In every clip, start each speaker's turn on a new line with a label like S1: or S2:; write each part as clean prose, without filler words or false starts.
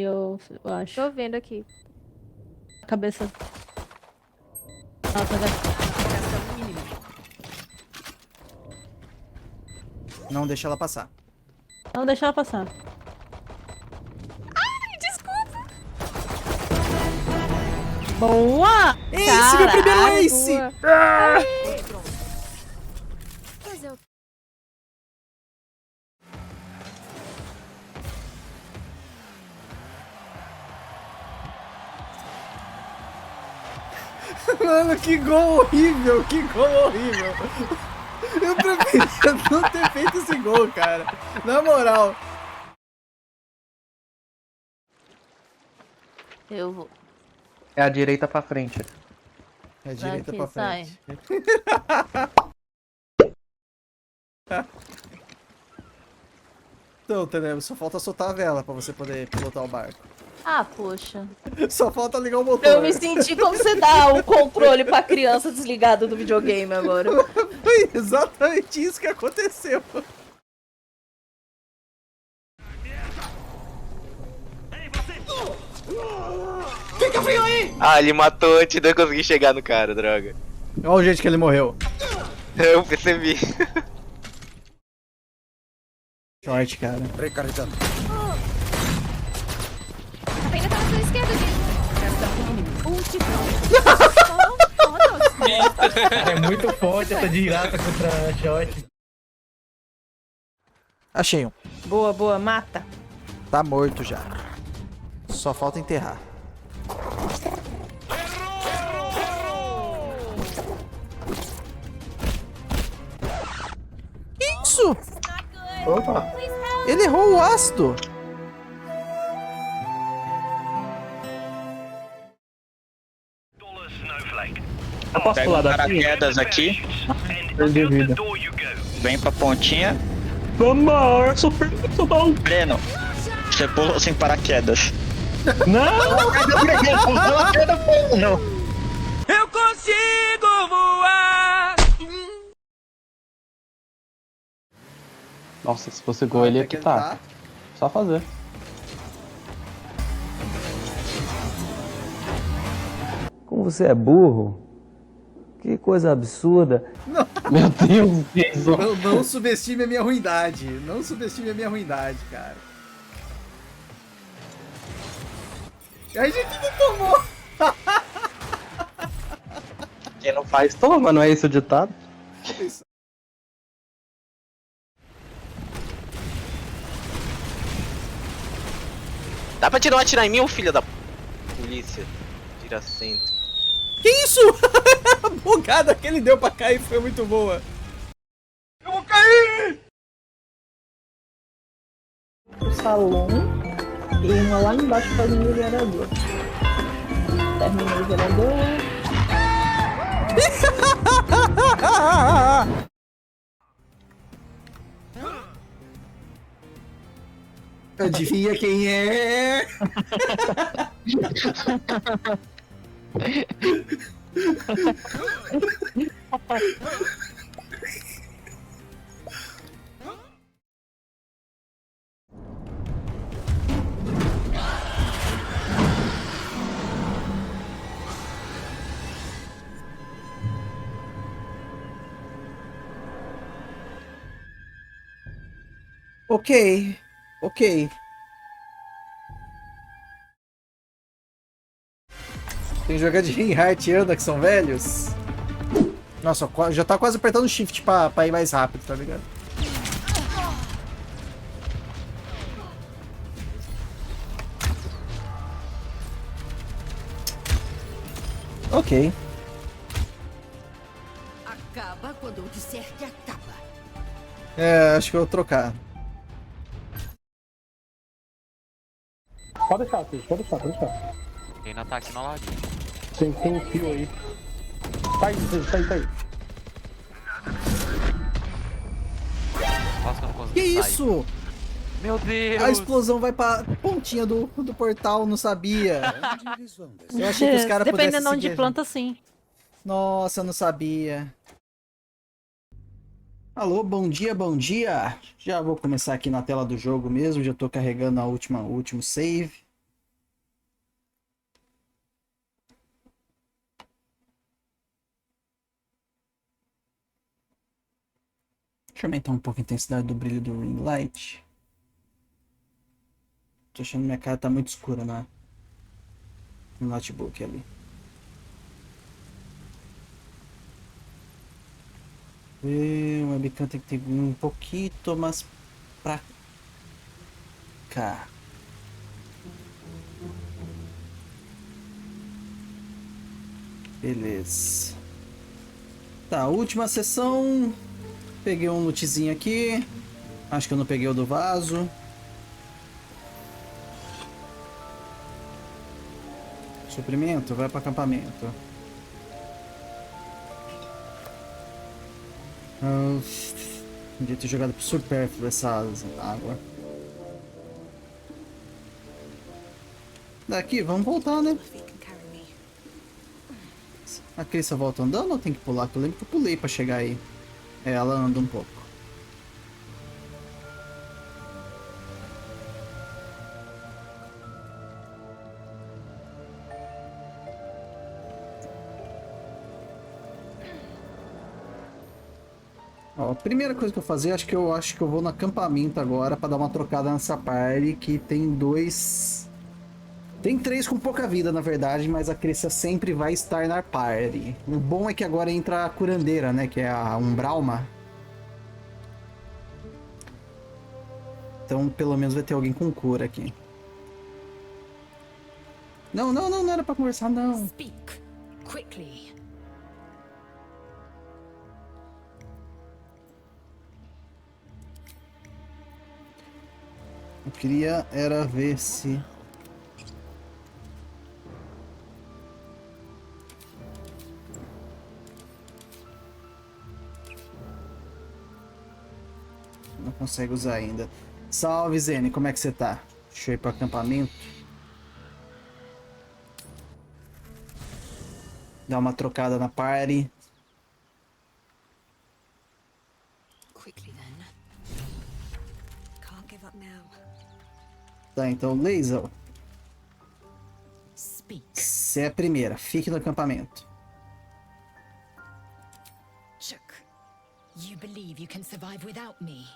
S1: Eu acho.
S2: Tô vendo aqui.
S1: A cabeça. Nossa,
S3: Não deixa ela passar.
S1: não deixa ela passar.
S2: Desculpa.
S1: Boa!
S3: Ace, meu primeiro
S2: Caralho,
S3: ace!
S2: boa.
S3: Ah!
S2: Fazer o
S3: Mano, que gol horrível, que gol horrível. Eu preferia não ter feito esse gol, cara. Na moral.
S1: Eu vou.
S4: É a direita pra frente.
S3: É direita
S1: Aqui,
S3: pra
S1: sai.
S3: frente. Então, Tenebro, só falta soltar a vela pra você poder pilotar o barco.
S1: Ah, poxa.
S3: Só falta ligar o motor.
S1: Eu me senti como você dá o controle pra criança desligada do videogame agora.
S3: Foi exatamente isso que aconteceu.
S5: Fica frio aí!
S6: Ah, ele matou antes de eu conseguir chegar no cara, droga.
S3: Olha o jeito que ele morreu.
S6: Eu percebi.
S3: Short, cara.
S5: Recarregando.
S2: A pena tá na sua esquerda, gente.
S4: É muito forte essa desgraça contra a shot.
S3: Achei um.
S1: Boa, boa, mata.
S3: Tá morto já. Só falta enterrar. Que isso?
S4: Opa!
S3: Ele errou o ácido.
S4: Eu posso
S6: Pega
S4: pular
S6: um
S4: daqui?
S6: paraquedas aqui,
S4: Perdi vida.
S6: vem pra pontinha.
S4: Vamos, super muito bom!
S6: Breno, você pulou sem paraquedas.
S4: Não!
S6: Não.
S5: Eu consigo voar!
S4: Nossa, se fosse gol ele ia
S3: Até que
S4: quitar. Só fazer.
S7: Como você é burro? Que coisa absurda.
S4: Meu Deus, Jesus.
S3: Não subestime a minha ruindade. Não subestime a minha ruindade, cara. A gente não tomou.
S4: Quem não faz, toma, não é esse o ditado?
S6: Dá pra tirar um atirar em mim, ô filho da polícia? Tira assento.
S3: Que isso? A bugada que ele deu pra cair foi muito boa. Eu vou cair!
S1: O salão e uma lá embaixo fazendo o gerador. Terminei o gerador.
S3: Adivinha quem é? Ok, ok. Tem jogadinha em Heart e Anda que são velhos? Nossa, já tá quase apertando o shift pra ir mais rápido, tá ligado? Ok.
S8: Acaba quando eu disser que acaba.
S3: É, acho que eu vou trocar.
S4: Pode deixar, filho, pode deixar, pode deixar.
S9: Tem no ataque no ladinho.
S4: Tem um fio aí. Tá aí, tá aí.
S9: Nossa, eu não consegui
S3: Que
S9: sair.
S3: isso?
S9: Meu Deus!
S3: A explosão vai pra pontinha do portal, não sabia. Eu achei que os caras pudessem
S1: Dependendo
S3: seguir
S1: de
S3: a
S1: planta, sim.
S3: Nossa, eu não sabia. Alô, bom dia, bom dia. Já vou começar aqui na tela do jogo mesmo, já tô carregando o último save. Deixa eu aumentar um pouco a intensidade do brilho do ring light. Tô achando que minha cara tá muito escura no notebook ali. O webcam tem que ter um pouquinho mais pra cá. Beleza. Tá, última sessão. Peguei um lootzinho aqui. Acho que eu não peguei o do vaso. Suprimento, vai para acampamento. Podia ter jogado pro supérfluo essa água. Daqui, vamos voltar, né? A Crissa volta andando ou tem que pular? Eu lembro que eu pulei pra chegar aí. É, ela anda um pouco. Ó, a primeira coisa que eu fazer, acho que eu vou no acampamento agora pra dar uma trocada nessa party que tem dois. Tem três com pouca vida, na verdade, mas a Crissa sempre vai estar na party. O bom é que agora entra a curandeira, né? Que é a Umbralma. Então, pelo menos vai ter alguém com cura aqui. Não era pra conversar, não.
S8: Speak quickly.
S3: Eu queria era ver se... Não consegue usar ainda. Salve, Zene, como é que você tá? Deixa eu ir pro acampamento. Dar uma trocada na party.
S8: Quickly then. Can't give up now.
S3: Tá, então, Laser,
S8: Speak.
S3: você é a primeira. Fique no acampamento.
S8: Chuck, you believe you can survive without me?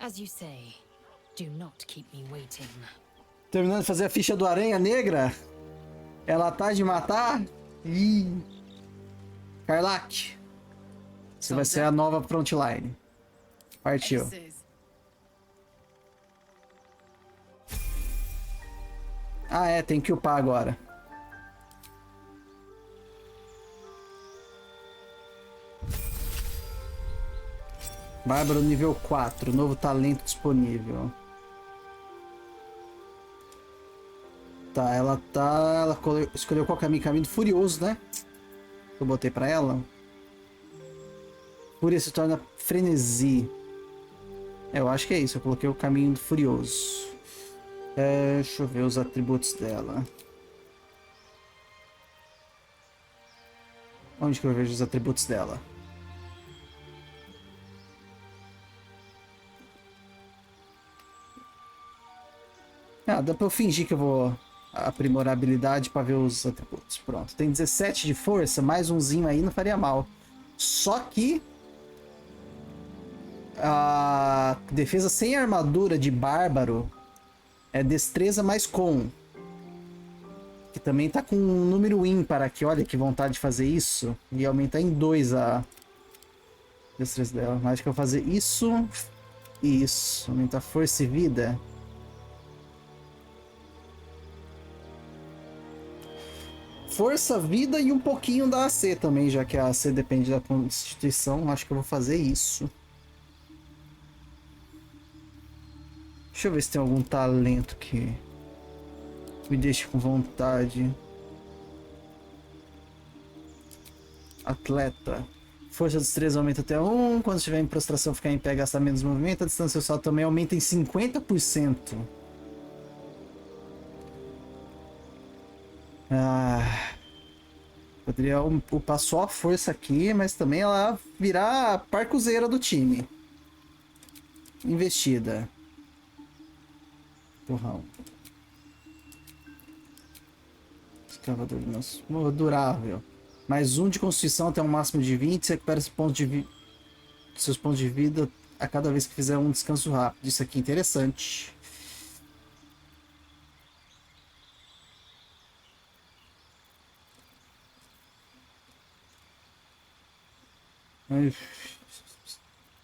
S8: As you say, do not keep me waiting.
S3: Terminando de fazer a ficha do Aranha Negra. Ela tá de matar. Ih. Karlak. Você vai ser a nova frontline. Partiu. Ah, é, tem que upar agora. Bárbaro nível 4, novo talento disponível. Tá, ela escolheu qual caminho? Caminho do Furioso, né? Eu botei pra ela. Fúria se torna frenesi. É, eu acho que é isso, eu coloquei o caminho do Furioso. Deixa eu ver os atributos dela. Onde que eu vejo os atributos dela? Ah, dá pra eu fingir que eu vou aprimorar a habilidade pra ver os atributos. Pronto, tem 17 de força, mais umzinho aí não faria mal. Só que a defesa sem armadura de bárbaro é destreza mais com. Que também tá com um número ímpar aqui. Olha que vontade de fazer isso. E aumentar em 2 a destreza dela. Mas acho que eu vou fazer isso e isso. Aumentar força e vida. Força, vida e um pouquinho da AC também, já que a AC depende da constituição. Acho que eu vou fazer isso. Deixa eu ver se tem algum talento que me deixe com vontade. Atleta. Força dos 3 aumenta até 1. Quando estiver em prostração, ficar em pé, gastar menos movimento. A distância social também aumenta em 50%. Poderia upar só a força aqui, mas também ela virar a parcuzeira do time. Investida. Porrão. Escavador de nosso. Durável. Mais 1 de constituição até um máximo de 20. Você recupera esse ponto de seus pontos de vida a cada vez que fizer um descanso rápido. Isso aqui é interessante. Ai,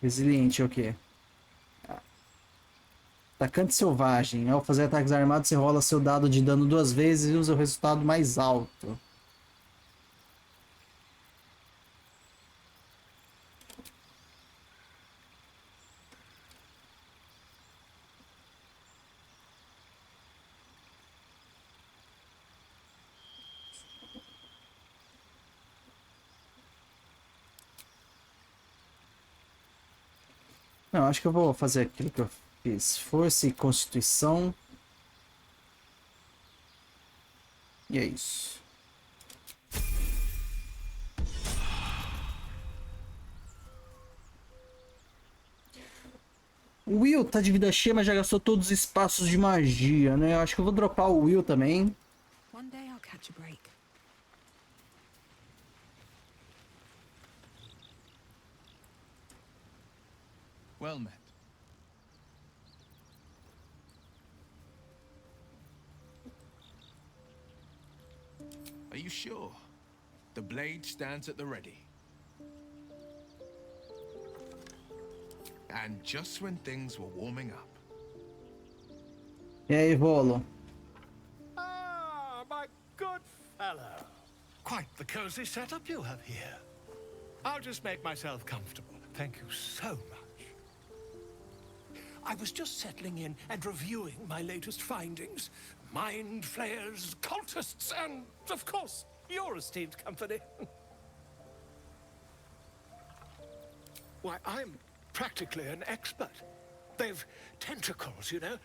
S3: resiliente é o quê? Atacante selvagem. Ao fazer ataques armados, você rola seu dado de dano 2 vezes e usa o resultado mais alto. Não, acho que eu vou fazer aquilo que eu fiz. Força e Constituição. E é isso. O Will tá de vida cheia, mas já gastou todos os espaços de magia, né? Eu acho que eu vou dropar o Will também.
S8: One day I'll catch a break.
S5: Well met. Are you sure? The blade stands at the ready. And just when things were warming up.
S3: E aí, Volo?
S10: Ah, my good fellow. Quite the cozy setup you have here. I'll just make myself comfortable. Thank you so much. I was just settling in and reviewing my latest findings. Mind flayers, cultists, and, of course, your esteemed company. Why, I'm practically an expert. They've tentacles, you know?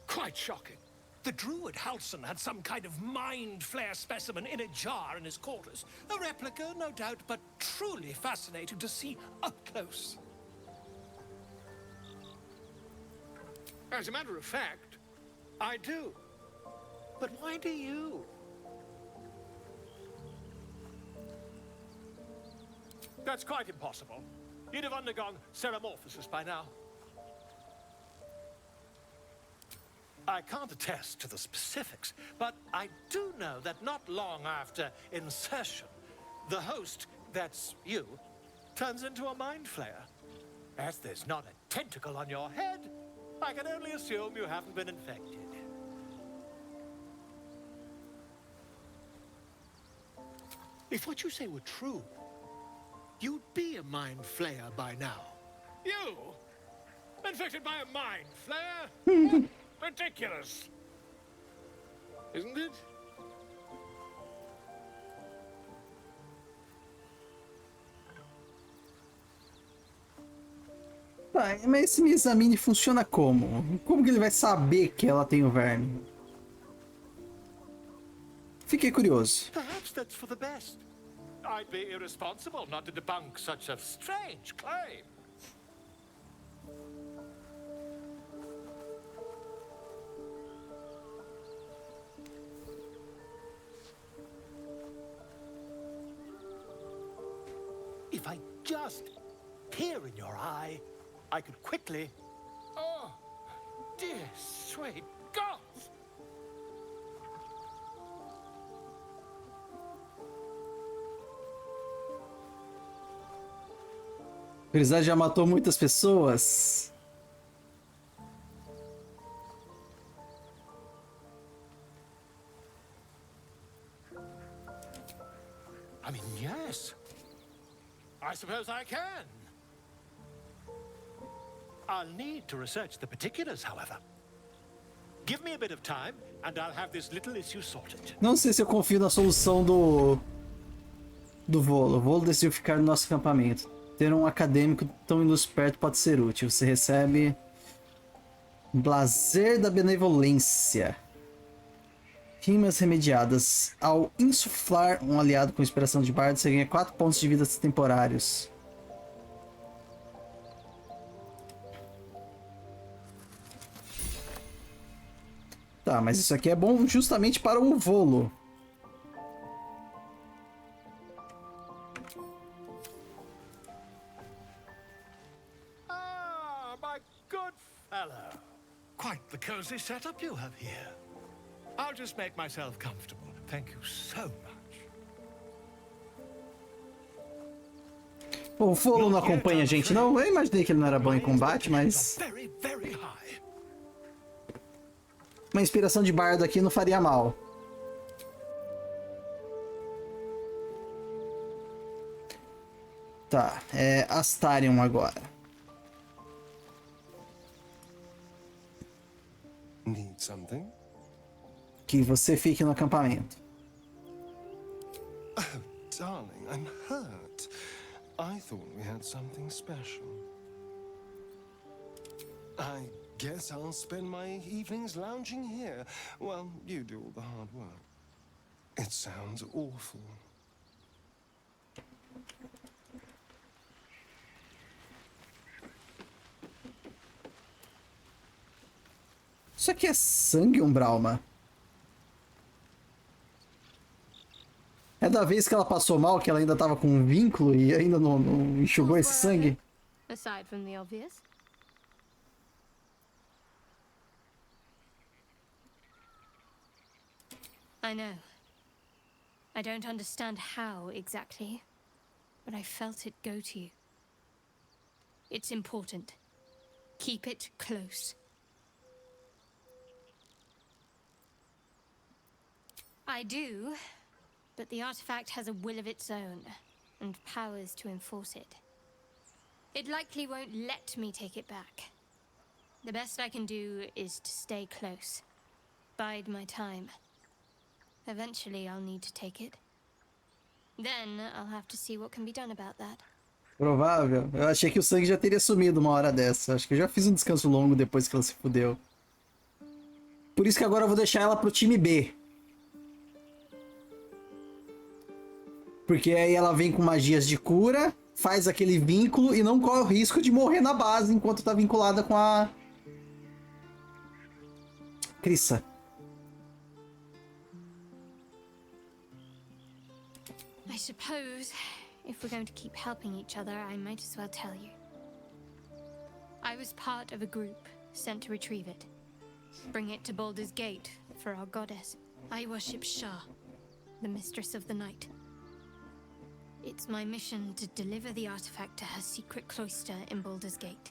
S10: Quite shocking. The druid Halson had some kind of mind flare specimen in a jar in his quarters. A replica, no doubt, but truly fascinating to see up close. As a matter of fact, I do. But why do you? That's quite impossible. You'd have undergone ceramorphosis by now. I can't attest to the specifics, but I do know that not long after insertion, the host, that's you, turns into a mind flayer. As there's not a tentacle on your head, I can only assume you haven't been infected. If what you say were true, you'd be a mind flayer by now. You? Infected by a mind flayer? Ridiculous. Isn't it?
S3: Tá, mas esse me examine funciona como? Como que ele vai saber que ela tem o verme? Fiquei curioso.
S10: Perhaps that's for the best. I'd be irresponsible not to debunk such a strange claim. If I just peer in your eye, I could quickly... Oh, dear sweet gods!
S3: A Grisalha já matou muitas pessoas.
S10: I mean, yes. I suppose I can. I'll need to research the particulars, however. Give me a bit of time, and I'll have this little issue sorted.
S3: Não sei se eu confio na solução do Volo. O Volo decidiu ficar no nosso acampamento. Ter um acadêmico tão ilustre perto pode ser útil. Você recebe Blazer da Benevolência. Rimas remediadas. Ao insuflar um aliado com inspiração de bardo, você ganha 4 pontos de vida temporários. Tá, mas isso aqui é bom justamente para o Volo.
S10: cozy setup you have here. I'll just make myself comfortable. Thank you so much.
S3: Pô, o Follow não acompanha a gente, não? Eu imaginei que ele não era bom em combate, mas...
S10: Very, very high.
S3: Uma inspiração de bardo aqui não faria mal. Tá, é Astarion agora.
S10: Need something?
S3: Que você fique no acampamento.
S10: Oh, darling, I'm hurt. I thought we had something special. I guess I'll spend my evenings lounging here while you do all the hard work. It sounds awful.
S3: Isso aqui é sangue, Umbralma? É da vez que ela passou mal, que ela ainda tava com um vínculo e ainda não enxugou esse sangue?
S2: Aside from the obvious. I know. I don't understand how exactly, but I felt it go to you. It's important. Keep it close. I do, but the artifact has a will of its own, and powers to enforce it. It likely won't let me take it back. The best I can do is to stay close. Bide my time. Eventually I'll need to take it. Then I'll have to see what can be done about that.
S3: Provável. Eu achei que o sangue já teria sumido uma hora dessa. Acho que eu já fiz um descanso longo depois que ela se fudeu. Por isso que agora eu vou deixar ela pro time B. Porque aí ela vem com magias de cura, faz aquele vínculo e não corre o risco de morrer na base enquanto tá vinculada com a... Crissa.
S2: I suppose, if we're going to keep helping each other, I might as well tell you. I was part of a group sent to retrieve it. Bring it to Baldur's Gate for our goddess. I worship Shah, the mistress of the night. It's my mission to deliver the artifact to her secret cloister in Baldur's Gate.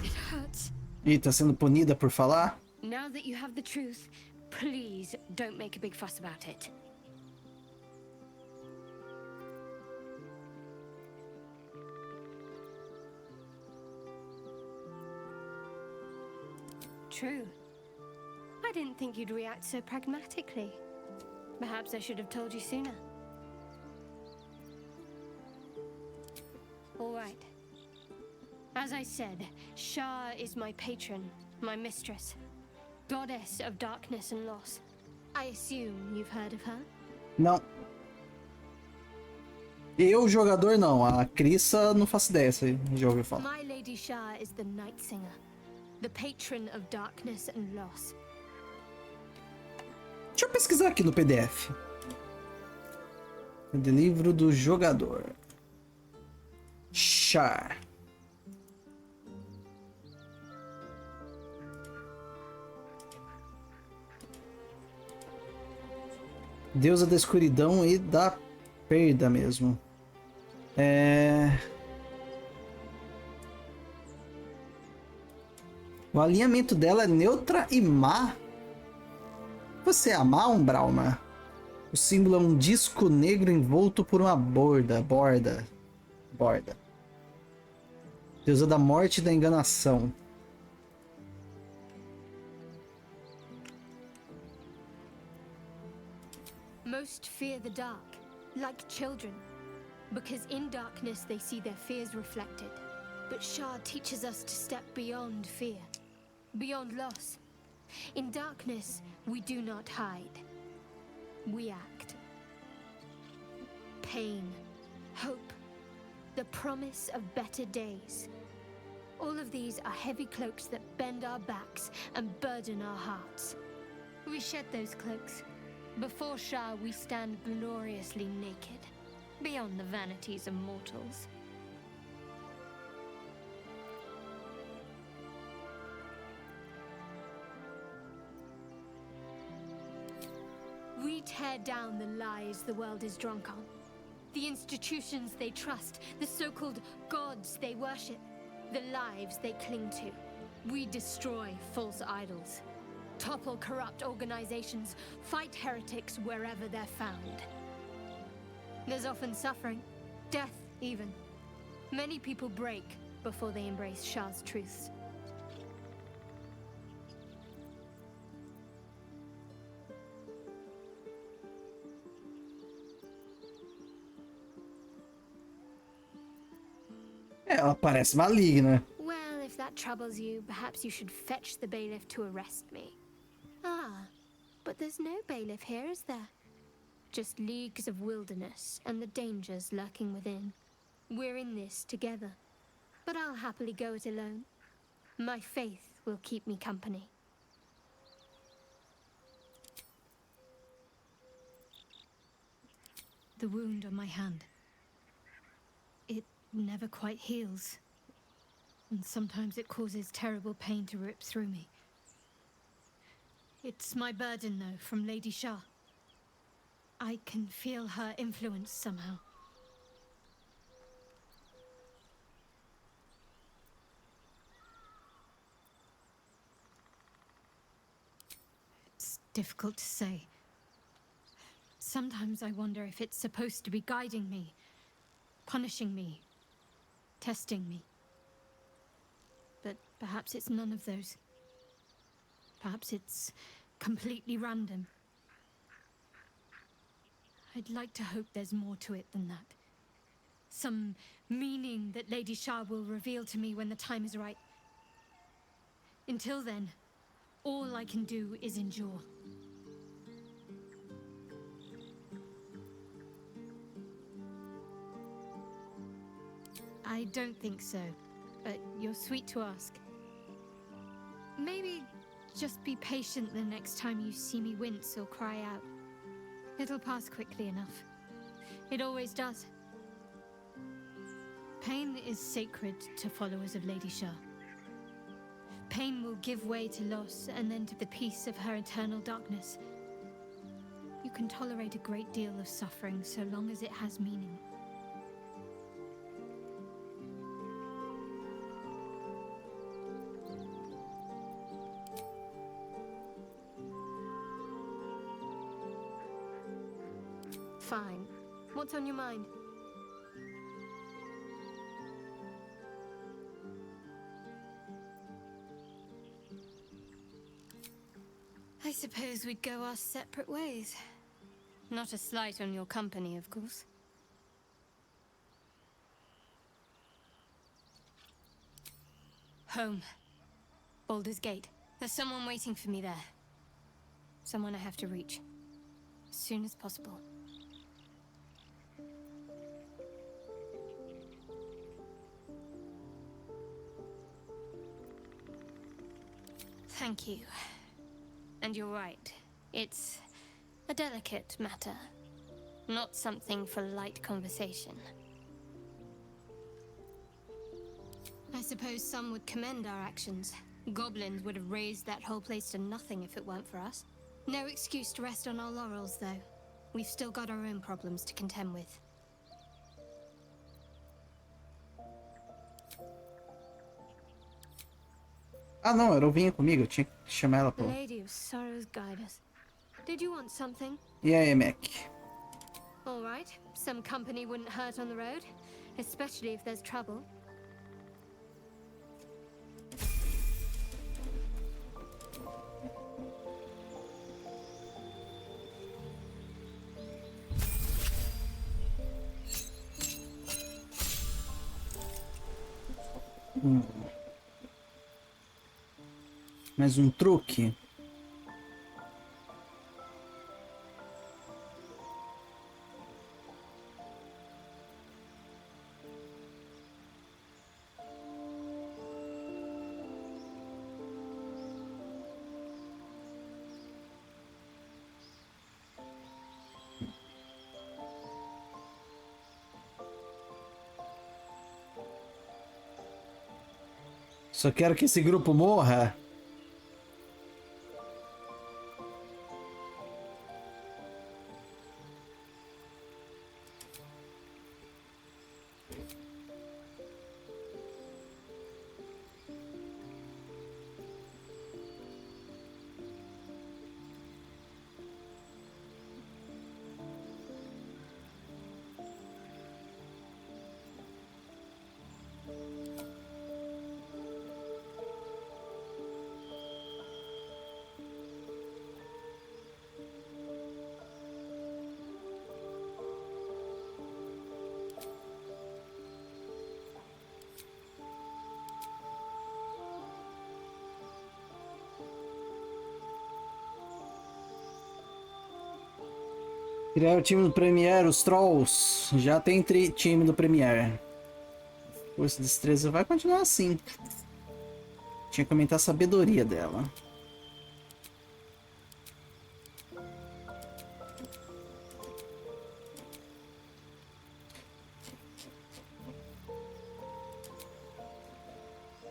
S2: It hurts.
S3: Ih, tá sendo punida por falar?
S2: Now that you have the truth, please don't make a big fuss about it. True. I didn't think you'd react so pragmatically. Perhaps I should have told you sooner. All right. As I said, Shah is my patron, my mistress. Goddess of darkness and loss. I assume you've heard of her?
S3: Não. Eu, jogador, não. A Crissa não faço ideia se já ouviu falar.
S2: My Lady Shah is the Night Singer, the patron of darkness and loss.
S3: Deixa eu pesquisar aqui no PDF. De livro do jogador. Char. Deusa da escuridão e da perda mesmo. O alinhamento dela é neutra e má. Você é a má, Umbralma? O símbolo é um disco negro envolto por uma borda. Deusa da morte e da enganação.
S2: Most fear the dark, like children, because in darkness they see their fears reflected. But Shah teaches us to step beyond fear, beyond loss. In darkness, we do not hide. We act. Pain, hope, the promise of better days. All of these are heavy cloaks that bend our backs and burden our hearts. We shed those cloaks. Before Shah, we stand gloriously naked, beyond the vanities of mortals. We tear down the lies the world is drunk on. The institutions they trust, the so-called gods they worship, the lives they cling to. We destroy false idols, topple corrupt organizations, fight heretics wherever they're found. There's often suffering, death even. Many people break before they embrace Shah's truths.
S3: Ela parece maligna.
S2: Well, if that troubles you, perhaps you should fetch the bailiff to arrest me. Ah, but there's no bailiff here, is there? Just leagues of wilderness and the dangers lurking within. We're in this together, but I'll happily go it alone. My faith will keep me company. The wound on my hand. It never quite heals. And sometimes it causes terrible pain to rip through me. It's my burden, though, from Lady Shah. I can feel her influence somehow. It's difficult to say. Sometimes I wonder if it's supposed to be guiding me, punishing me, testing me. But perhaps it's none of those. Perhaps it's completely random. I'd like to hope there's more to it than that. Some meaning that Lady Shah will reveal to me when the time is right. Until then, all I can do is endure. I don't think so, but you're sweet to ask. Maybe just be patient the next time you see me wince or cry out. It'll pass quickly enough. It always does. Pain is sacred to followers of Lady Shah. Pain will give way to loss and then to the peace of her eternal darkness. You can tolerate a great deal of suffering so long as it has meaning. Fine. What's on your mind? I suppose we'd go our separate ways. Not a slight on your company, of course. Home. Baldur's Gate. There's someone waiting for me there. Someone I have to reach. As soon as possible. Thank you. And you're right. It's a delicate matter. Not something for light conversation. I suppose some would commend our actions. Goblins would have razed that whole place to nothing if it weren't for us. No excuse to rest on our laurels, though. We've still got our own problems to contend with.
S3: Ah, não, era o Vinha comigo, eu tinha que chamar ela, pô.
S2: Lady of Sorrows, guide us. Did you want something?
S3: E aí, Mac?
S2: All right. Some company wouldn't hurt on the road, especially if there's trouble.
S3: Mais um truque. Só quero que esse grupo morra. Criar o time do Premiere, os Trolls. Já tem time do Premiere. Força de destreza vai continuar assim. Tinha que aumentar a sabedoria dela.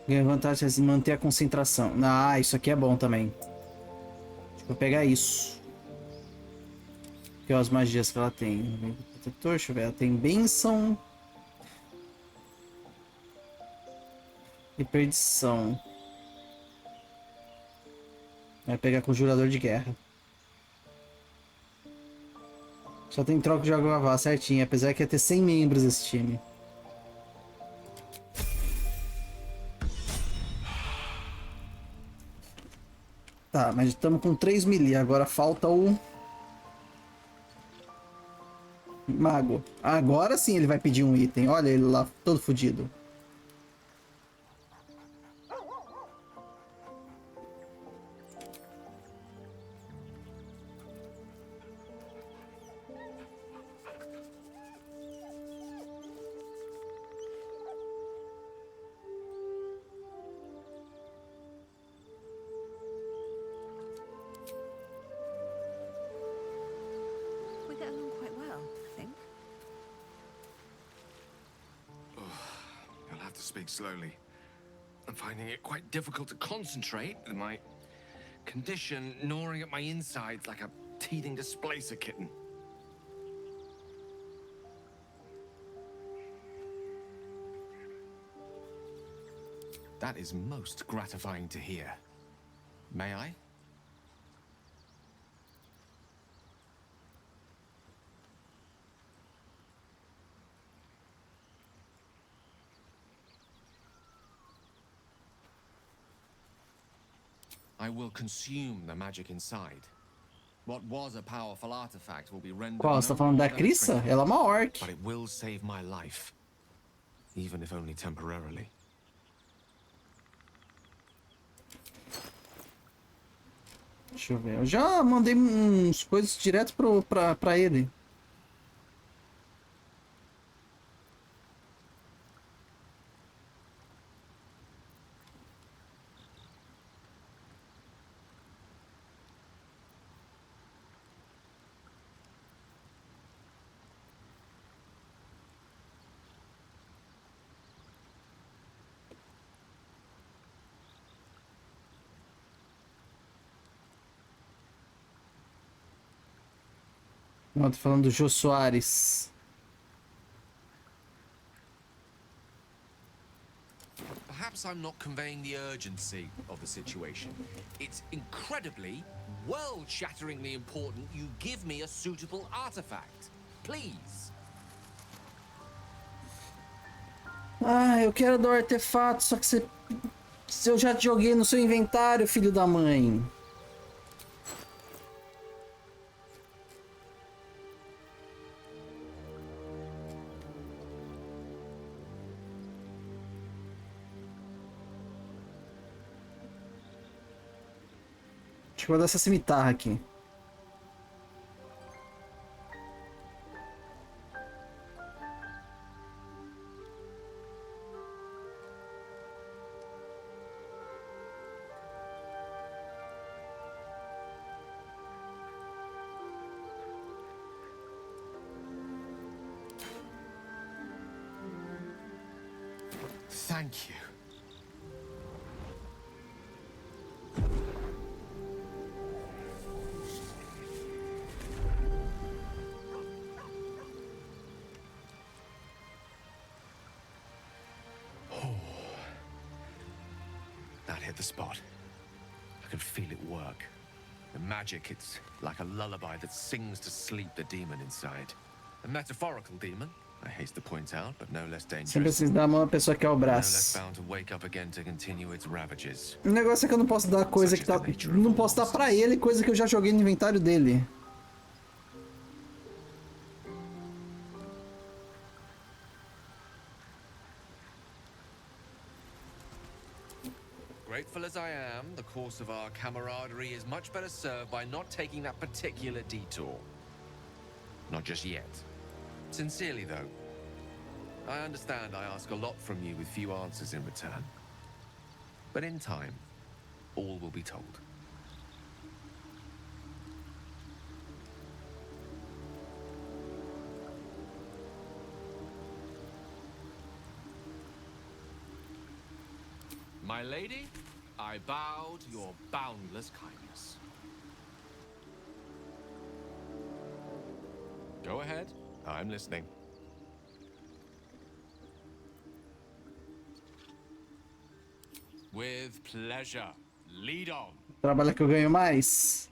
S3: Ganha vantagem de manter a concentração. Ah, isso aqui é bom também. Vou pegar isso. Que é as magias que ela tem. Protetor, deixa eu ver. Ela tem bênção. E perdição. Vai pegar conjurador de guerra. Só tem troca de água certinho. Apesar que ia ter 100 membros esse time. Tá, mas estamos com 3 melee. Agora falta o mago. Agora sim ele vai pedir um item. Olha ele lá, todo fodido.
S8: We get along quite well, I think.
S10: You'll have to speak slowly. I'm finding it quite difficult to concentrate with my condition gnawing at my insides like a teething displacer kitten. That is most gratifying to hear. May I? I will consume the magic inside. What was a powerful artifact will be rendered.
S3: Qual? Você tá falando da Crissa? Ela é uma orc.
S10: But it will save my life, even if only temporarily.
S3: Deixa eu ver. Eu já mandei uns coisas direto pra ele. Não, tô falando do Jô Soares.
S10: Perhaps I'm not conveying the urgency of the situation. It's incredibly, world-shatteringly important you give me a suitable artifact. Please.
S3: Ah, eu quero dar o artefato, só que eu já joguei no seu inventário, filho da mãe. Acho que vou dar essa cimitarra aqui.
S10: Thank you. That hit the spot. I can feel it work. The magic, it's like a lullaby that sings to sleep the demon inside. A metaphorical demon, I haste to point out, but no less dangerous.
S3: Sempre preciso dar a mão à pessoa que é o
S10: No
S3: braço.
S10: less bound to wake up again to continue its ravages.
S3: O negócio é que eu não posso dar coisa que tá. Não posso dar pra ele coisa que eu já joguei no inventário dele.
S10: Grateful as I am, the course of our camaraderie is much better served by not taking that particular detour. Not just yet. Sincerely, though. I understand I ask a lot from you with few answers in return. But in time, all will be told. My lady, I bow to your boundless kindness. Go ahead. I'm listening. With pleasure. Lead on.
S3: Trabalha que eu ganho mais.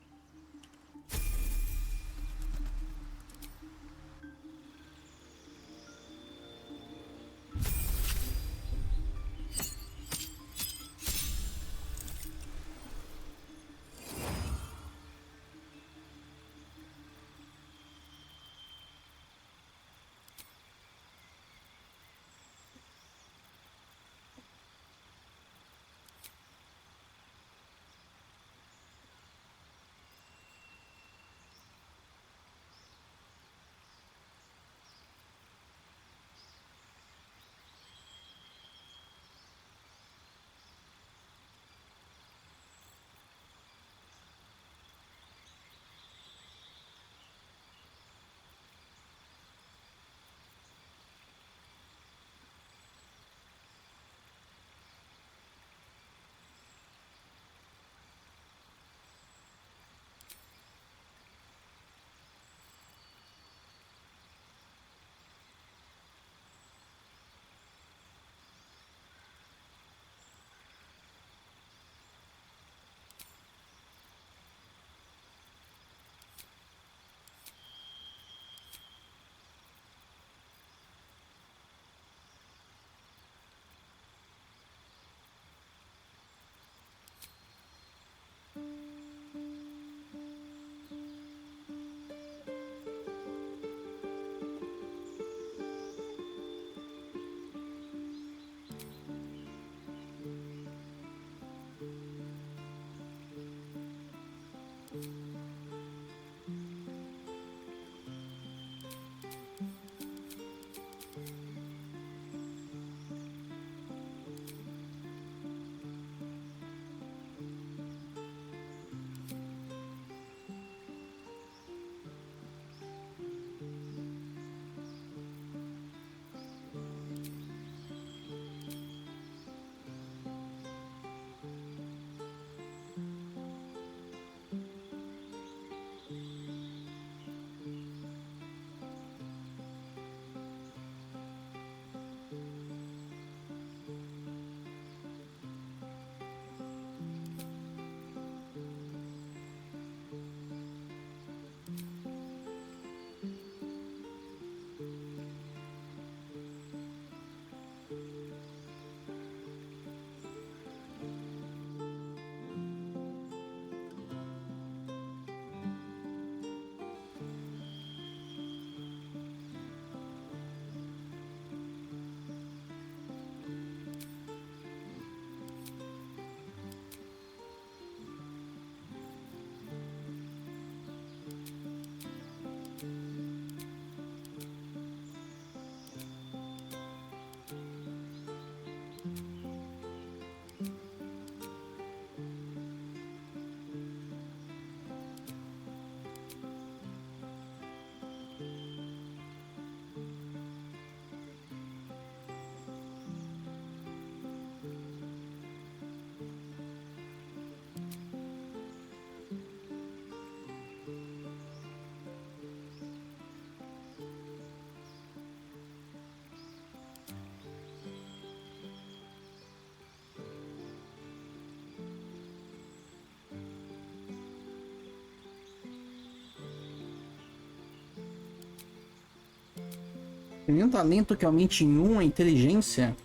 S3: Tem um talento que aumente em 1 a inteligência.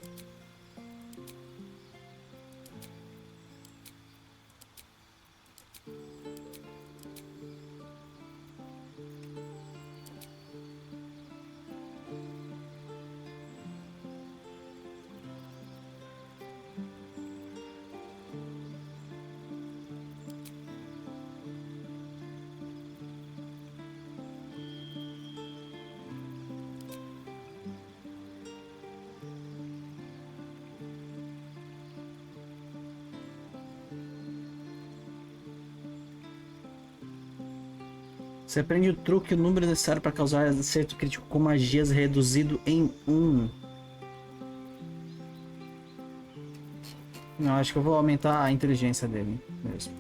S3: Você aprende o truque, o número necessário para causar acerto crítico com magias reduzido em 1. Não, acho que eu vou aumentar a inteligência dele mesmo.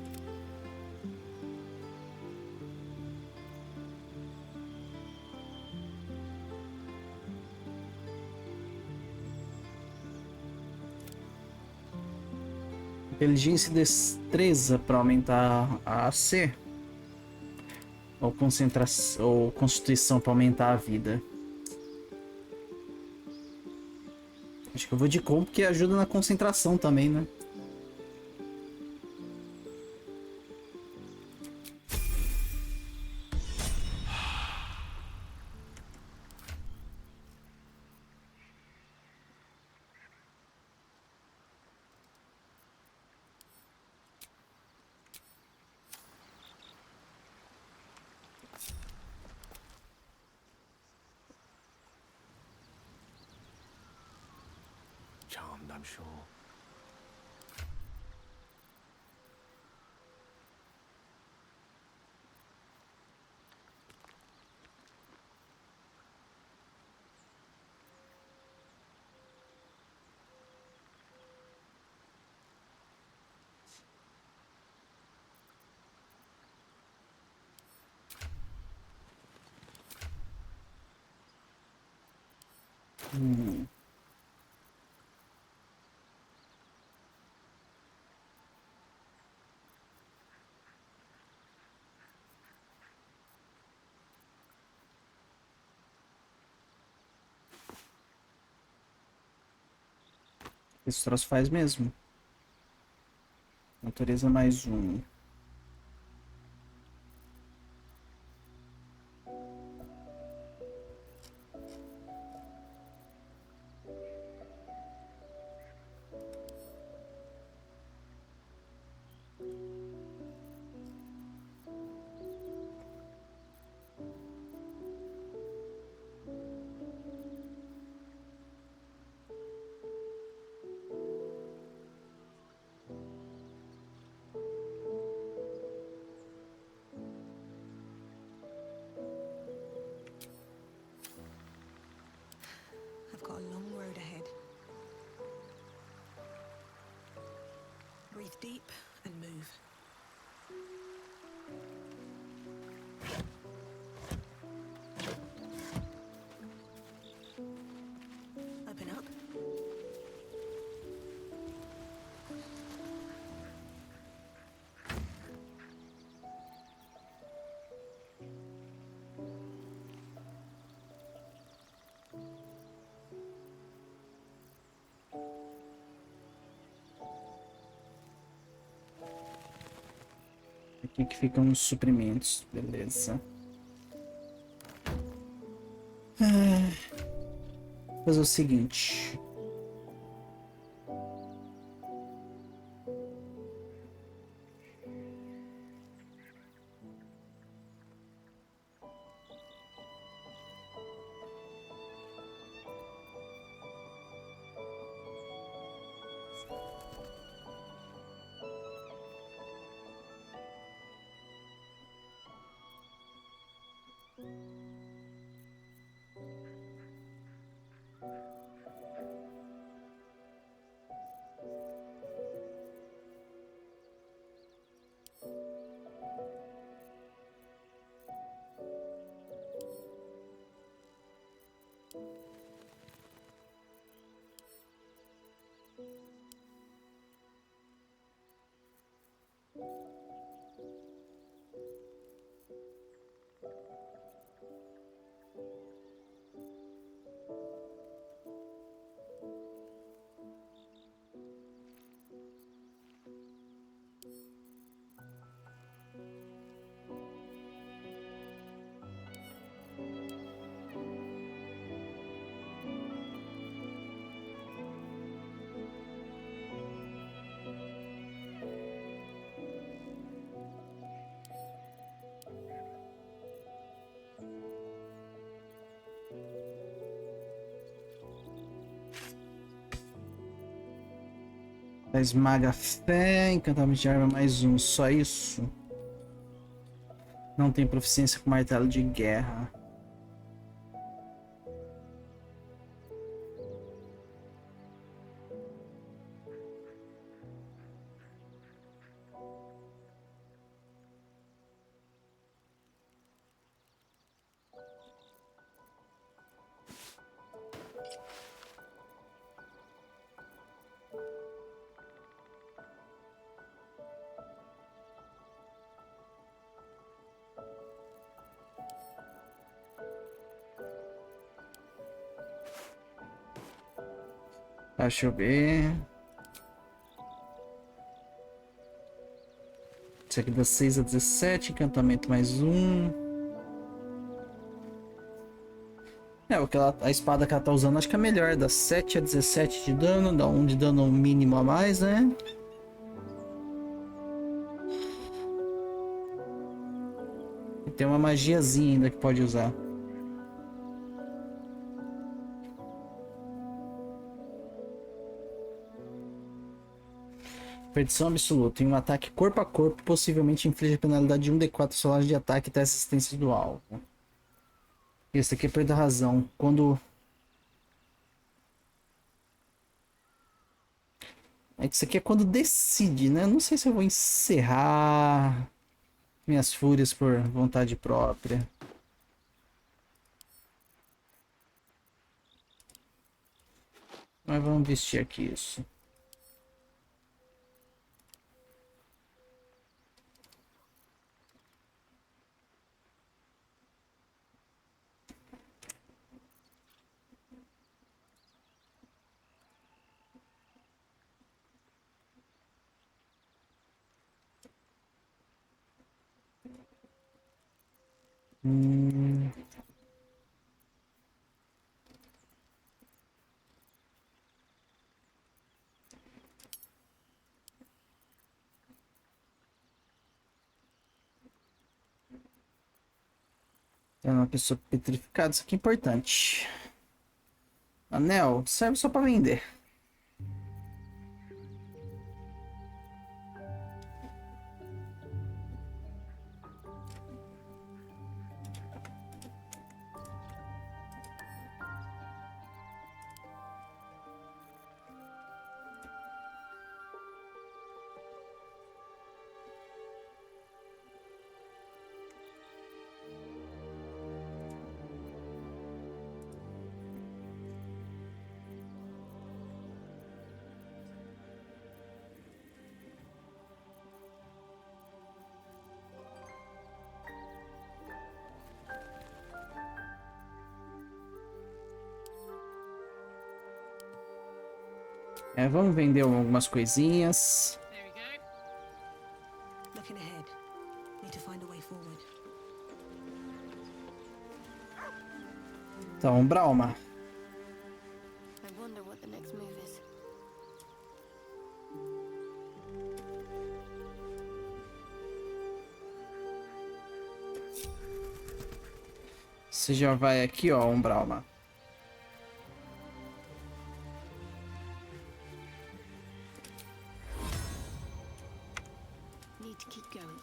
S3: Inteligência e destreza para aumentar a AC. Ou concentração ou constituição para aumentar a vida. Acho que eu vou de com porque ajuda na concentração também, né?
S10: Charmed, I'm sure.
S3: Esse troço faz mesmo. Natureza mais 1.
S8: I've got a long road ahead. Breathe deep and move. Open up.
S3: Aqui que ficam os suprimentos, beleza. Vou fazer o seguinte. Esmaga fé, encantamento de arma mais 1, só isso. Não tem proficiência com martelo de guerra. Deixa eu ver. Isso aqui dá 6 a 17, encantamento mais um. O que a espada que ela tá usando acho que é melhor. Dá 7 a 17 de dano, dá 1 de dano mínimo a mais, né? E tem uma magiazinha ainda que pode usar. Perdição absoluta. Em um ataque corpo a corpo, possivelmente inflige a penalidade de 1d4 solares de ataque até assistência do alvo. Esse aqui é perda a razão. Quando... É que isso aqui é quando decide, né? Não sei se eu vou encerrar minhas fúrias por vontade própria. Mas vamos vestir aqui isso. Tem uma pessoa petrificada, isso aqui é importante. Anel serve só para vender. Vamos vender algumas coisinhas. Então, Brauma.
S2: I wonder what the next move is.
S3: Você já vai aqui, ó, Brauma.
S2: Need to keep going.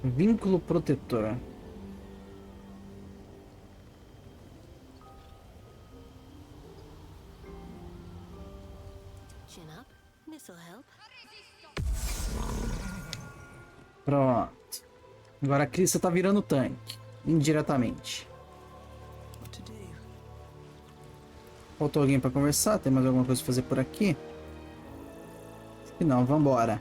S3: Vínculo protetor.
S2: Chin up. This'll help.
S3: Pronto. Agora a Crissa tá virando tanque. Indiretamente. Faltou alguém pra conversar? Tem mais alguma coisa pra fazer por aqui? Se não, vambora.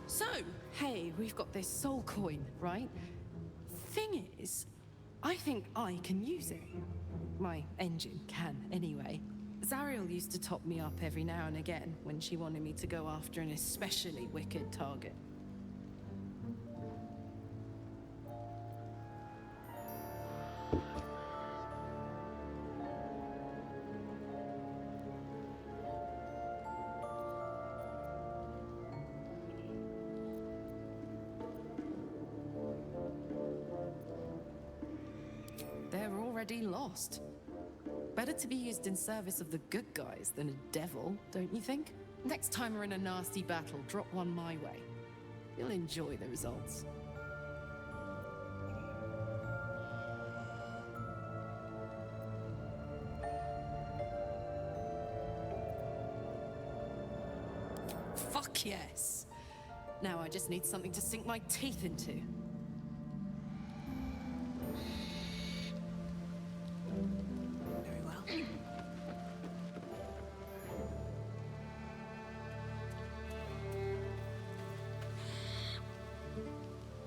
S8: So, hey, we've got this soul coin, right? Thing is, I think I can use it. My engine can, anyway. Zariel used to top me up every now and again when she wanted me to go after an especially wicked target. already lost. Better to be used in service of the good guys than a devil, don't you think? Next time we're in a nasty battle, drop one my way. You'll enjoy the results. Fuck yes! Now I just need something to sink my teeth into. Very well.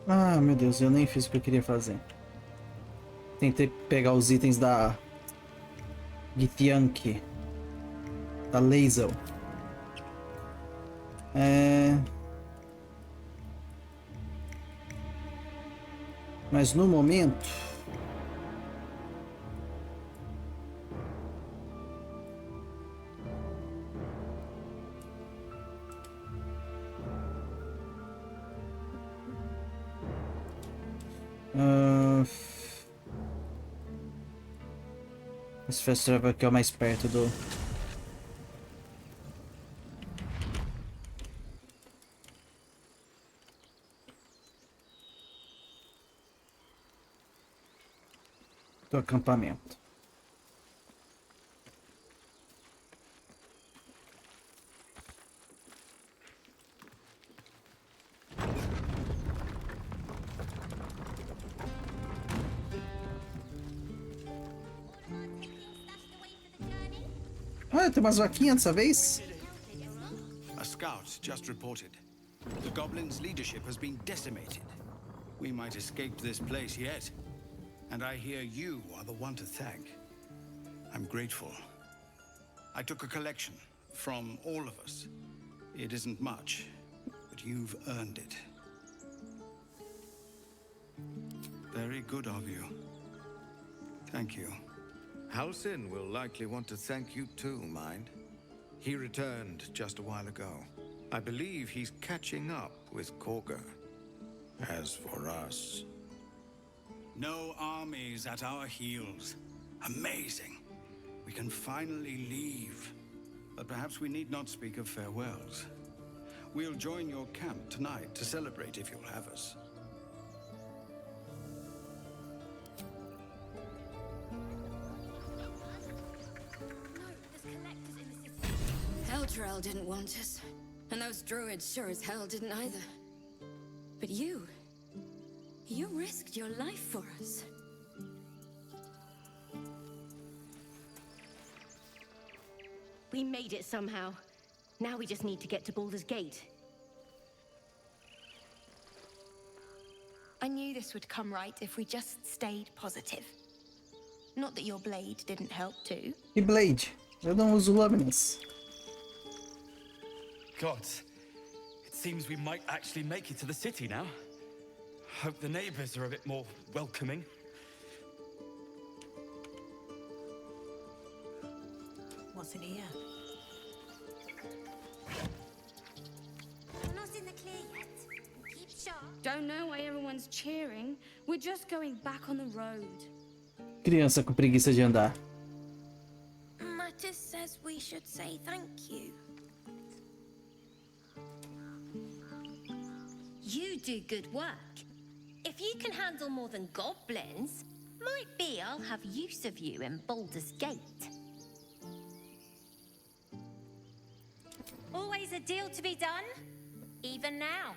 S3: Ah, meu Deus, eu nem fiz o que eu queria fazer. Tentei pegar os itens da Githyanki, da Lae'zel. Mas no momento esse fast travel aqui é o mais perto do acampamento. Ah, tem umas vaquinhas dessa vez?
S10: A scout just reported. The goblins' leadership has been decimated. We might escape this place yet. And I hear you are the one to thank. I'm grateful. I took a collection from all of us. It isn't much, but you've earned it. Very good of you. Thank you. Halsin will likely want to thank you too, mind. He returned just a while ago. I believe he's catching up with Korga. As for us... No armies at our heels. Amazing. We can finally leave. But perhaps we need not speak of farewells. We'll join your camp tonight to celebrate if you'll have us.
S11: Eldrell didn't want us. And those druids sure as hell didn't either. But you risked your life for us.
S12: We made it somehow. Now we just need to get to Baldur's Gate.
S2: I knew this would come right if we just stayed positive. Not that your blade didn't help too.
S3: E Blade? Eu não uso lâminas.
S13: Gods, it seems we might actually make it to the city now. Hope the neighbors are a bit more welcoming.
S12: What's in here?
S11: We're not in the clear yet. Keep sharp.
S2: Don't know why everyone's cheering. We're just going back on the road.
S3: Criança com preguiça de andar.
S11: Mattis says we should say thank you.
S12: You do good work. If you can handle more than goblins, might be I'll have use of you in Baldur's Gate.
S11: Always a deal to be done, even now.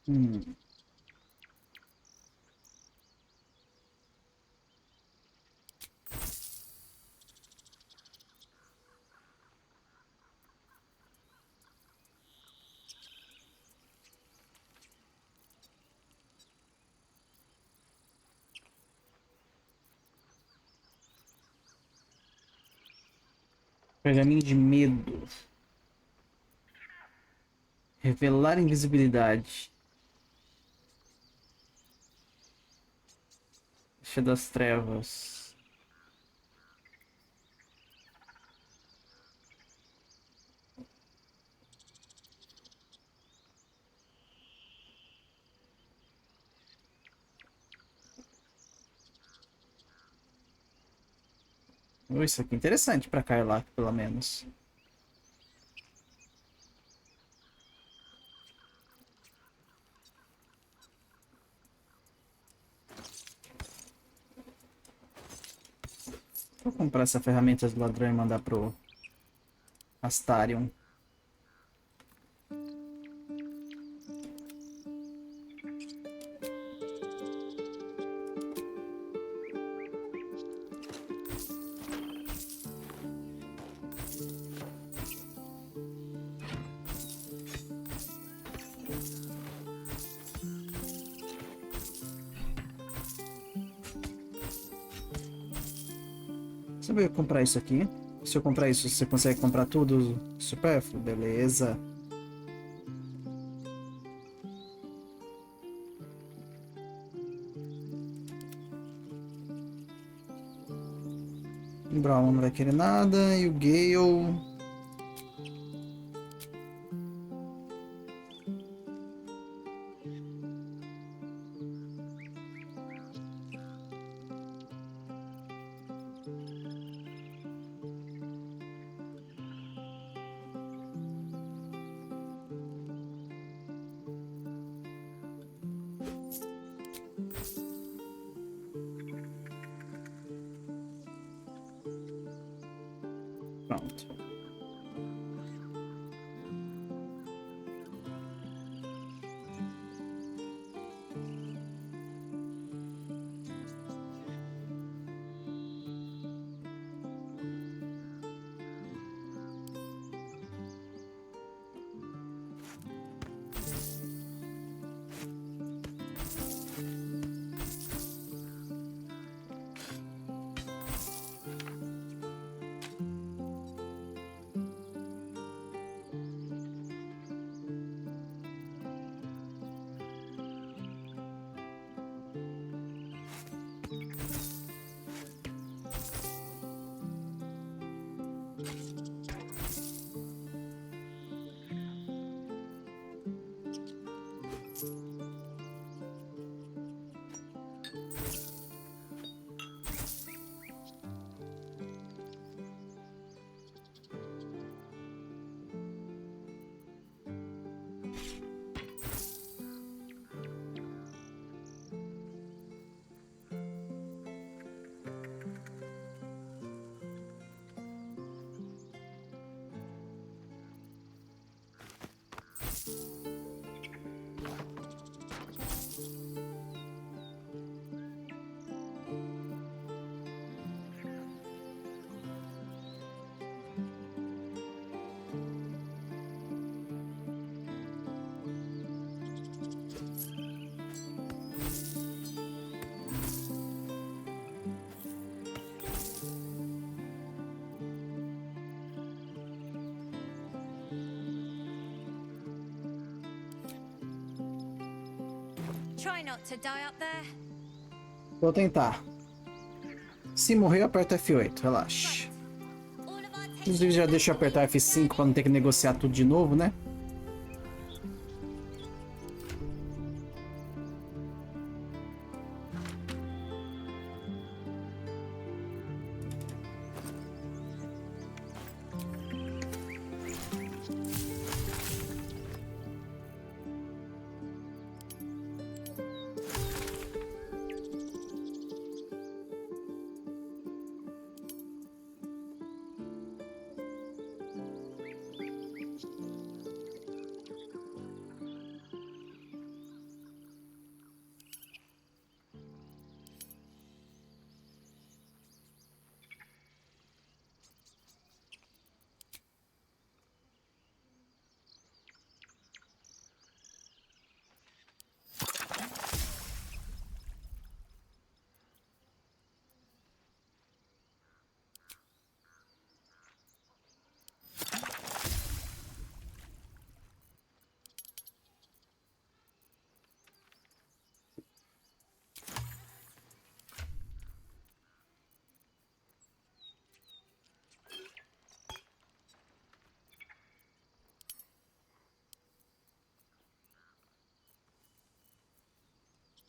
S3: Hum. Pergaminho de medo. Revelar invisibilidade. Deixa das trevas. Isso aqui é interessante pra Carlac, pelo menos. Vou comprar essa ferramenta do ladrão e mandar pro Astarion. Você vai comprar isso aqui? Se eu comprar isso, você consegue comprar tudo supérfluo? Beleza. O Brown não vai querer nada. E o Gale... Pronto.
S12: Try not to die up there.
S3: Vou tentar. Se morrer, eu aperto F8. Relaxa. Inclusive, já deixa eu apertar F5 pra não ter que negociar tudo de novo, né?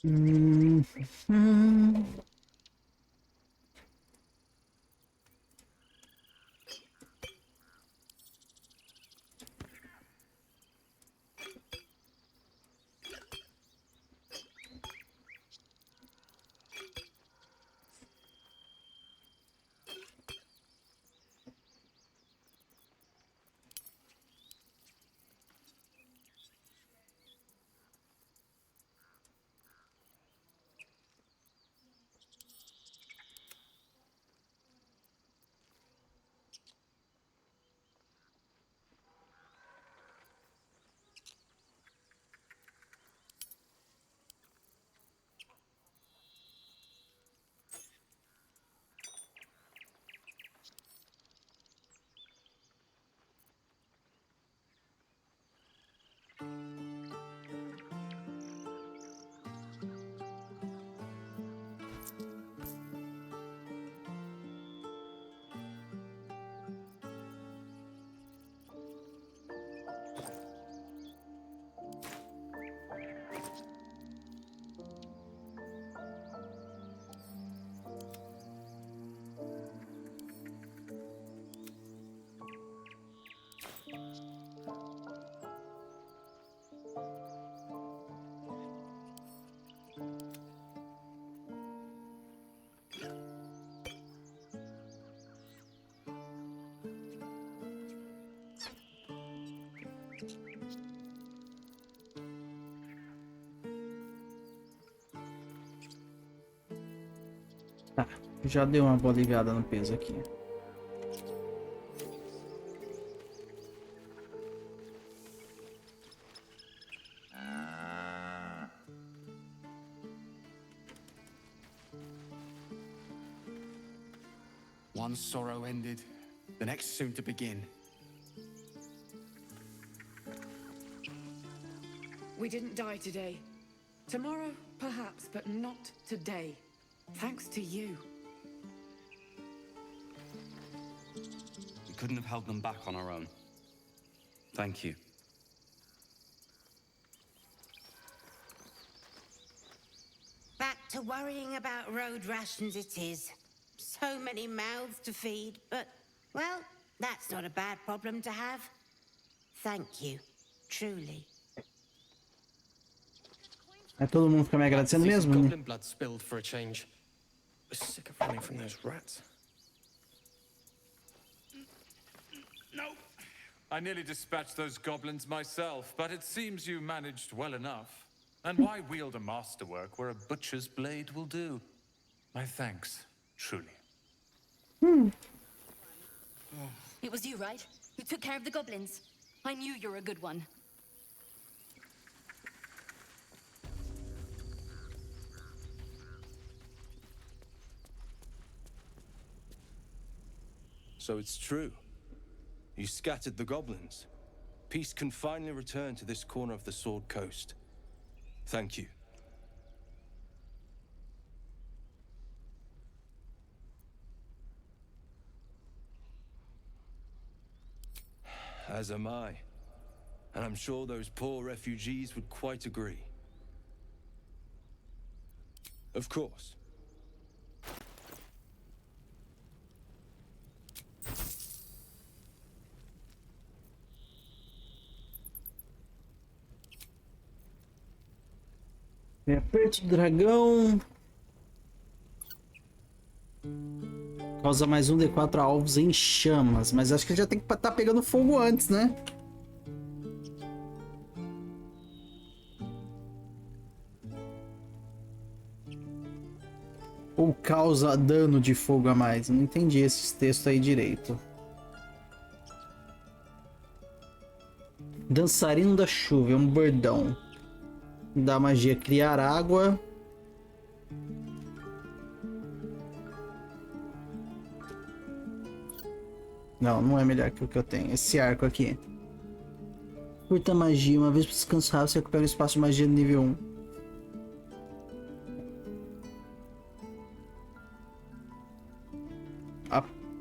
S3: Hum, hum. Tá, já deu uma boa aliviada no peso aqui.
S14: One sorrow ended, the next soon to begin.
S8: We didn't die today. Tomorrow, perhaps, but not today. Thanks to you.
S13: We couldn't have held them back on our own. Thank you.
S15: Back to worrying about road rations it is. So many mouths to feed, but, well, that's not a bad problem to have. Thank you, truly.
S3: Todo mundo fica me agradecendo mesmo, né?
S4: Goblin blood spilled for a change. We're sick of running from those rats.
S16: No. I nearly dispatched those goblins myself, but it seems you managed well enough. And why wield a masterwork where a butcher's blade will do? My thanks, truly.
S11: It was you, right? Who took care of the goblins? I knew you were a good one.
S17: So it's true. You scattered the goblins. Peace can finally return to this corner of the Sword Coast. Thank you. As am I. And I'm sure those poor refugees would quite agree. Of course.
S3: Aperto do dragão. Causa mais um D4 a alvos em chamas. Mas acho que já tem que estar pegando fogo antes, né? Ou causa dano de fogo a mais? Não entendi esses textos aí direito. Dançarino da chuva, é um bordão. Da magia criar água. Não, não é melhor que o que eu tenho. Esse arco aqui. Curta magia. Uma vez para descansar, você recupera um espaço de magia no nível 1.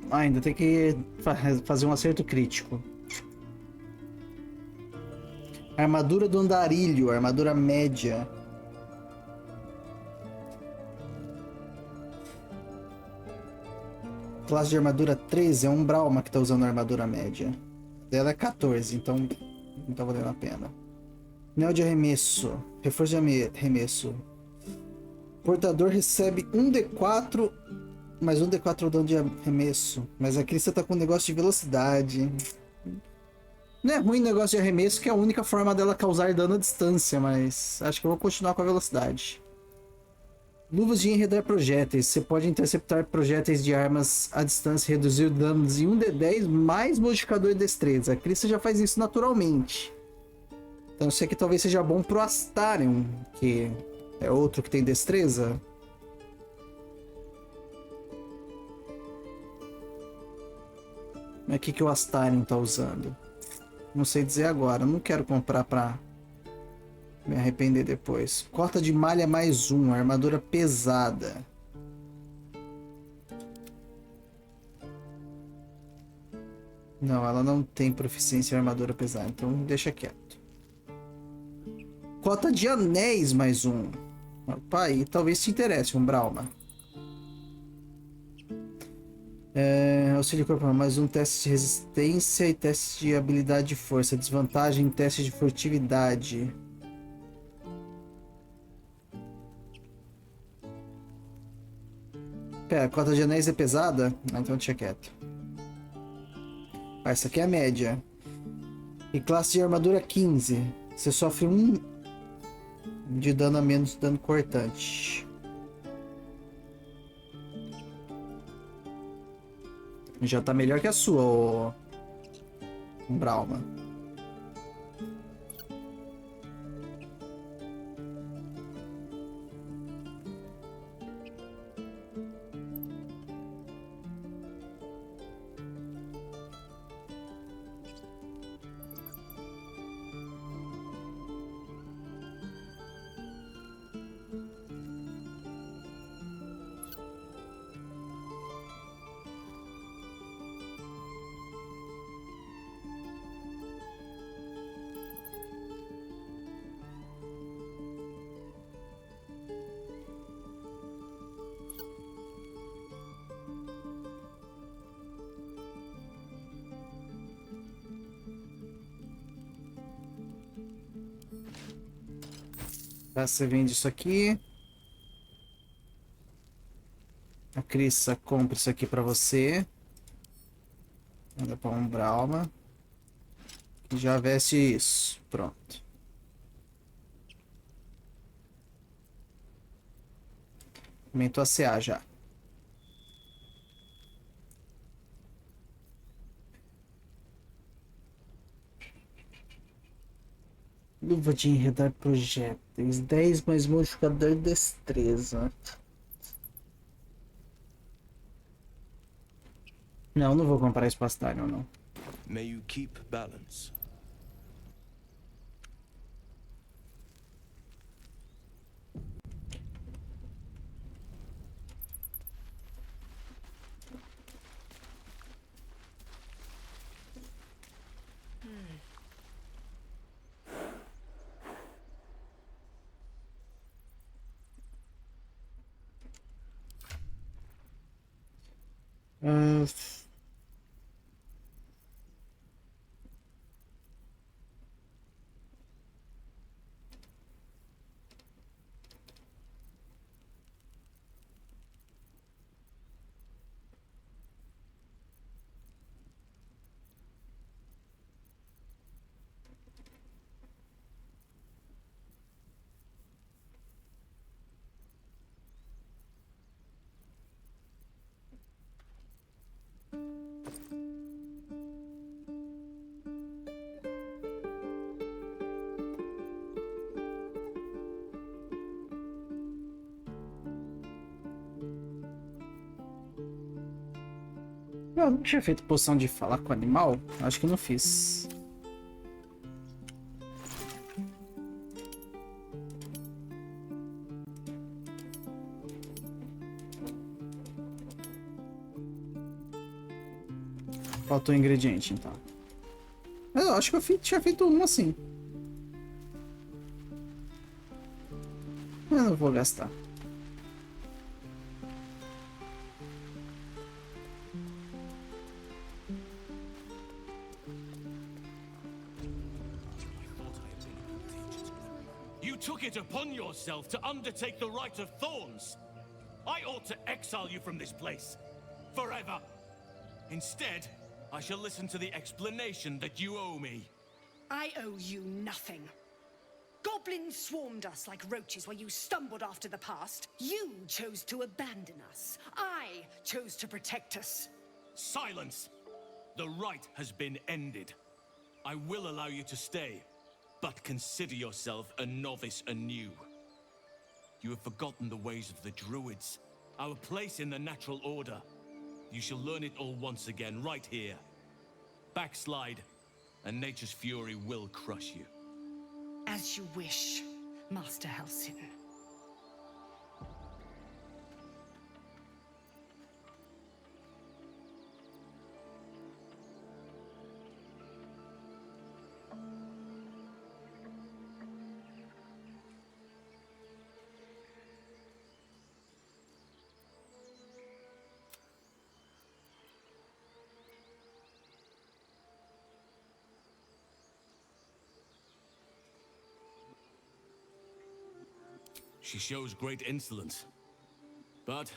S3: Ainda tem que fazer um acerto crítico. Armadura do andarilho, armadura média. classe de armadura 13, é um Brauma que tá usando a armadura média. Dela é 14, então não tá valendo a pena. Neo de arremesso. Reforço de arremesso. Portador recebe 1d4, mais 1d4 dano de arremesso. Mas aqui você tá com um negócio de velocidade. Não é ruim o negócio de arremesso, que é a única forma dela causar dano à distância, mas acho que eu vou continuar com a velocidade. Luvas de enredar projéteis. Você pode interceptar projéteis de armas à distância e reduzir danos em 1d10 mais modificador de destreza. A Krista já faz isso naturalmente. Então isso aqui talvez seja bom pro Astarion, que é outro que tem destreza. Mas o que o Astarion tá usando? Não sei dizer agora. Não quero comprar pra me arrepender depois. Cota de malha mais 1. Armadura pesada. Não, ela não tem proficiência em armadura pesada. Então deixa quieto. Cota de anéis mais 1. Opa, aí talvez te interesse um Brauma. Auxílio corporal, mais um teste de resistência e teste de habilidade de força. Desvantagem em teste de furtividade. Pera, a cota de anéis é pesada? Ah, então deixa quieto. Ah, essa aqui é a média. E classe de armadura 15. Você sofre 1 de dano a menos, dano cortante. Já tá melhor que a sua, ô Brauma. Tá, você vende isso aqui. A Crissa compra isso aqui pra você. Manda pra um Brauma. E já veste isso. Pronto. Aumentou a CA já. Luva de enredar projéteis. 10 mais modificador de destreza. Não, não vou comprar esse pastário, não.
S17: May you keep balance. Eu não tinha feito poção de falar com o animal? Acho que não fiz. Faltou ingrediente, então. Mas eu acho que eu tinha feito um assim. Eu não vou gastar.
S18: You took it upon yourself to undertake the Rite of Thorns. I ought to exile you from this place. Forever. Instead, I shall listen to the explanation that you owe me.
S19: I owe you nothing. Goblins swarmed us like roaches while you stumbled after the past. You chose to abandon us. I chose to protect us.
S18: Silence! The rite has been ended. I will allow you to stay, but consider yourself a novice anew. You have forgotten the ways of the druids, our place in the natural order. You shall learn it all once again, right here. Backslide, and nature's fury will crush you.
S19: As you wish, Master Halsin.
S18: She shows great insolence, but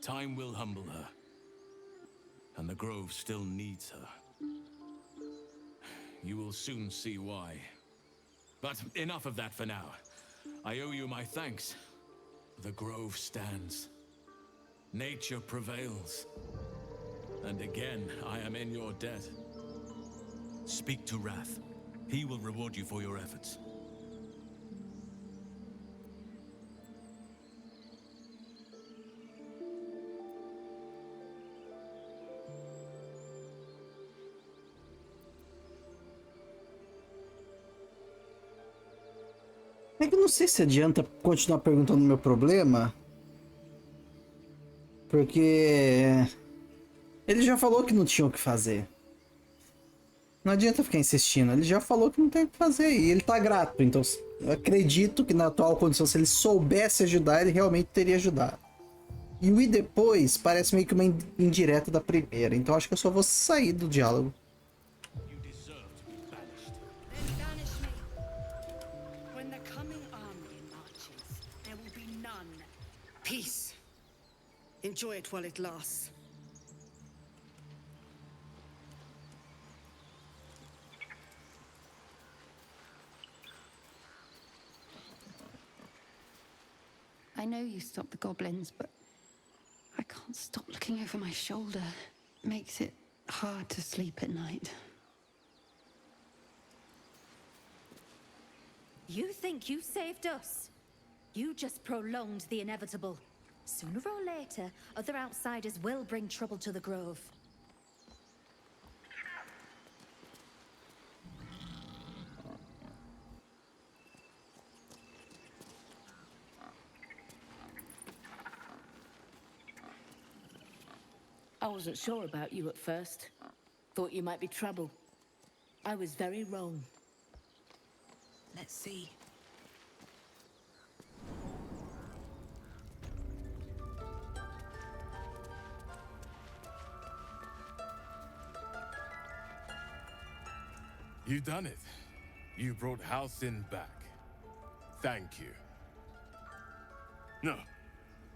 S18: time will humble her, and the Grove still needs her. You will soon see why. But enough of that for now. I owe you my thanks. The Grove stands. Nature prevails. And again, I am in your debt. Speak to Wrath. He will reward you for your efforts.
S3: É que eu não sei se adianta continuar perguntando o meu problema. Porque ele já falou que não tinha o que fazer. Não adianta ficar insistindo. Ele já falou que não tem o que fazer e ele tá grato. Então eu acredito que na atual condição, se ele soubesse ajudar, ele realmente teria ajudado. E o e depois parece meio que uma indireta da primeira. Então acho que eu só vou sair do diálogo.
S19: Peace. Enjoy it while it lasts.
S8: I know you stopped the goblins, but I can't stop looking over my shoulder. It makes it hard to sleep at night.
S12: You think you saved us? You just prolonged the inevitable. Sooner or later, other outsiders will bring trouble to the Grove.
S20: I wasn't sure about you at first. Thought you might be trouble. I was very wrong.
S19: Let's see.
S10: You done it. You brought Halsin back. Thank you. No,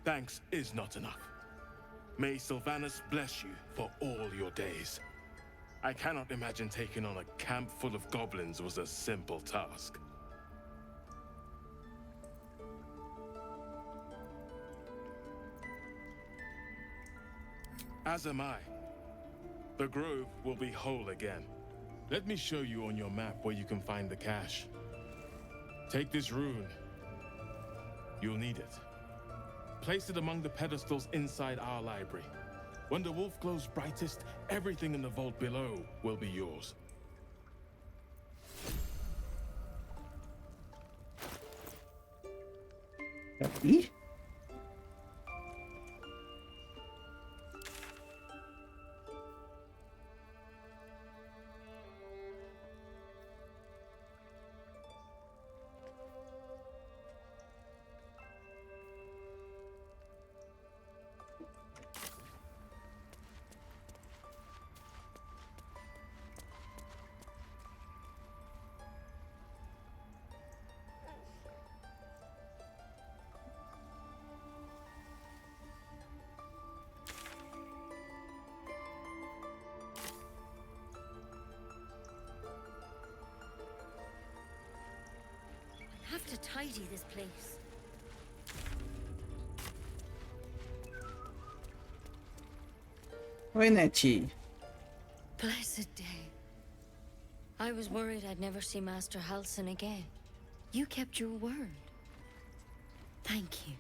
S10: thanks is not enough. May Sylvanus bless you for all your days. I cannot imagine taking on a camp full of goblins was a simple task. As am I. The Grove will be whole again. Let me show you on your map where you can find the cache. Take this rune. You'll need it. Place it among the pedestals inside our library. When the wolf glows brightest, everything in the vault below will be yours.
S3: Ih?
S11: have to tidy this place.
S3: Oi, Nettie.
S11: Blessed day. I was worried I'd never see Master Halsin again. You kept your word. Thank you.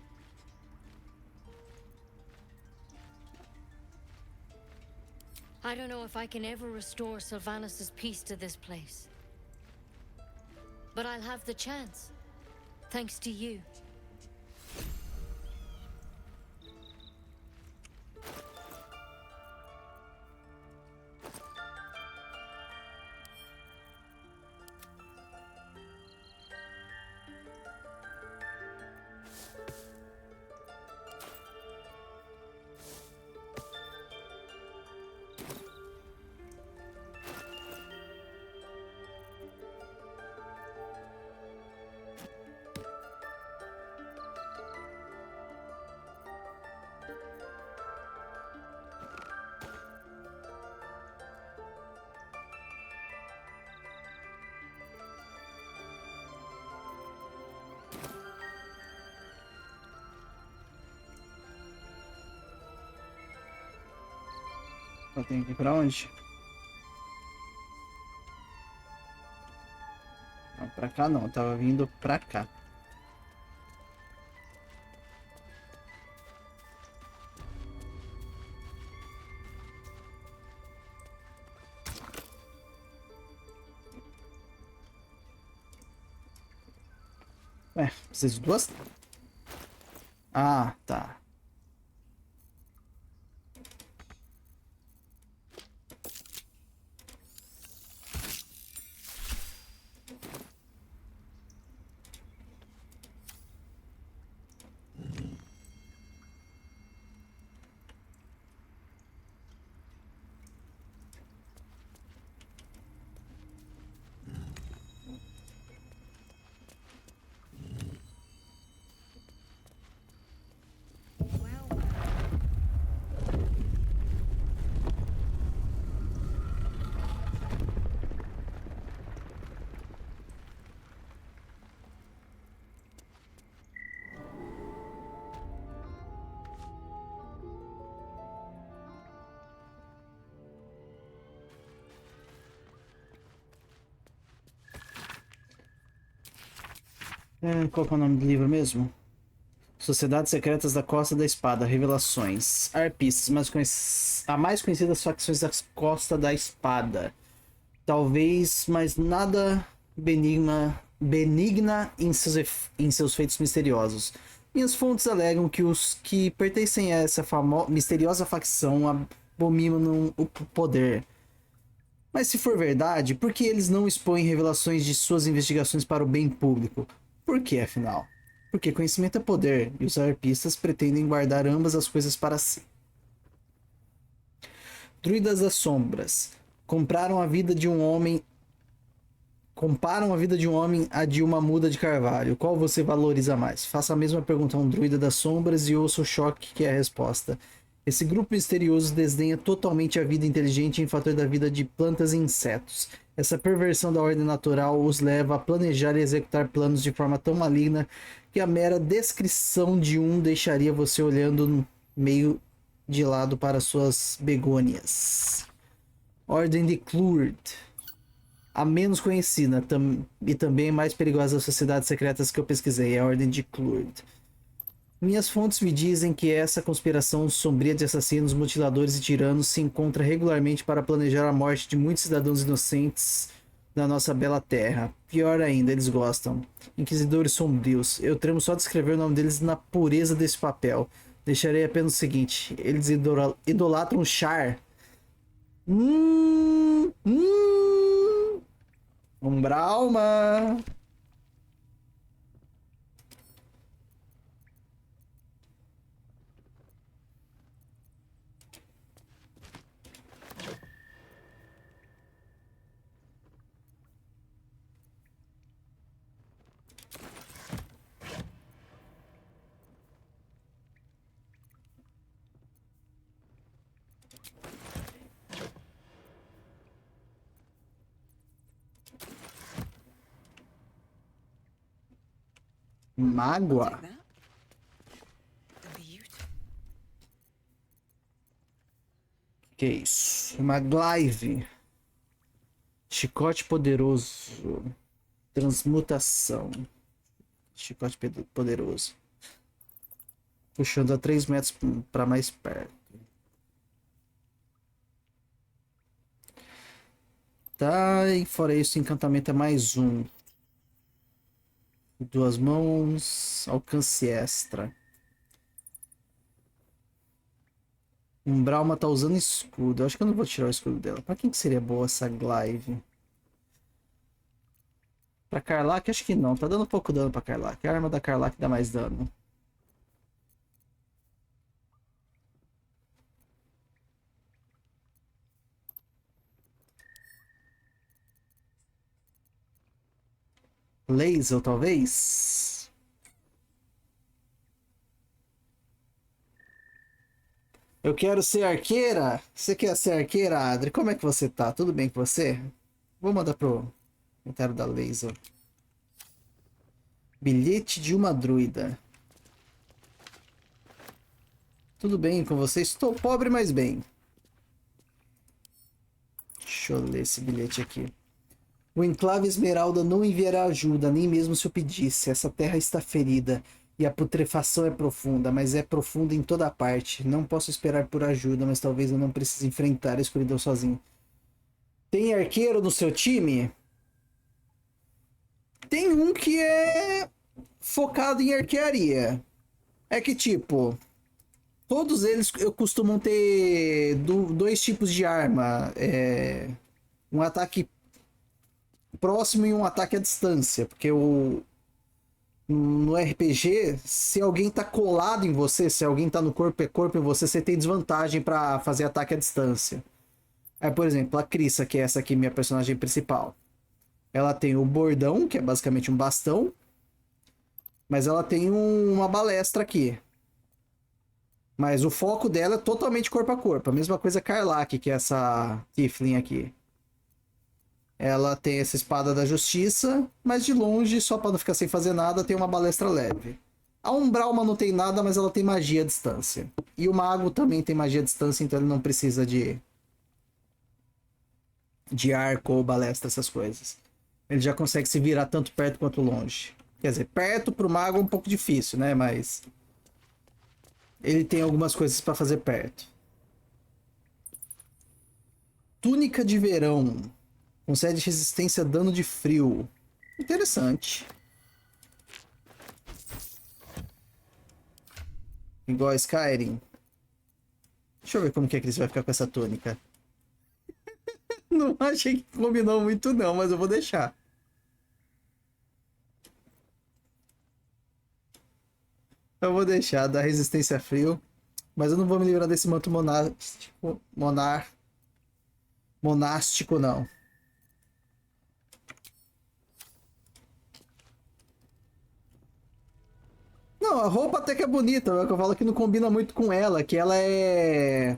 S11: I don't know if I can ever restore Sylvanus' peace to this place. But I'll have the chance. Thanks to you.
S3: Eu tenho que ir pra onde? Não, pra cá não, eu tava vindo pra cá. Ué, preciso de duas? Ah, tá. Qual que é o nome do livro mesmo? Sociedades Secretas da Costa da Espada, Revelações. Arpistas, a mais conhecida das facções da Costa da Espada. Talvez, mas nada benigna em seus feitos misteriosos. Minhas fontes alegam que os que pertencem a essa misteriosa facção abominam o poder. Mas se for verdade, por que eles não expõem revelações de suas investigações para o bem público? Por que, afinal? Porque conhecimento é poder, e os arpistas pretendem guardar ambas as coisas para si. Druidas das Sombras. Comparam a vida de um homem a de uma muda de carvalho. Qual você valoriza mais? Faça a mesma pergunta a um druida das sombras e ouça o choque que é a resposta. Esse grupo misterioso desdenha totalmente a vida inteligente em fator da vida de plantas e insetos. Essa perversão da ordem natural os leva a planejar e executar planos de forma tão maligna que a mera descrição de um deixaria você olhando meio de lado para suas begônias. Ordem de Clurd. A menos conhecida e também mais perigosa das sociedades secretas que eu pesquisei, é a Ordem de Clurd. Minhas fontes me dizem que essa conspiração sombria de assassinos, mutiladores e tiranos se encontra regularmente para planejar a morte de muitos cidadãos inocentes da nossa bela terra. Pior ainda, eles gostam. Inquisidores sombrios. Eu tremo só de escrever o nome deles na pureza desse papel. Deixarei apenas o seguinte. Eles idolatram Char. Umbralma. Mágoa? Que é isso? Uma glaive. Chicote poderoso. Transmutação. Chicote poderoso. Puxando a 3 metros para mais perto. Tá, e fora isso, encantamento é mais um. 2 mãos, alcance extra. Umbralma tá usando escudo. Eu acho que eu não vou tirar o escudo dela. Pra quem que seria boa essa glaive? Pra Karlach, acho que não. Tá dando pouco dano pra Karlach. A arma da Karlach dá mais dano. Laser, talvez? Eu quero ser arqueira? Você quer ser arqueira, Adri? Como é que você tá? Tudo bem com você? Vou mandar pro comentário da Laser. Bilhete de uma druida. Tudo bem com você? Estou pobre, mas bem. Deixa eu ler esse bilhete aqui. O enclave Esmeralda não enviará ajuda, nem mesmo se eu pedisse. Essa terra está ferida e a putrefação é profunda, mas é profunda em toda parte. Não posso esperar por ajuda, mas talvez eu não precise enfrentar a escuridão sozinho. Tem arqueiro no seu time? Tem um que é focado em arquearia. É que tipo, todos eles costumam ter 2 tipos de arma. Um ataque próximo e um ataque à distância. Porque no RPG, se alguém tá colado em você, se alguém tá no corpo a corpo em você, você tem desvantagem para fazer ataque à distância. Aí, por exemplo, a Crissa, que é essa aqui, minha personagem principal. Ela tem o bordão, que é basicamente um bastão. Mas ela tem uma balestra aqui. Mas o foco dela é totalmente corpo a corpo. A mesma coisa a Karlach, que é essa Tiflin aqui. Ela tem essa espada da justiça, mas de longe, só para não ficar sem fazer nada, tem uma balestra leve. A Umbralma não tem nada, mas ela tem magia à distância. E o mago também tem magia à distância, então ele não precisa de arco ou balestra, essas coisas. Ele já consegue se virar tanto perto quanto longe. Quer dizer, perto pro mago é um pouco difícil, né? Mas ele tem algumas coisas para fazer perto. Túnica de verão. Concede resistência a dano de frio. Interessante. Igual a Skyrim. Deixa eu ver como que a Cris vai ficar com essa túnica. Não achei que combinou muito não, mas eu vou deixar. Eu vou deixar, dar resistência a frio. Mas eu não vou me livrar desse manto monástico não. Não, a roupa até que é bonita, é que eu falo que não combina muito com ela, que ela é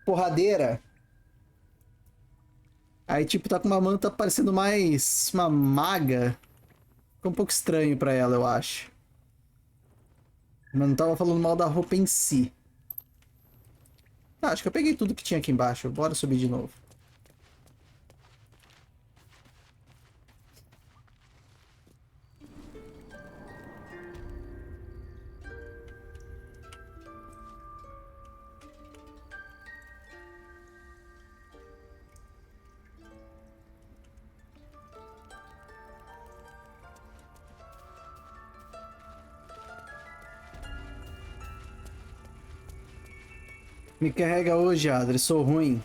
S3: porradeira. Aí tipo tá com uma manta parecendo mais uma maga. Ficou um pouco estranho pra ela, eu acho. Mas não tava falando mal da roupa em si. Tá, acho que eu peguei tudo que tinha aqui embaixo. Bora subir de novo. Me carrega hoje, Adri. Sou ruim.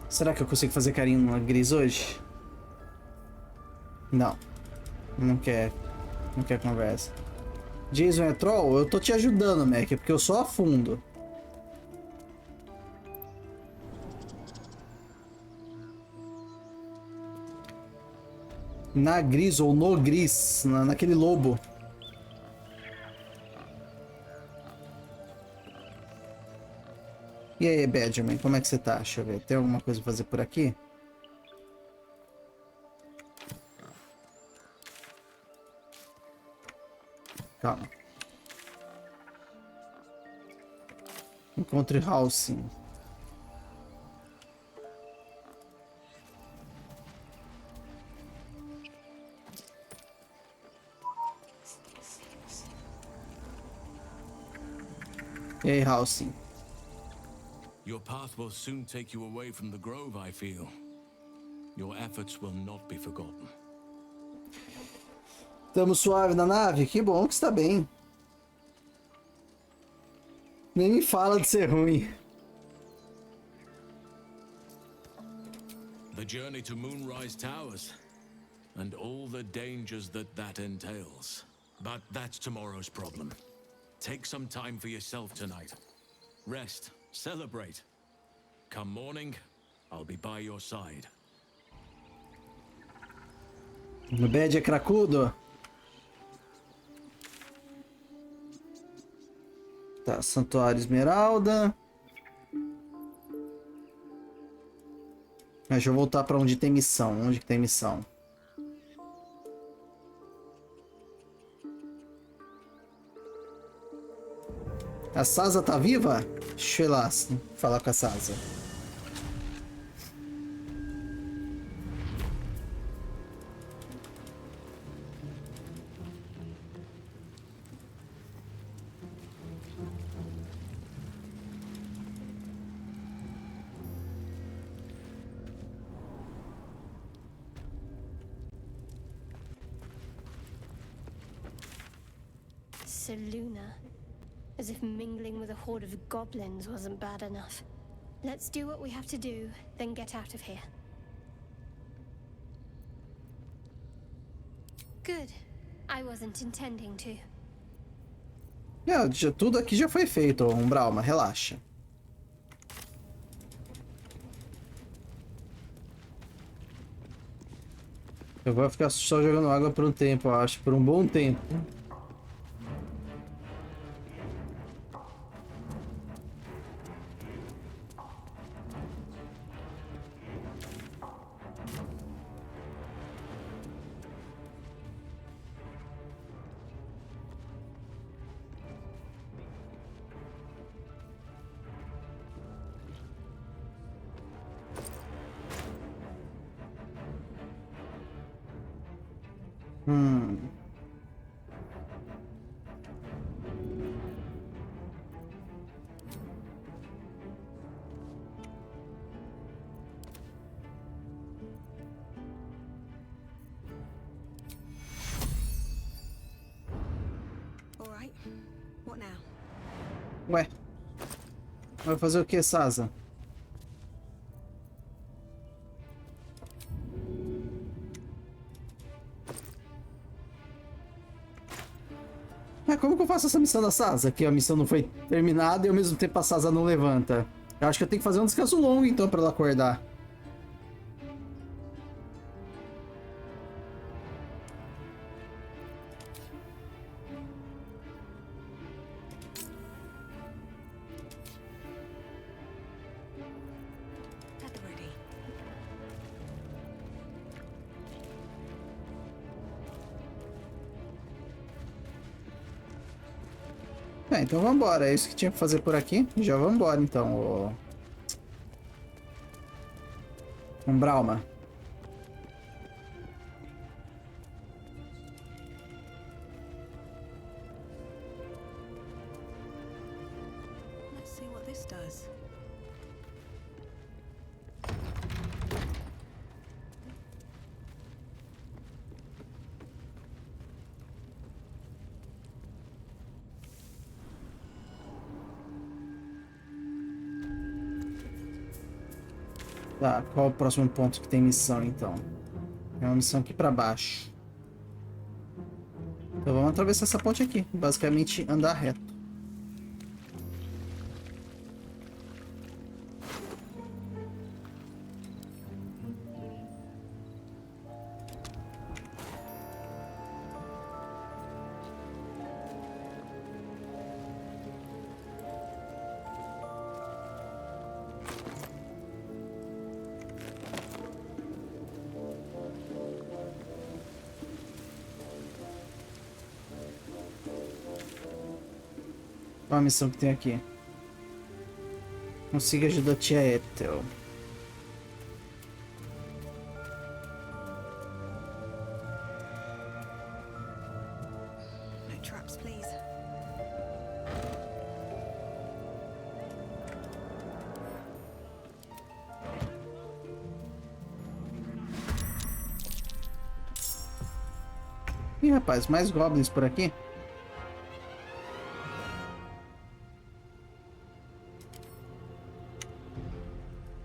S3: Será que eu consigo fazer carinho numa Gris hoje? Não. Não quer. Não quer conversa. Jason é troll? Eu tô te ajudando, Mac, porque eu só afundo. Na Gris ou no Gris, naquele lobo. E aí, Benjamin, como é que você tá? Deixa eu ver. Tem alguma coisa pra fazer por aqui? Calma. Encontre Halsing. E aí, Halsing?
S18: Your path will soon take you away from the grove, I feel. Your efforts will not be forgotten.
S3: Tamo suave na nave? Que bom que está bem. Nem me fala de ser ruim.
S18: The journey to Moonrise Towers, and all the dangers that entails. But that's tomorrow's problem. Take some time for yourself tonight. Rest, celebrate. Come morning, I'll be by your side.
S3: O Bad é cracudo? Tá, Santuário Esmeralda. Deixa eu voltar pra onde tem missão. Onde que tem missão? A Sasa tá viva? Deixa eu ir lá falar com a Sasa.
S2: Seluna. As if mingling with a horde of goblins wasn't bad enough. Let's do what we have to do, then get out of here. Good. I wasn't intending to.
S3: Tudo aqui já foi feito, Umbralma, relaxa. Eu vou ficar só jogando água por um tempo, eu acho, por um bom tempo. Ué, vai fazer o que, Sasa? Mas como que eu faço essa missão da Sasa? Que a missão não foi terminada e ao mesmo tempo a Sasa não levanta. Eu acho que eu tenho que fazer um descanso longo então pra ela acordar. Então vambora, é isso que tinha que fazer por aqui. Já vambora então, ô... Umbralma.
S8: Let's see what this does.
S3: Tá, qual é o próximo ponto que tem missão, então? Tem uma missão aqui pra baixo. Então vamos atravessar essa ponte aqui. Basicamente, andar reto. Qual a missão que tem aqui? Consiga ajudar a tia Ethel.
S19: No traps, please.
S3: Ih, rapaz, mais goblins por aqui.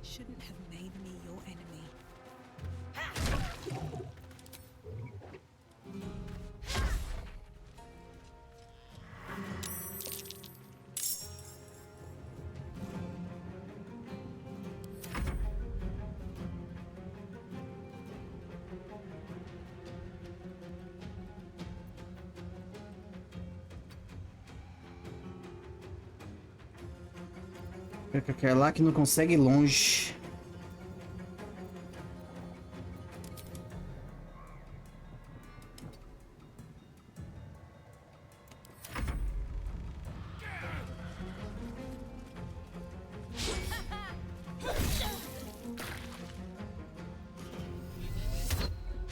S19: Shouldn't have made me your enemy.
S3: Quer lá que não consegue ir longe.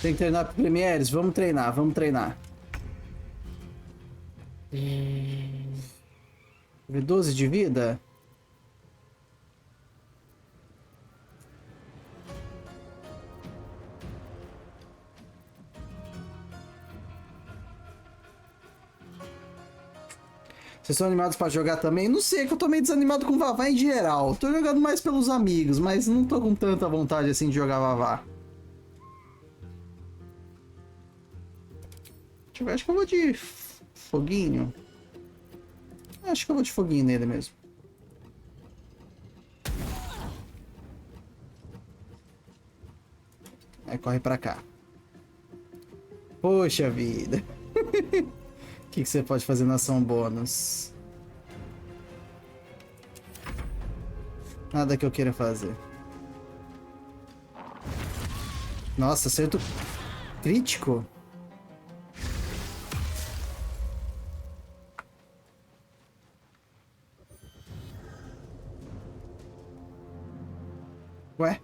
S3: Tem que treinar pro Premieres? Vamos treinar, vamos treinar. V12 de vida? Vocês estão animados pra jogar também? Não sei, que eu tô meio desanimado com Vavá em geral. Tô jogando mais pelos amigos, mas não tô com tanta vontade assim de jogar Vavá. Deixa eu ver, acho que eu vou de foguinho. Acho que eu vou de foguinho nele mesmo. Aí corre pra cá. Poxa vida. O que você pode fazer na ação bônus? Nada que eu queira fazer. Nossa, acerto crítico. Ué?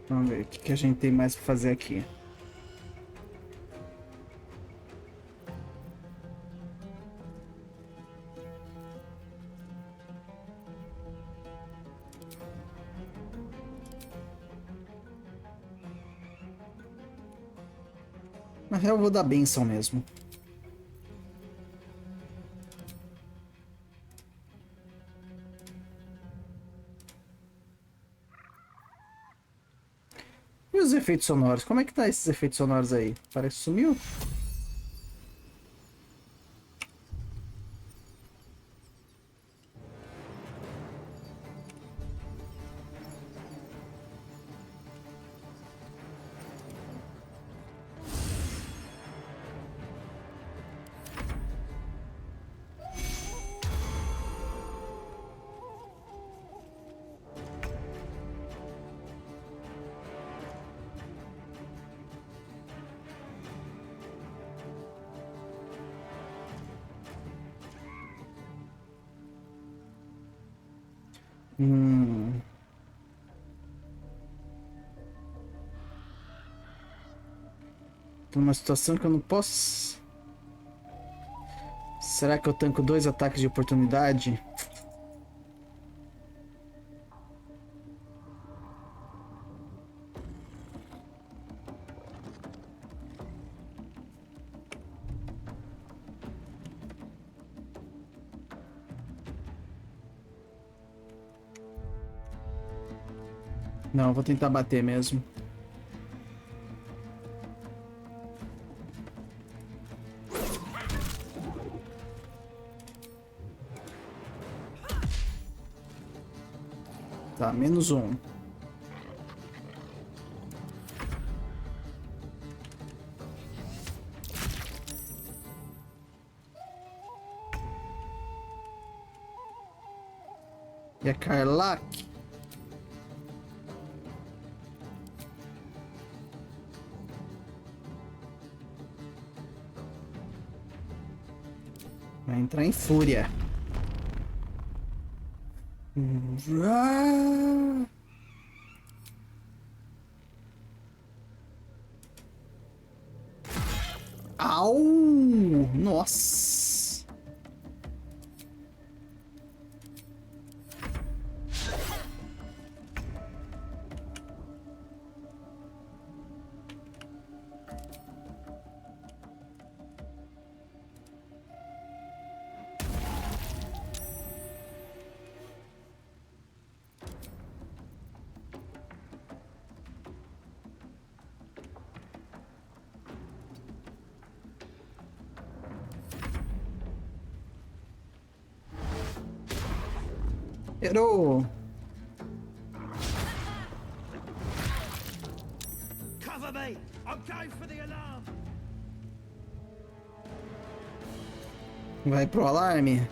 S3: Vamos ver o que a gente tem mais pra fazer aqui. Na real, eu vou dar bênção mesmo. E os efeitos sonoros? Como é que tá esses efeitos sonoros aí? Parece que sumiu? Tô numa situação que eu não posso... Será que eu tanco 2 ataques de oportunidade? Não, vou tentar bater mesmo. Tá, -1. E a Karlak? Vai entrar em fúria. Au! Nossa! Errou!
S10: Cover me! I'm going for the alarm!
S3: Vai pro alarme.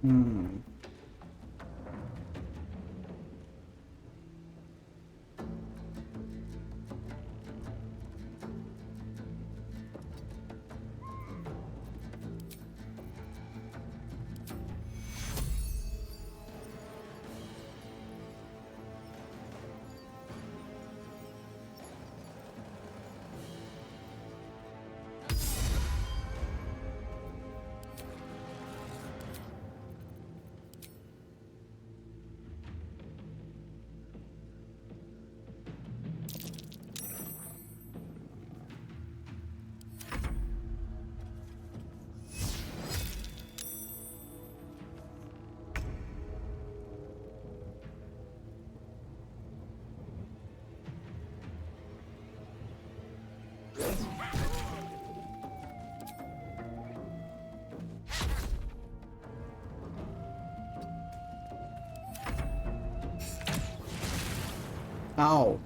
S3: Hum. Au.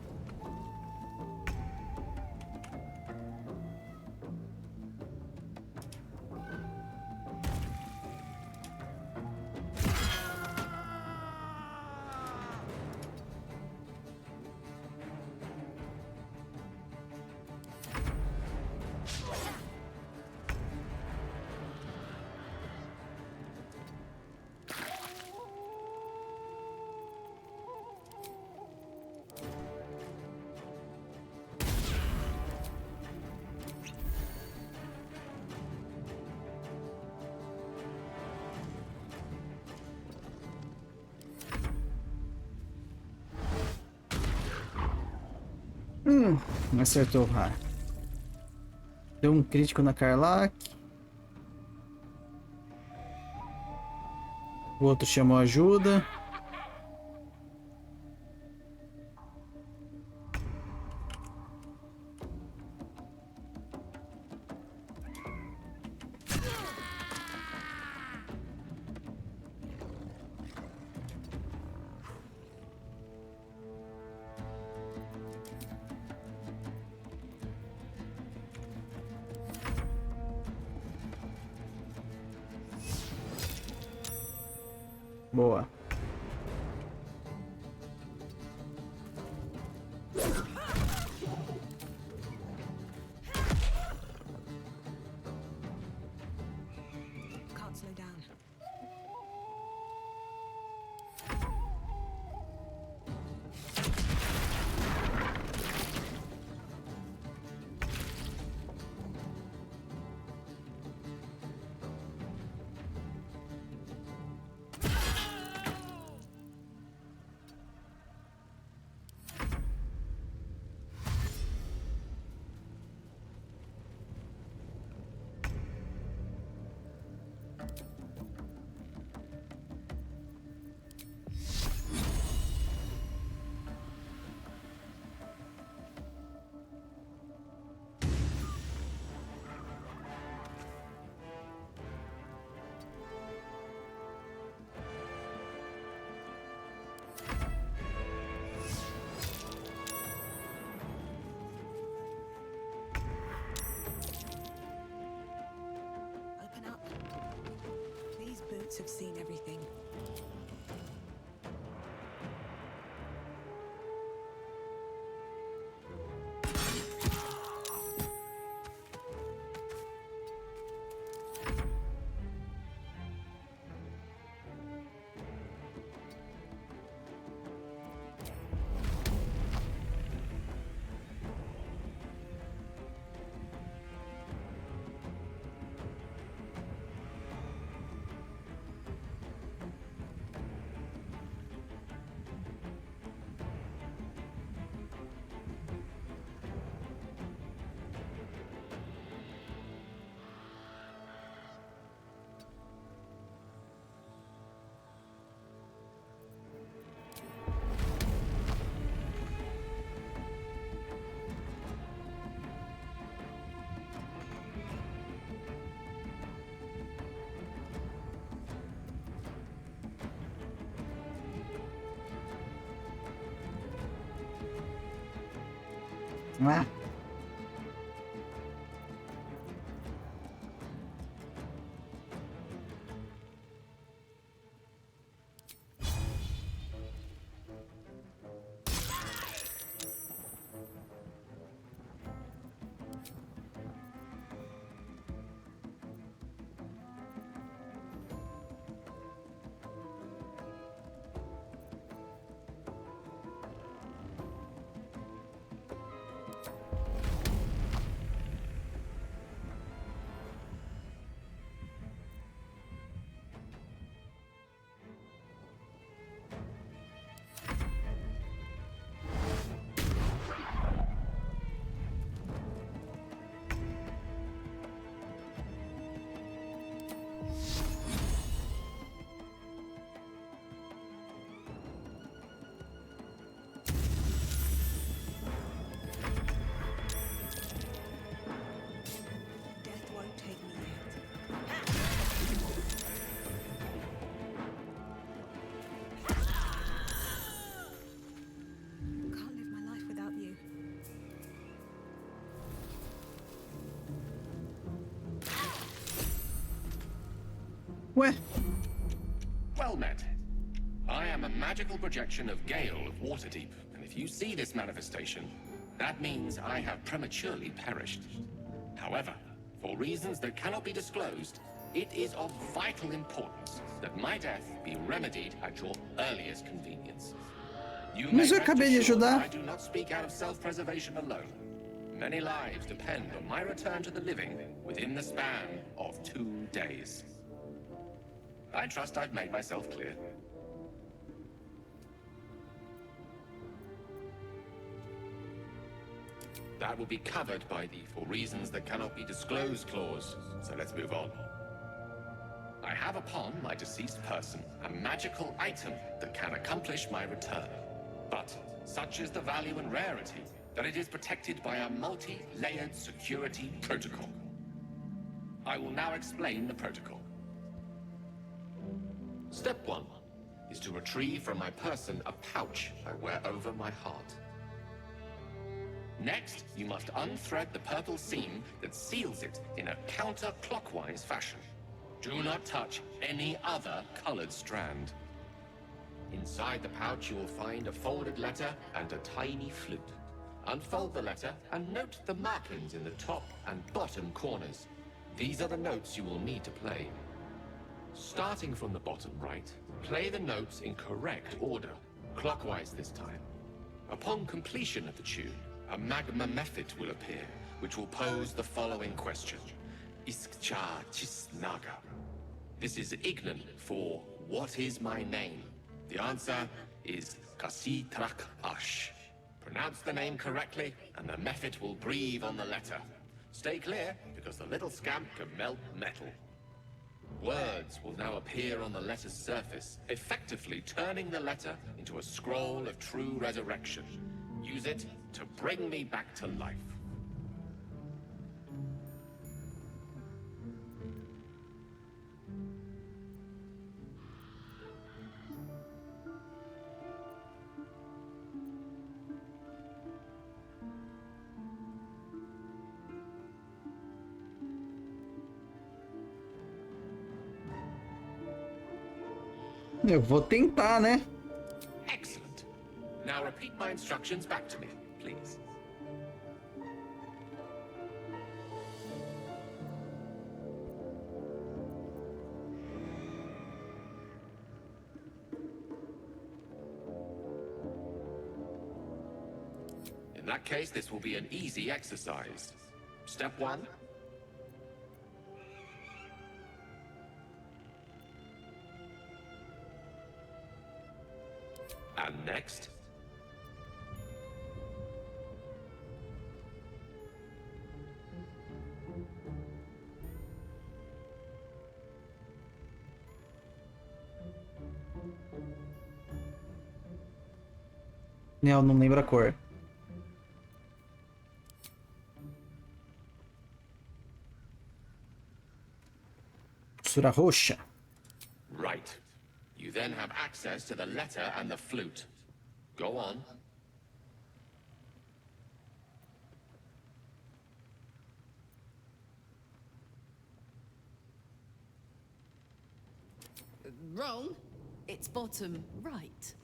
S3: Acertou o raio. Deu um crítico na Karlak. O outro chamou ajuda. Boa.
S19: Can't slow down. Open up. These boots have seen everything.
S3: Ah. Ué?
S14: Well met. I am a magical projection of Gale of Waterdeep, and if you see this manifestation, that means I have prematurely perished. However, for reasons that cannot be disclosed, it is of vital importance that my death be remedied at your earliest convenience. You
S3: Mas eu
S14: may rest
S3: acabei de
S14: assured
S3: ajudar.
S14: I do not speak out of self-preservation alone. Many lives depend on my return to the living within the span of 2 days. I trust I've made myself clear. That will be covered by the "for reasons that cannot be disclosed" clause, so let's move on. I have upon my deceased person a magical item that can accomplish my return. But such is the value and rarity that it is protected by a multi-layered security protocol. I will now explain the protocol. Step 1 is to retrieve from my person a pouch I wear over my heart. Next, you must unthread the purple seam that seals it in a counterclockwise fashion. Do not touch any other colored strand. Inside the pouch, you will find a folded letter and a tiny flute. Unfold the letter and note the markings in the top and bottom corners. These are the notes you will need to play. Starting from the bottom right, play the notes in correct order, clockwise this time. Upon completion of the tune, a magma method will appear, which will pose the following question. Iskcha Chisnaga. This is Ignan for "what is my name?" The answer is Kasitrak Ash. Pronounce the name correctly, and the method will breathe on the letter. Stay clear, because the little scamp can melt metal. Words will now appear on the letter's surface, effectively turning the letter into a scroll of true resurrection. Use it to bring me back to life.
S3: Eu vou tentar, né?
S14: Excellent. Now repeat my instructions back to me, please. In that case, this will be an easy exercise. Step 1. And next.
S3: Eu não lembro a cor. Pulsura roxa.
S14: Right. You then have access to the letter and the flute. Go on.
S8: Wrong. It's bottom right.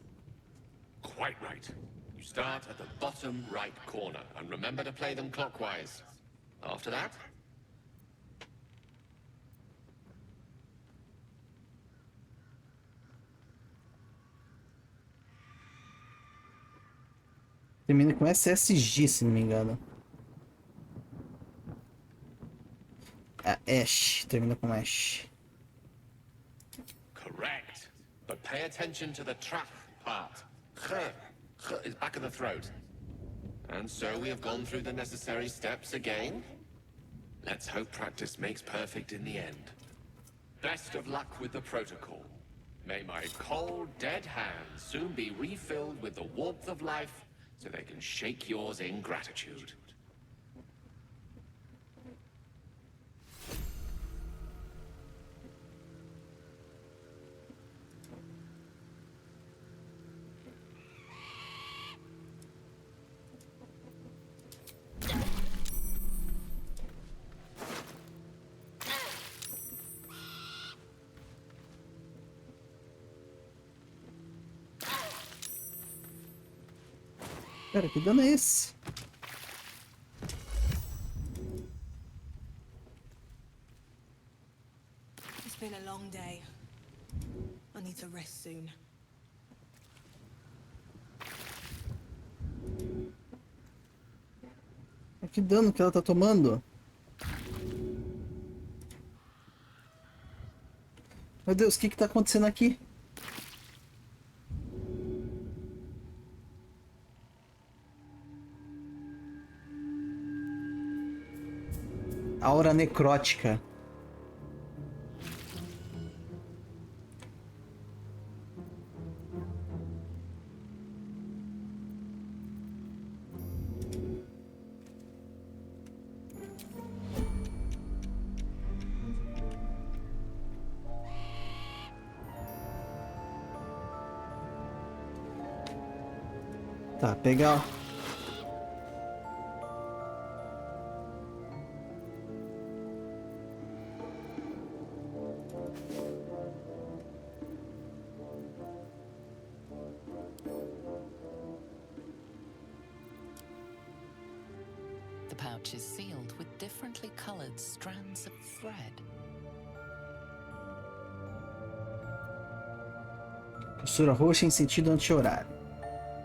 S14: Quite right. You start at the bottom right corner, and remember to play them clockwise. After that,
S3: Termina com SSG, se não me engano. A Ash. Termina com Ash.
S14: correct. But pay attention to the trap part. Ch is back of the throat. And so we have gone through the necessary steps again. Let's hope practice makes perfect in the end. Best of luck with the protocol. May my cold, dead hands soon be refilled with the warmth of life so they can shake yours in gratitude.
S3: Pera, que dano é esse?
S8: It's been a long day. I need to rest soon.
S3: Que dano que ela tá tomando? Meu Deus, o que que tá acontecendo aqui? Aura necrótica. Tá, pegar.
S21: The pouch is sealed with differently colored strands of thread.
S3: Costura roxa em sentido anti-horário.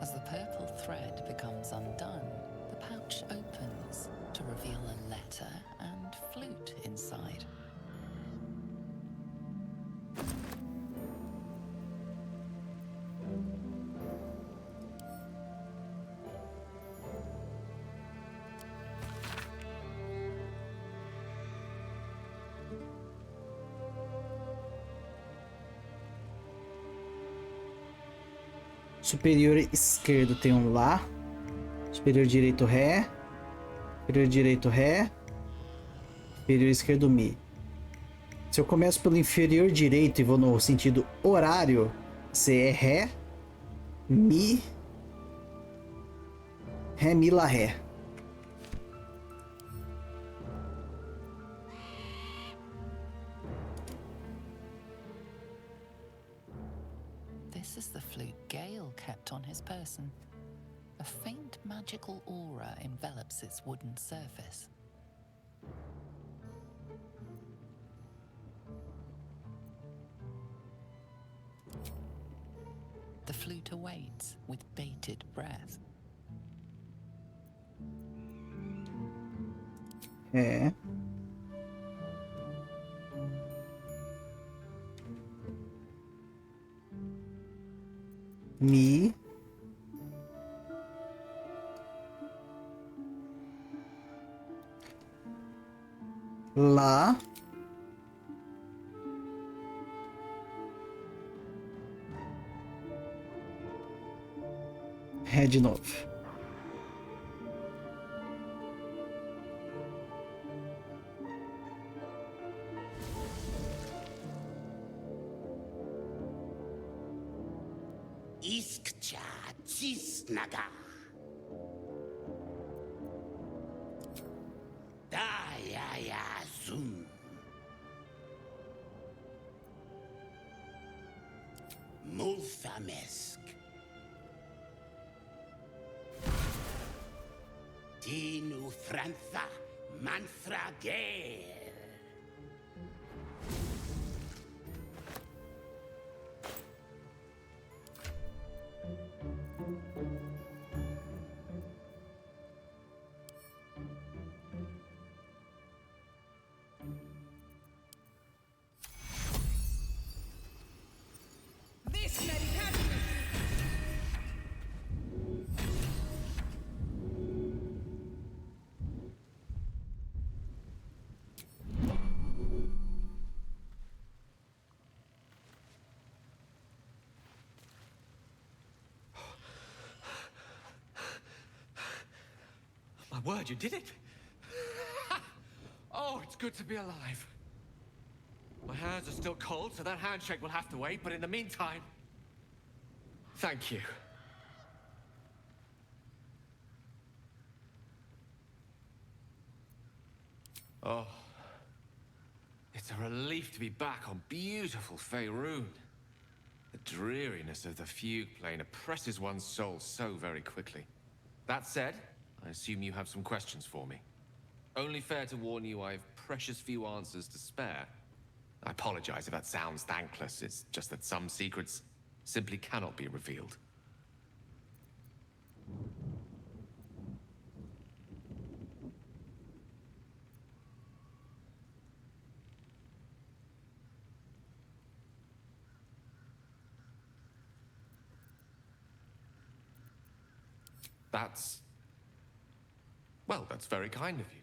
S21: As the purple thread becomes undone, the pouch opens to reveal a letter and flute inside.
S3: Superior esquerdo tem um Lá. Superior direito Ré. Superior direito Ré. Superior esquerdo Mi. Se eu começo pelo inferior direito e vou no sentido horário, C é Ré, Mi, Ré, Mi, Lá, Ré.
S21: This is the flute Gale kept on his person. A faint magical aura envelops its wooden surface. The flute awaits with bated breath.
S3: É. Mi. Lá. Ré de novo.
S15: Iskcha cisnaga. Daya zoom. Multhamesk. Tinu frantha manthra gale.
S19: This medication.
S16: My word, you did it! Oh, it's good to be alive. My hands are still cold, so that handshake will have to wait, but in the meantime, thank you. Oh, it's a relief to be back on beautiful Faerun. The dreariness of the fugue plane oppresses one's soul so very quickly.
S14: That said, I assume you have some questions for me. Only fair to warn you, I have precious few answers to spare. I apologize if that sounds thankless. It's just that some secrets simply cannot be revealed. Well, that's very kind of you.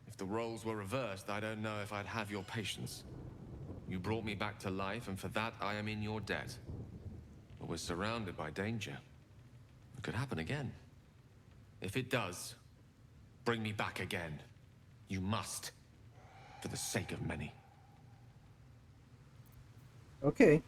S14: If the roles were reversed, I don't know if I'd have your patience. You brought me back to life, and for that I am in your debt. But we're surrounded by danger. It could happen again. If it does, bring me back again. You must, for the sake of many.
S3: Ok.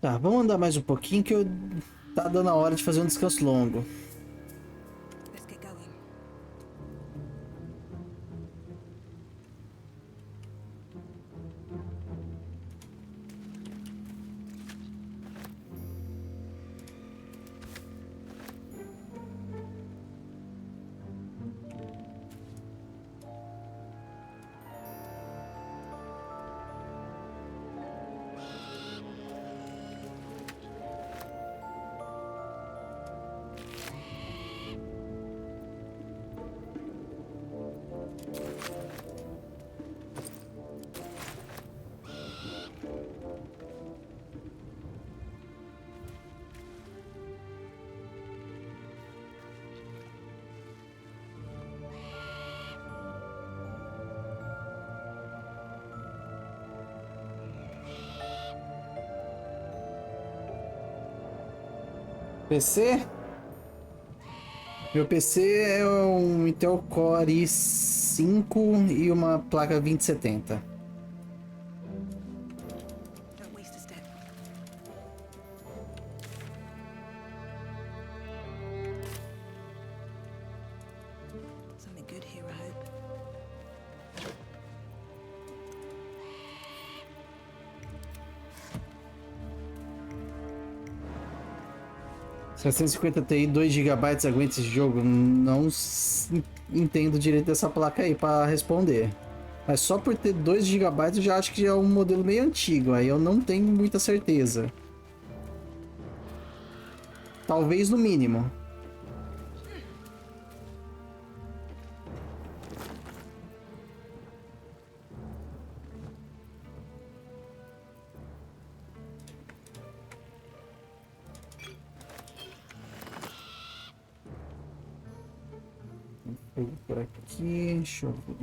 S3: Tá, vamos andar mais um pouquinho que tá dando a hora de fazer um descanso longo. PC? Meu PC é um Intel Core i5 e uma placa 2070.
S7: Something good here, I hope.
S3: 750 Ti, 2 GB aguenta esse jogo? Não entendo direito dessa placa aí para responder. Mas só por ter 2 GB eu já acho que já é um modelo meio antigo. Aí eu não tenho muita certeza. Talvez no mínimo. Por aqui, deixa eu ver.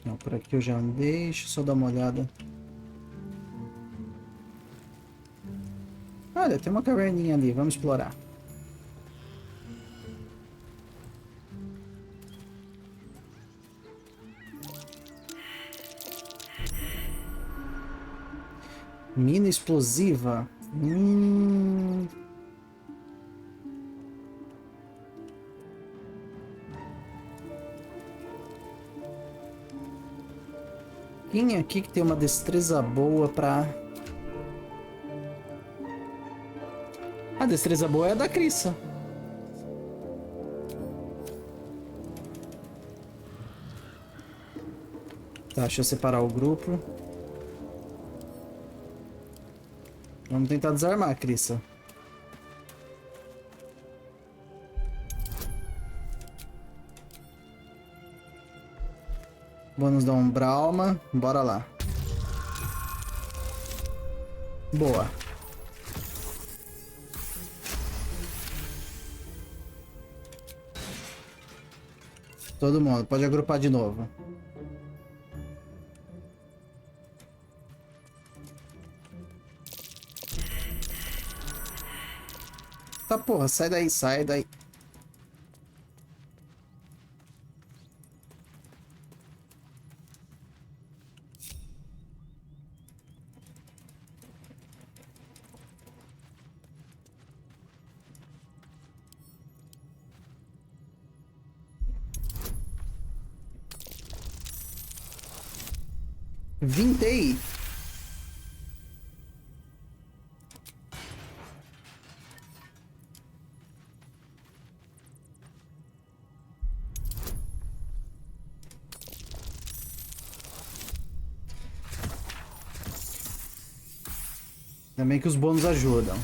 S3: Não, por aqui eu já andei, deixa eu só dar uma olhada. Olha, tem uma caverninha ali, vamos explorar. Mina explosiva. Quem aqui que tem uma destreza boa pra... A destreza boa é a da Crissa. Tá, deixa eu separar o grupo. Vamos tentar desarmar a Crissa. Vamos dar um Brauma. Bora lá. Boa. Todo mundo, pode agrupar de novo. Tá, porra, sai daí, sai daí. Vintei! Também que os bônus ajudam.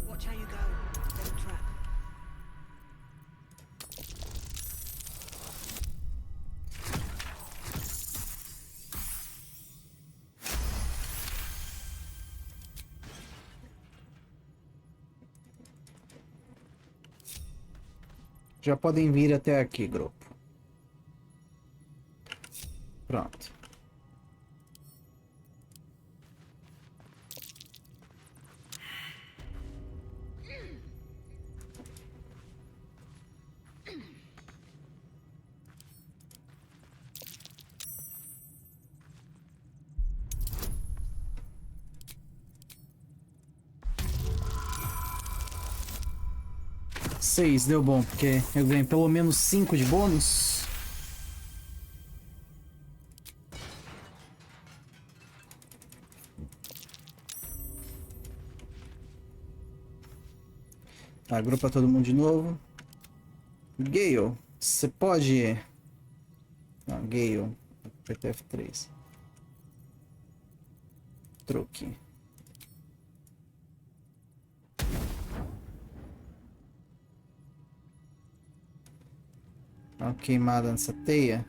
S7: Watch how you go. There's a trap.
S3: Já podem vir até aqui, grupo. Pronto. Seis deu bom, porque eu ganhei pelo menos 5 de bônus. Tá, agrupa todo mundo de novo. Gale, você pode... Não, Gale. Aperta F3. Truque. Dá uma queimada nessa teia.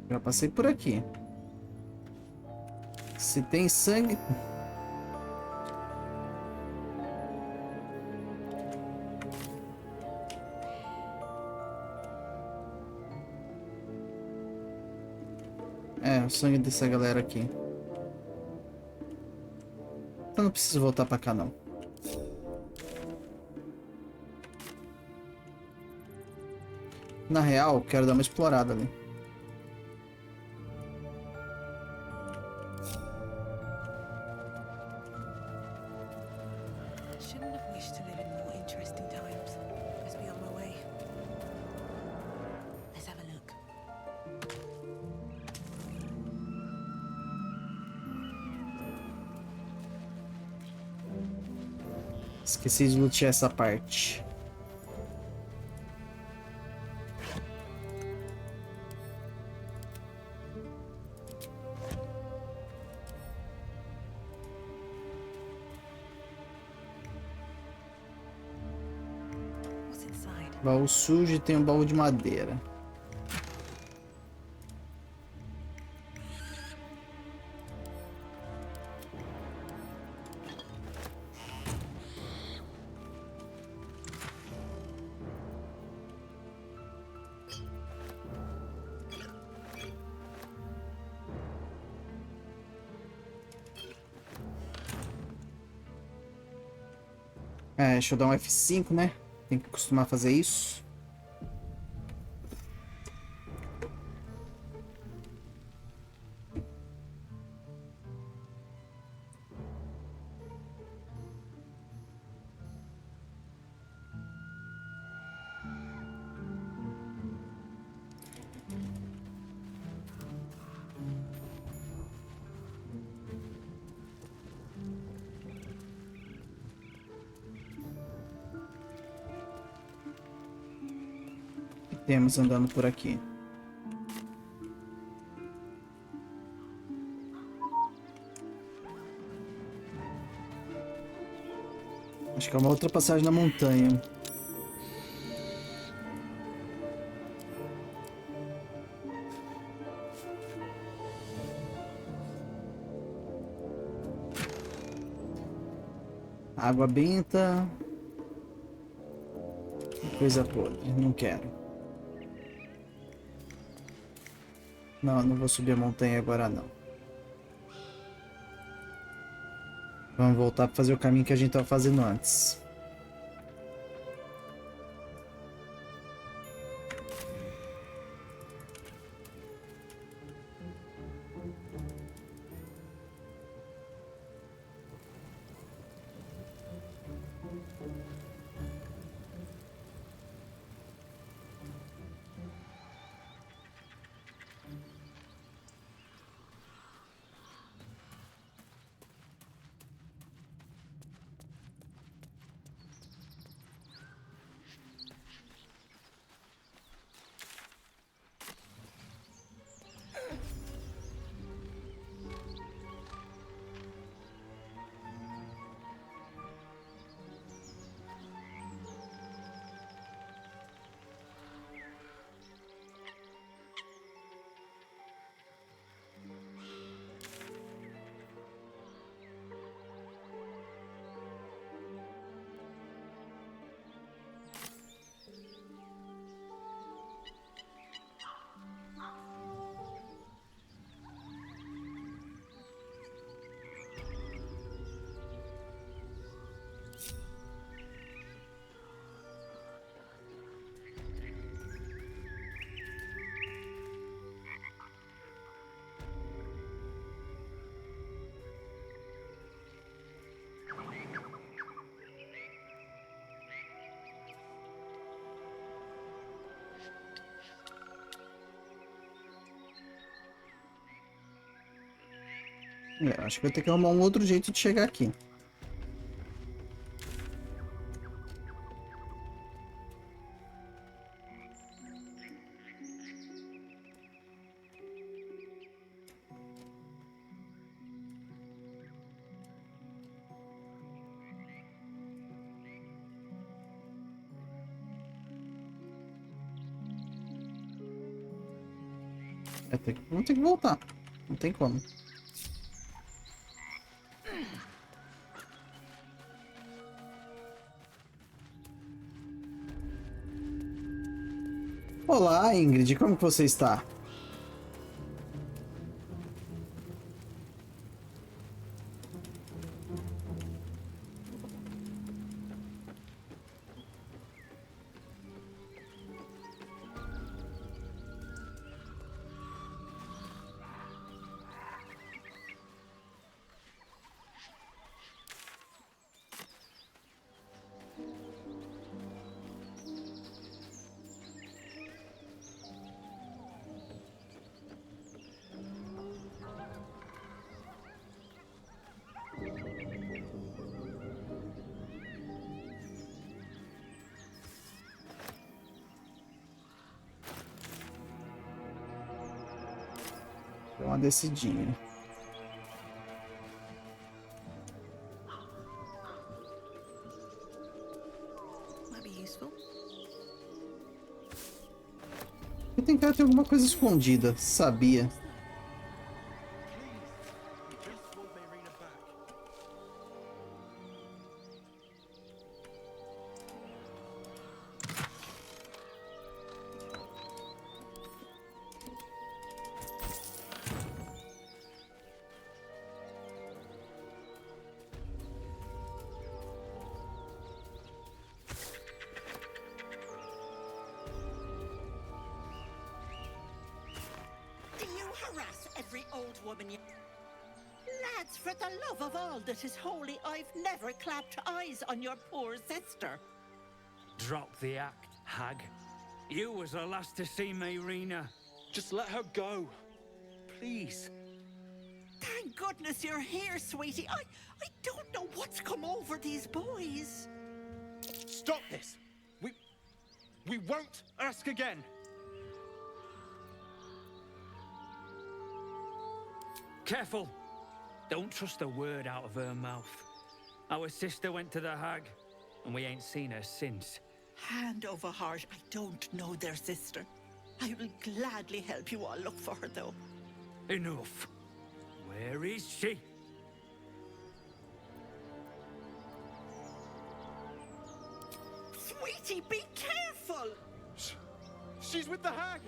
S3: Já passei por aqui. Se tem sangue... É, o sangue dessa galera aqui. Então não preciso voltar pra cá, não. Na real, quero dar uma explorada ali.
S7: Shouldn't have wished to live in more interesting times. Must be on my way. Let's have a look.
S3: Esqueci de lutear essa parte.
S7: What's inside?
S3: Baú sujo e tem um baú de madeira. É, deixa eu dar um F5, né? Tem que costumar fazer isso. Temos andando por aqui. Acho que é uma outra passagem na montanha. Água benta. Coisa podre, não quero. Não, não vou subir a montanha agora não. Vamos voltar para fazer o caminho que a gente estava fazendo antes. Acho que vou ter que arrumar um outro jeito de chegar aqui. Vou ter que voltar. Não tem como. Olá, Ingrid. Como que você está? Deu uma descidinha. Tem cara de ter alguma coisa escondida, sabia?
S6: Every old woman you... Lads, for the love of all that is holy, I've never clapped eyes on your poor sister.
S13: Drop the act, hag. You was the last to see me, Rena.
S17: Just let her go. Please.
S6: Thank goodness you're here, sweetie. I don't know what's come over these boys.
S17: Stop this! We won't ask again.
S13: Careful! Don't trust a word out of her mouth. Our sister went to the hag, and we ain't seen her since.
S6: Hand over heart, I don't know their sister. I will gladly help you all look for her, though.
S13: Enough. Where is she?
S6: Sweetie, be careful!
S17: She's with the hag!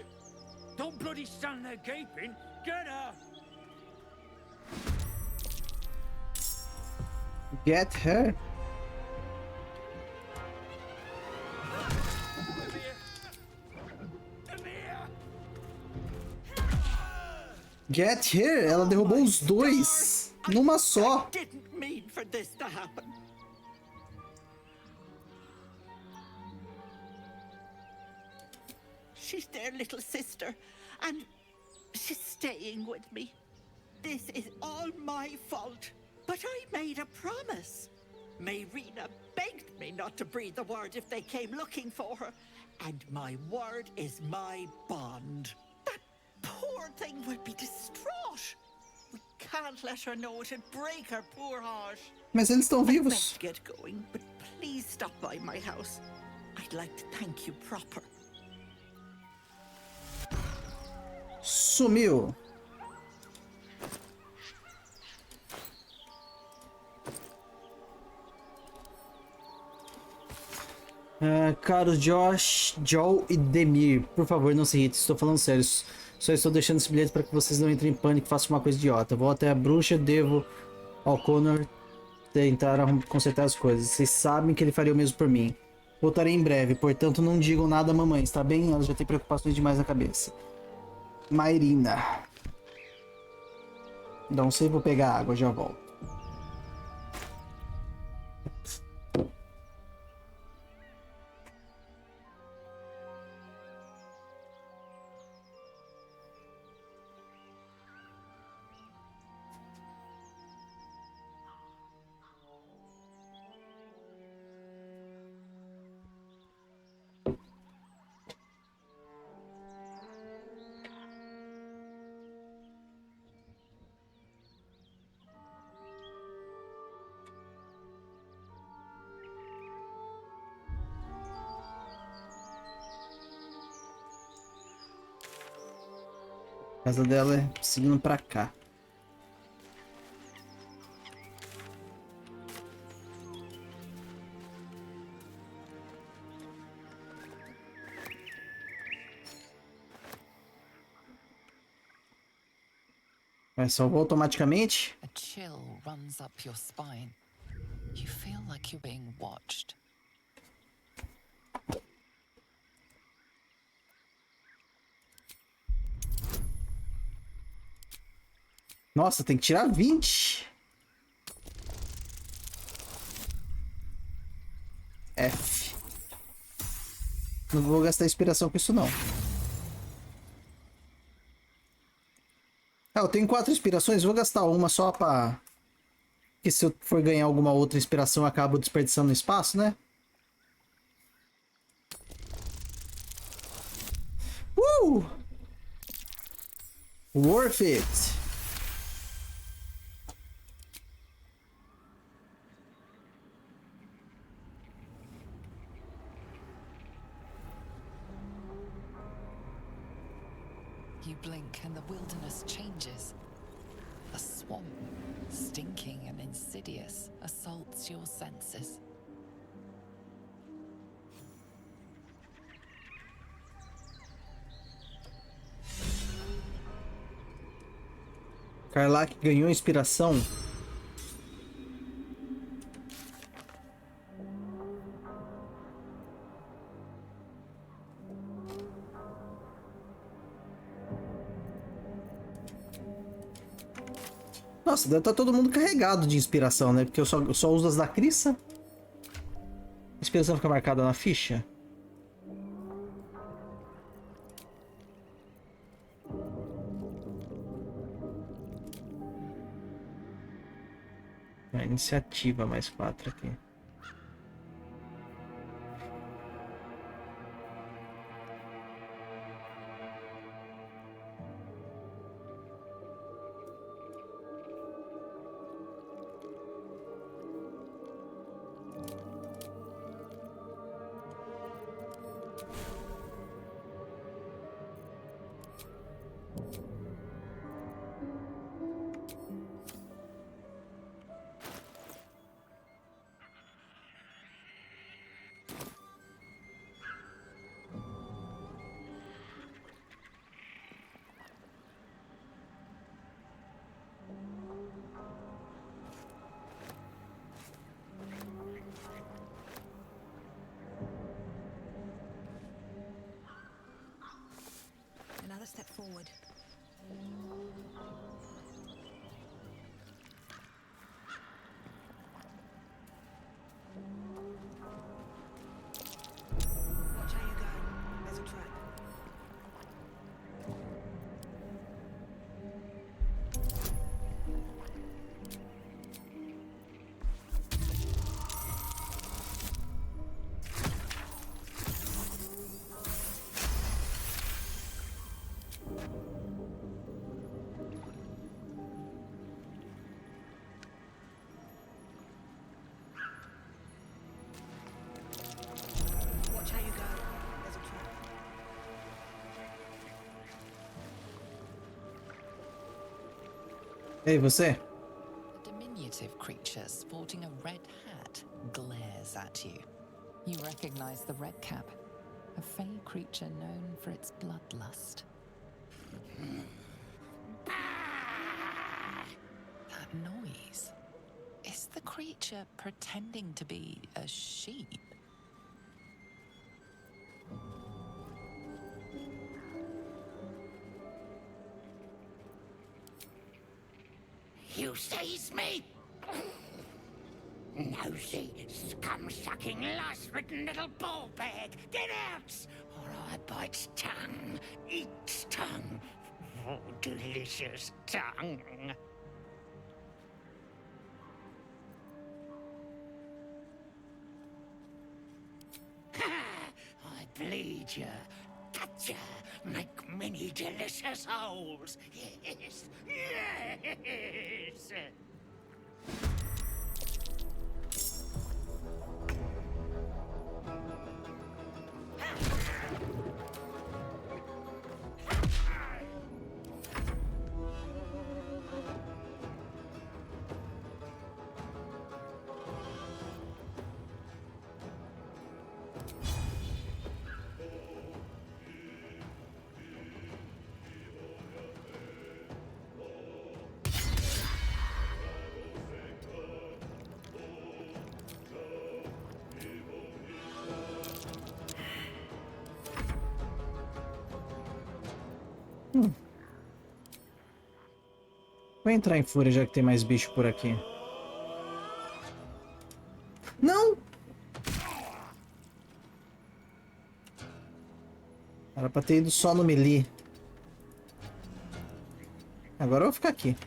S13: Don't bloody stand there gaping! Get her!
S3: Get her? Get her? Ela derrubou os dois numa só.
S6: Didn't mean for this to happen. She's their little sister, and she's staying with me. This is all my fault, but I made a promise. Mayrina begged me not to breathe a word if they came looking for her, and my word is my bond. That poor thing will be distraught. We can't let her know, it'd break her poor heart.
S3: Mas eles estão
S6: I
S3: vivos.
S6: best get going, but please stop by my house. I'd like to thank you proper.
S3: Sumiu. Caros Josh, Joel e Demir, por favor, não se irrite, estou falando sério. Só estou deixando esse bilhete para que vocês não entrem em pânico e façam uma coisa idiota. Vou até a bruxa, devo ao Connor tentar consertar as coisas. Vocês sabem que ele faria o mesmo por mim. Voltarei em breve, portanto não digam nada à mamãe, está bem? Ela já tem preocupações demais na cabeça. Mayrina. Não sei, vou pegar água, já volto. A casa dela é seguindo pra cá. Vai, salvou automaticamente?
S21: A chill runs up your spine. You feel like you're being watched.
S3: Nossa, tem que tirar 20. F. Não vou gastar inspiração com isso, não. Ah, eu tenho 4 inspirações. Vou gastar uma só pra... Porque se eu for ganhar alguma outra inspiração, eu acabo desperdiçando espaço, né? Worth it.
S21: You blink and the wilderness changes. A swamp, stinking and insidious, assaults your senses.
S3: Karlak ganhou inspiração. Nossa, deve estar todo mundo carregado de inspiração, né? Porque eu só uso as da Crissa. A inspiração fica marcada na ficha. A iniciativa mais 4 aqui.
S7: Forward. Watch how you go. There's a trap. Watch how you go. There's a trap.
S3: Ei, você?
S21: A diminutive creature sporting a red hat glares at you. You recognize the red cap, a fey creature known for its bloodlust. That noise. Is the creature pretending to be a sheep?
S9: You seize me? Nosy, scum-sucking, lice-ridden little ball bag! Get out! Or I bite tongue, eat tongue. Oh, delicious tongue. I bleed you, cut you, make many delicious holes. Yes, yes.
S3: Vou entrar em fúria já que tem mais bicho por aqui. Não! Era pra ter ido só no melee. Agora eu vou ficar aqui.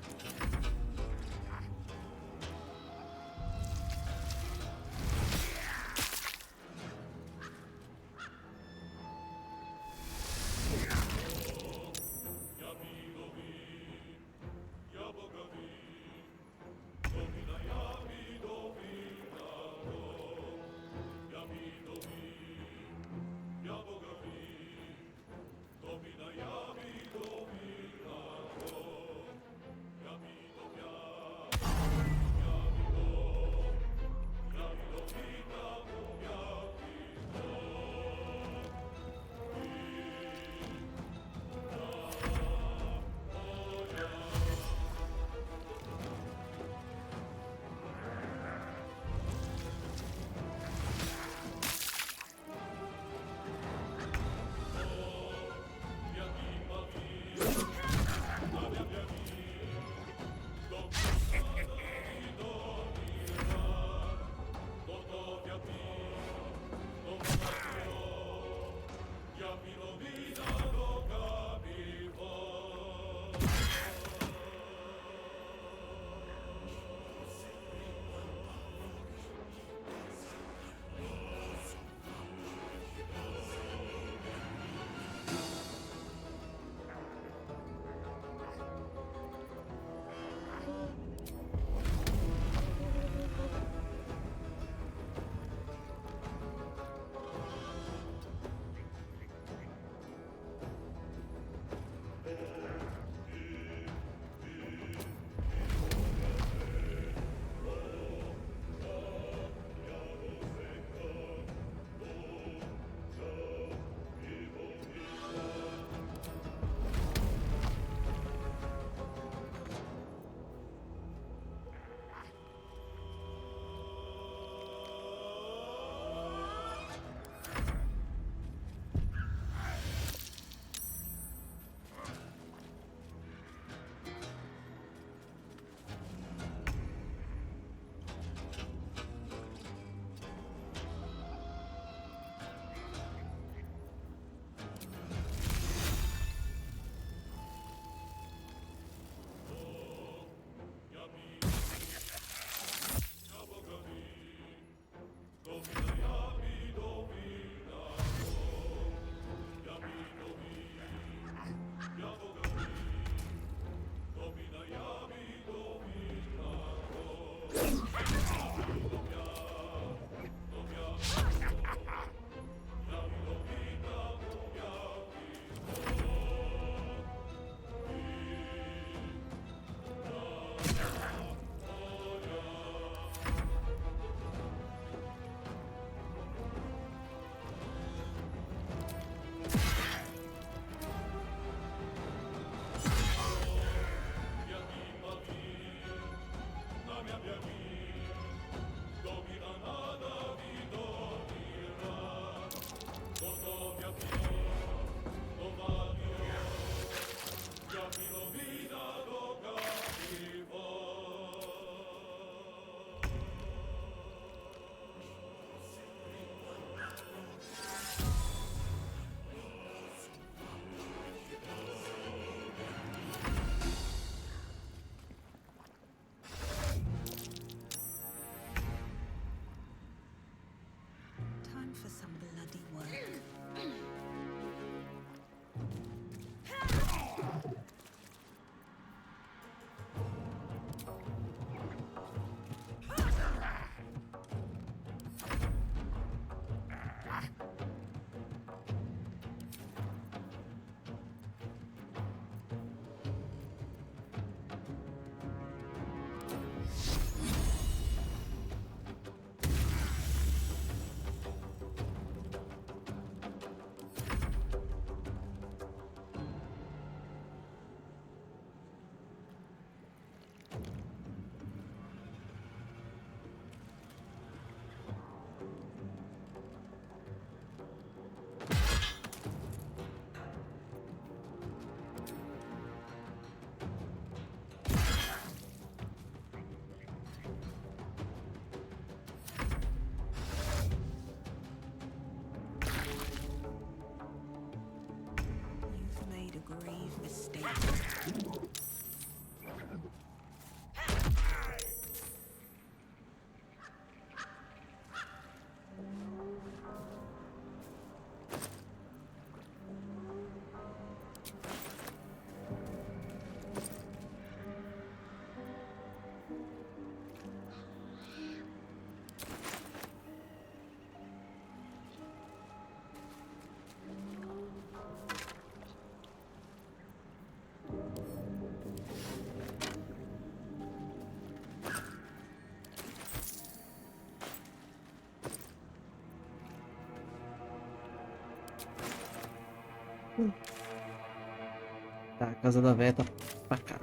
S3: Tá, a casa da véia tá pra cá.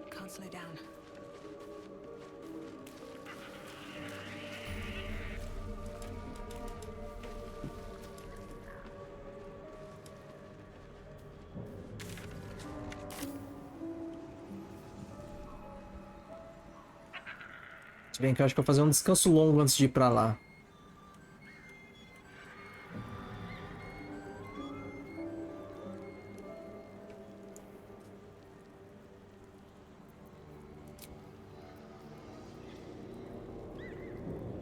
S7: Can't slow down.
S3: Se bem que eu acho que eu vou fazer um descanso longo antes de ir pra lá.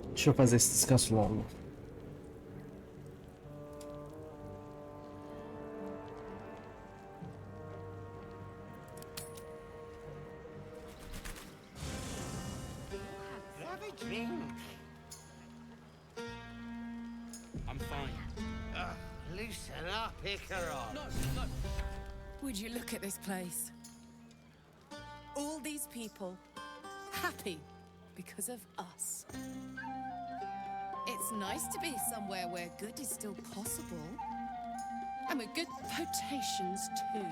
S3: Deixa eu fazer esse descanso longo.
S9: Have a drink.
S13: I'm fine.
S9: Loosen up, Icaron.
S8: No. Would you look at this place? All these people happy because of us. It's nice to be somewhere where good is still possible. And with good potations too.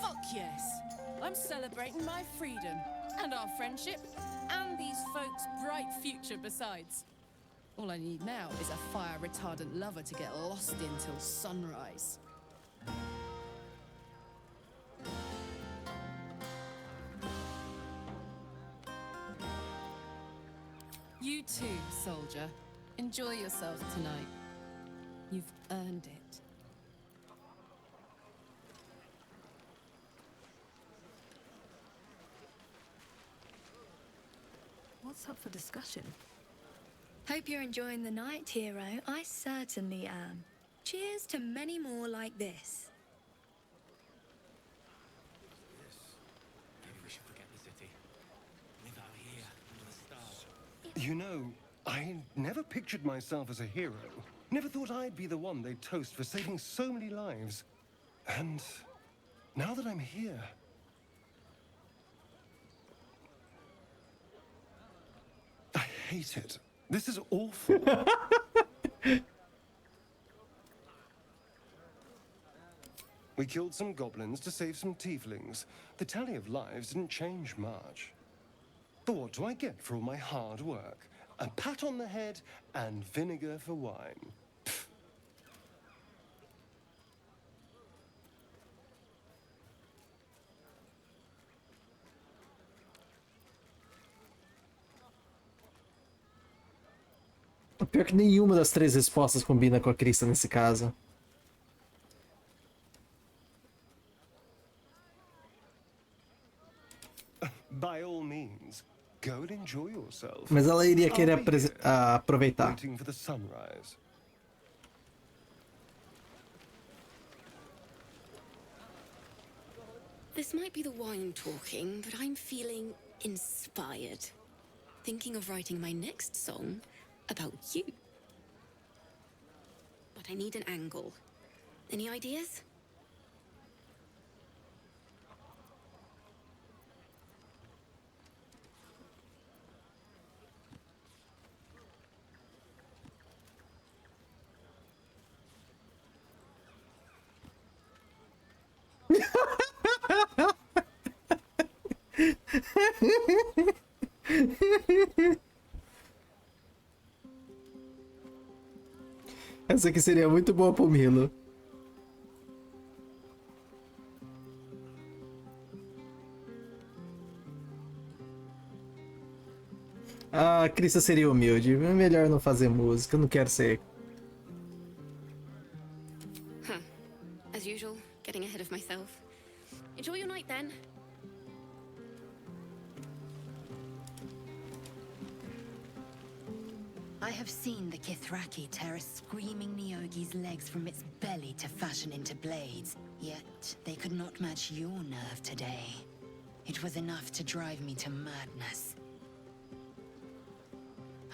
S8: Fuck yes. I'm celebrating my freedom and our friendship and these folks' bright future besides. All I need now is a fire-retardant lover to get lost in till sunrise. You too, soldier. Enjoy yourself tonight. You've earned it.
S7: What's up for discussion?
S11: Hope you're enjoying the night, hero. I certainly am. Cheers to many more like this.
S13: Maybe we should forget the city. Live out here under the stars.
S17: You know, I never pictured myself as a hero. Never thought I'd be the one they'd toast for saving so many lives. And now that I'm here... I hate it. This is awful. We killed some goblins to save some tieflings. The tally of lives didn't change much. But what do I get for all my hard work? A pat on the head and vinegar for wine.
S3: O pior é que nenhuma das três respostas combina com a Krista nesse caso.
S17: By all means, go and enjoy yourself.
S3: Mas ela iria querer
S17: I'll be here,
S3: aproveitar.
S17: waiting for the sunrise.
S11: This might be the wine talking, but I'm feeling inspired. Thinking of writing my next song about you. But I need an angle. Any ideas?
S3: Essa aqui seria muito boa pro Milo. A Krista seria humilde. É melhor não fazer música. Eu não quero ser.
S11: I have seen the Kithraki tear a screaming Nyogi's legs from its belly to fashion into blades. Yet, they could not match your nerve today. It was enough to drive me to madness.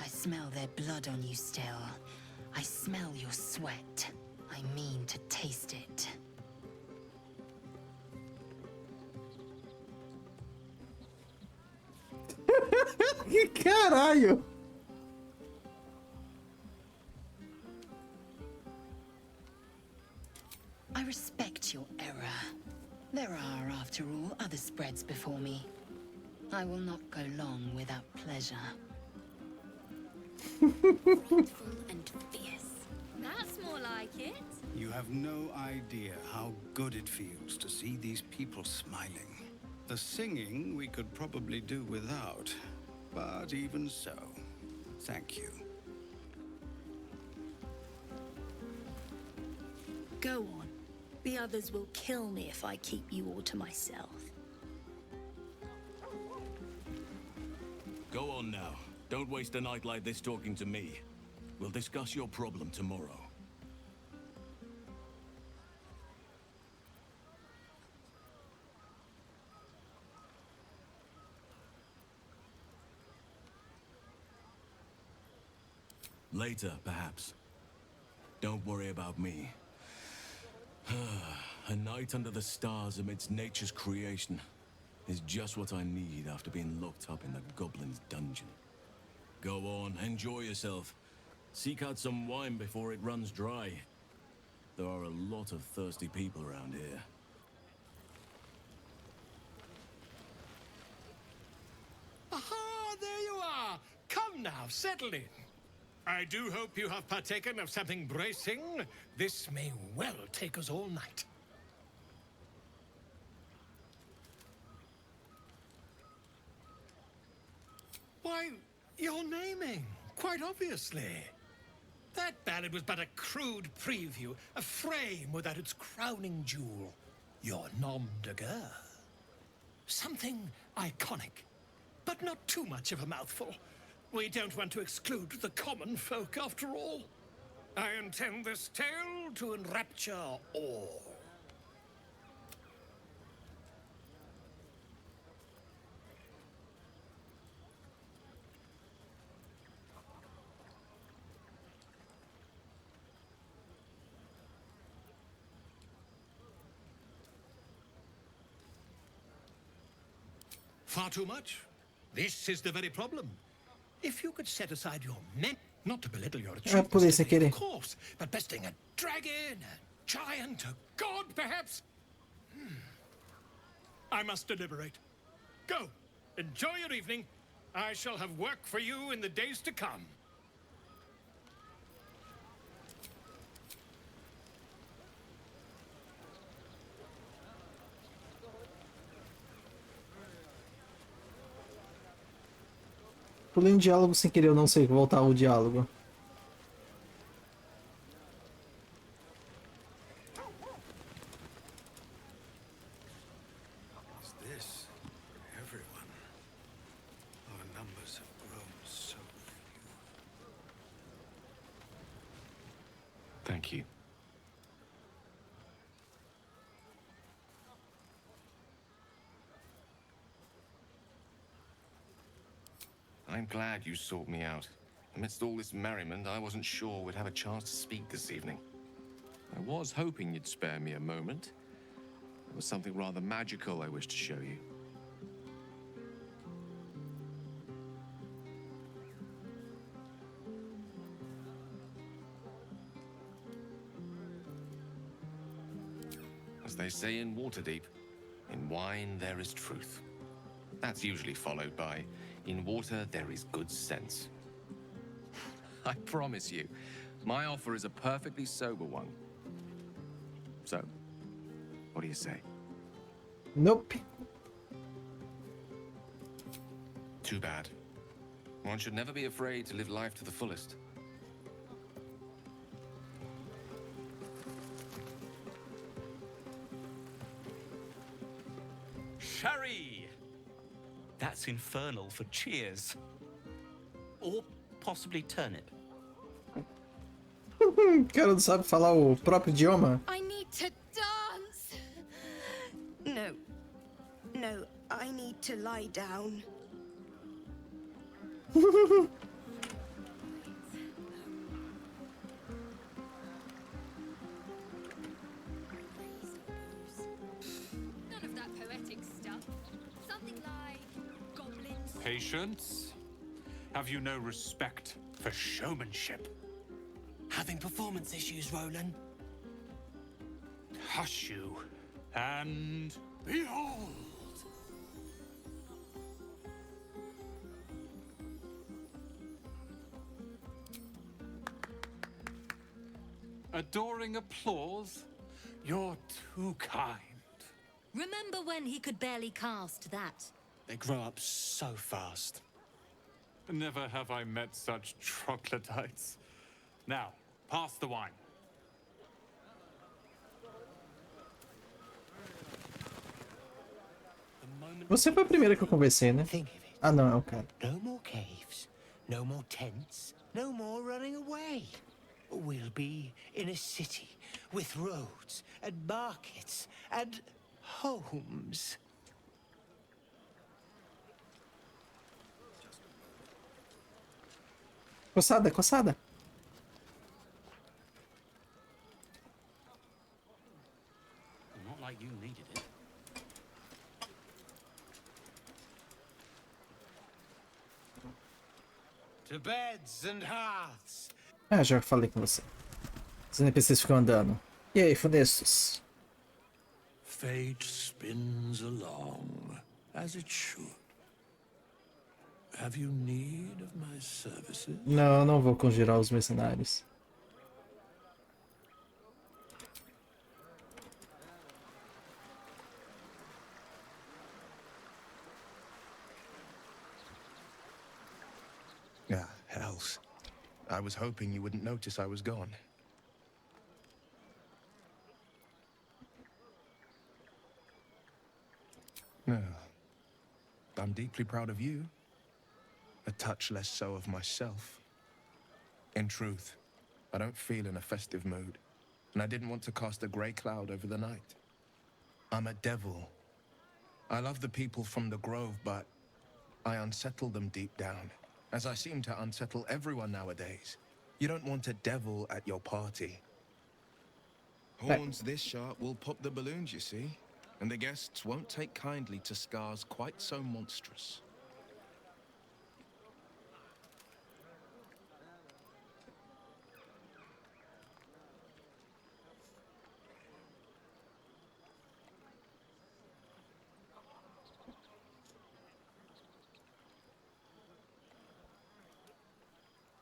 S11: I smell their blood on you still. I smell your sweat. I mean to taste it.
S3: Que caralho!
S11: I respect your error. There are, after all, other spreads before me. I will not go long without pleasure.
S12: Grateful and fierce. That's more like it.
S1: You have no idea how good it feels to see these people smiling. The singing we could probably do without, but even so, thank you.
S19: Go on. The others will kill me if I keep you all to myself.
S18: Go on now. Don't waste a night like this talking to me. We'll discuss your problem tomorrow. Later, perhaps. Don't worry about me. A night under the stars amidst nature's creation is just what I need after being locked up in the goblin's dungeon. Go on, enjoy yourself. Seek out some wine before it runs dry. There are a lot of thirsty people around here.
S10: Aha, there you are! Come now, settle in. I do hope you have partaken of something bracing. This may well take us all night. Why, you're naming, quite obviously. That ballad was but a crude preview, a frame without its crowning jewel. Your nom de guerre. Something iconic, but not too much of a mouthful. We don't want to exclude the common folk, after all. I intend this tale to enrapture all. Far too much. This is the very problem. If you could set aside your men, not to belittle your achievements, of course, but besting a dragon, a giant, a god, perhaps. I must deliberate. Go, enjoy your evening. I shall have work for you in the days to come.
S3: Pulei em diálogo sem querer, eu não sei voltar o diálogo.
S1: Is this everyone? Our numbers have grown so few.
S14: Thank you. I'm glad you sought me out. Amidst all this merriment, I wasn't sure we'd have a chance to speak this evening. I was hoping you'd spare me a moment. There was something rather magical I wished to show you. As they say in Waterdeep, in wine there is truth. That's usually followed by, in water there is good sense. I promise you, my offer is a perfectly sober one. So, what do you say?
S3: Nope.
S14: Too bad. One should never be afraid to live life to the fullest.
S22: Sherry! That's infernal for cheers. Or possibly turnip.
S3: O cara não sabe falar o próprio idioma.
S12: I need to dance.
S19: No. No, I need to lie down.
S2: None of that poetic stuff. Something like goblins.
S16: Patience? Have you no respect for showmanship?
S5: Having performance issues, Roland?
S16: Hush you, and behold! Adoring applause? You're too kind.
S12: Remember when he could barely cast that?
S5: They grow up so fast.
S16: Never have I met such troglodytes. Now, pass the wine.
S3: Você foi a primeira que eu conversei, né? Ah, não, é o cara.
S5: No more caves, no more tents, no more running away. We'll be in a city with roads and markets and homes.
S3: Coçada, coçada.
S5: Not like you needed it. To beds and hearths.
S3: Ah, já falei com você. Os NPCs ficam andando. E aí, funestos?
S10: Fate spins along, as it should. Have you need of my services?
S3: Não, não vou conjurar os mercenários.
S22: Ah, hells. I was hoping you wouldn't notice I was gone. No. I'm deeply proud of you. A touch less so of myself. In truth, I don't feel in a festive mood, and I didn't want to cast a grey cloud over the night. I'm a devil. I love the people from the Grove, but I unsettle them deep down, as I seem to unsettle everyone nowadays. You don't want a devil at your party. Horns this sharp will pop the balloons, you see, and the guests won't take kindly to scars quite so monstrous.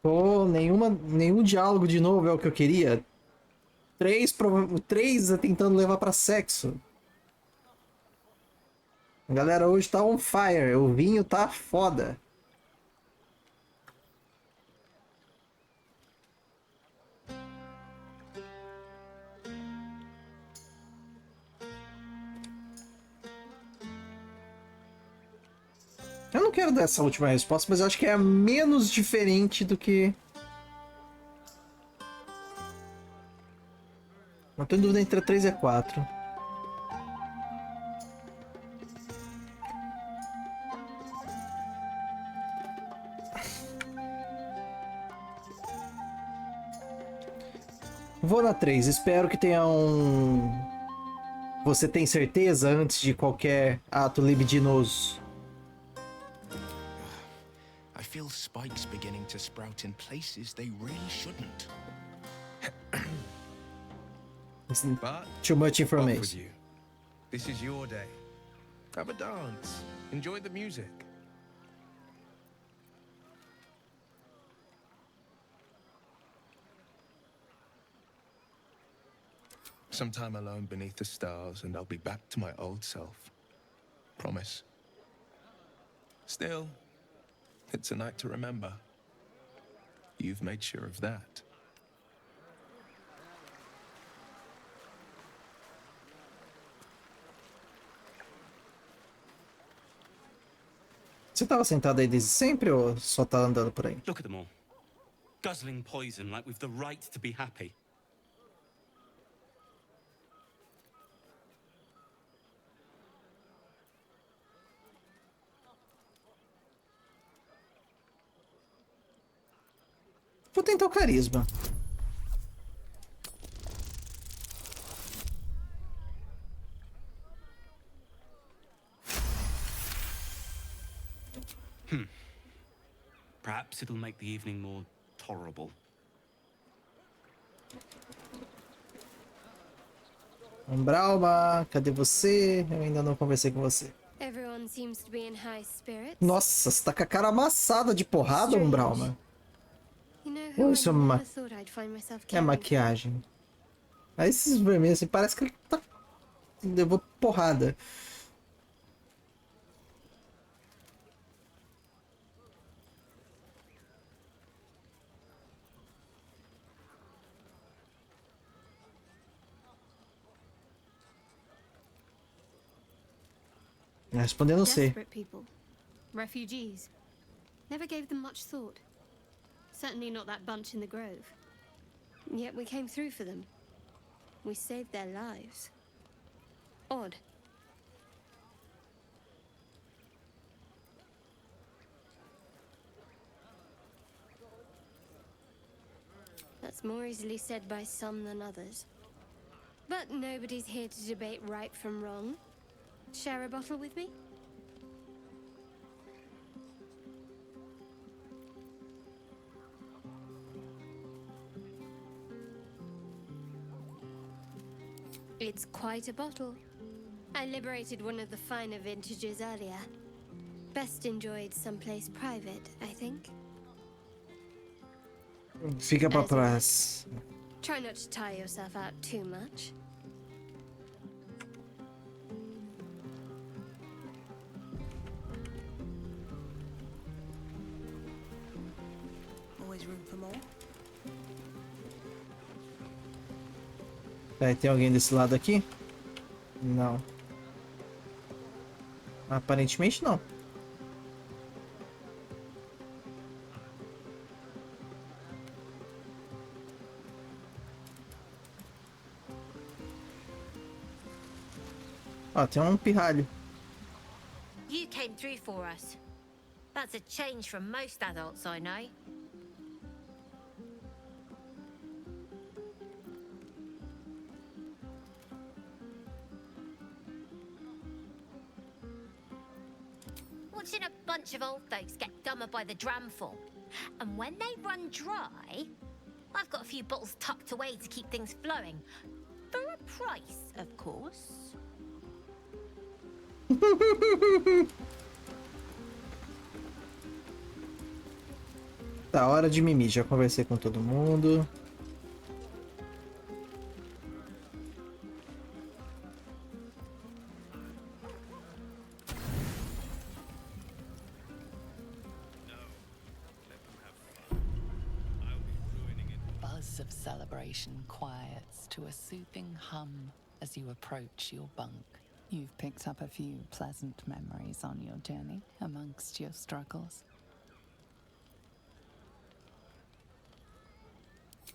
S3: Pô, nenhum diálogo de novo é o que eu queria. Três tentando levar pra sexo. A galera hoje tá on fire. O vinho tá foda. Eu não quero dar essa última resposta, mas eu acho que é a menos diferente do que... Não tô em dúvida entre a 3 e a 4. Vou na 3. Espero que tenha um... Você tem certeza antes de qualquer ato libidinoso.
S22: I feel spikes beginning to sprout in places they really shouldn't. But
S3: Too much
S22: off with
S3: information.
S22: you. This is your day. Have a dance. Enjoy the music. Some time alone beneath the stars, and I'll be back to my old self. Promise. Still, it's a night to remember. You've made sure of that.
S3: Você tava sentado aí desde sempre ou só tá andando por aí?
S5: Look at them all.
S4: guzzling poison like we've the right to be happy.
S3: Vou tentar o carisma.
S4: Perhaps it'll make the evening more tolerable.
S3: Umbralma, cadê você? Eu ainda não conversei com você.
S2: Everyone seems to be in high spirits.
S3: Nossa, você tá com a cara amassada de porrada, Umbralma.
S2: You know
S3: Ou
S2: who
S3: isso
S2: I
S3: é
S2: never thought I'd find myself
S3: é
S2: caring for?
S3: maquiagem? Aí esses vermelhos assim, parece que ele tá... levou porrada. Respondendo, não sei.
S2: Desperate people. Refugees. Never gave them much thought. Certainly not that bunch in the grove. Yet we came through for them. We saved their lives. Odd. That's more easily said by some than others. But nobody's here to debate right from wrong. Share a bottle with me? It's quite a bottle. I liberated one of the finer vintages earlier. Best enjoyed someplace private, I think.
S3: Fica pra trás.
S2: Try not to tire yourself out too much.
S7: Always room for more.
S3: Tá, tem alguém desse lado aqui? Não. Aparentemente não. Ó, tem um pirralho.
S20: You came through for us. That's a change from most adults I know. Watching a bunch of old folks get dumber by the dramful. And when they run dry, I've got a few bottles tucked away to keep things flowing. For a price, of course.
S3: Tá, hora de mimir. Já conversei com todo mundo.
S21: Buzz of celebration quiets to a soothing hum as you approach your bunk. You've picked up a few pleasant memories on your journey amongst your struggles.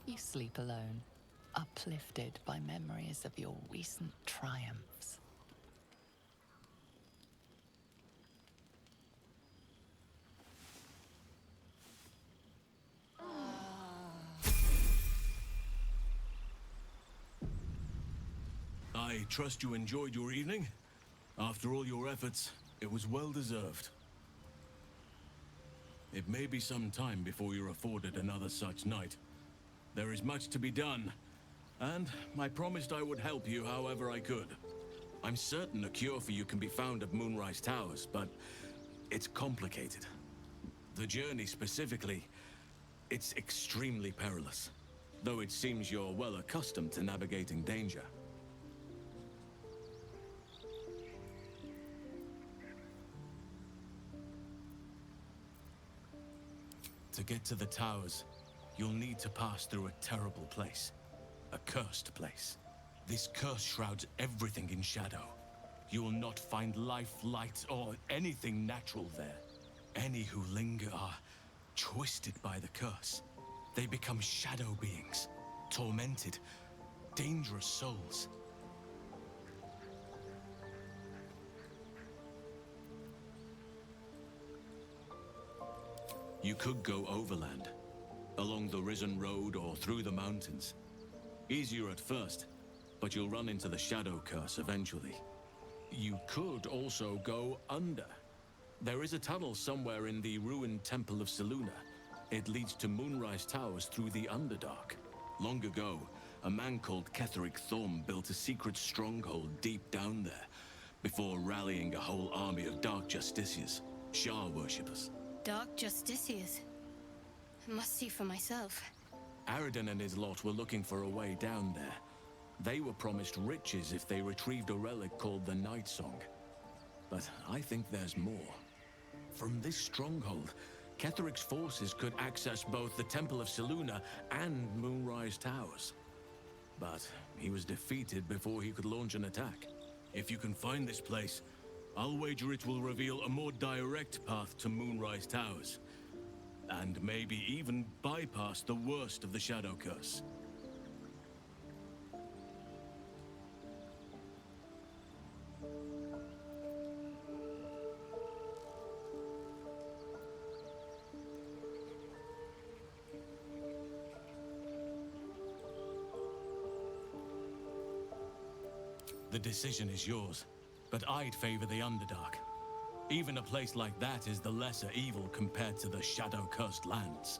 S21: You sleep alone, uplifted by memories of your recent triumphs.
S18: I trust you enjoyed your evening. After all your efforts, it was well deserved. It may be some time before you're afforded another such night. There is much to be done, and I promised I would help you however I could. I'm certain a cure for you can be found at Moonrise Towers, but it's complicated. The journey specifically, it's extremely perilous, though it seems you're well accustomed to navigating danger. To get to the towers, you'll need to pass through a terrible place. A cursed place. This curse shrouds everything in shadow. You will not find life, light, or anything natural there. Any who linger are twisted by the curse, They become shadow beings, tormented, dangerous souls. You could go overland, along the Risen Road or through the mountains. Easier at first, but you'll run into the Shadow Curse eventually. You could also go under. There is a tunnel somewhere in the ruined Temple of Selûne. It leads to Moonrise Towers through the Underdark. Long ago, a man called Ketheric Thorm built a secret stronghold deep down there, before rallying a whole army of Dark Justiciars, Shah worshippers.
S2: Dark Justiciars. I must see for myself.
S18: Aradin and his lot were looking for a way down there. They were promised riches if they retrieved a relic called the Night Song. But I think there's more. From this stronghold, Ketheric's forces could access both the Temple of Selûne and Moonrise Towers. But he was defeated before he could launch an attack. If you can find this place, I'll wager it will reveal a more direct path to Moonrise Towers. And maybe even bypass the worst of the Shadow Curse. The decision is yours, but I'd favor the Underdark. Even a place like that is the lesser evil compared to the shadow-cursed lands.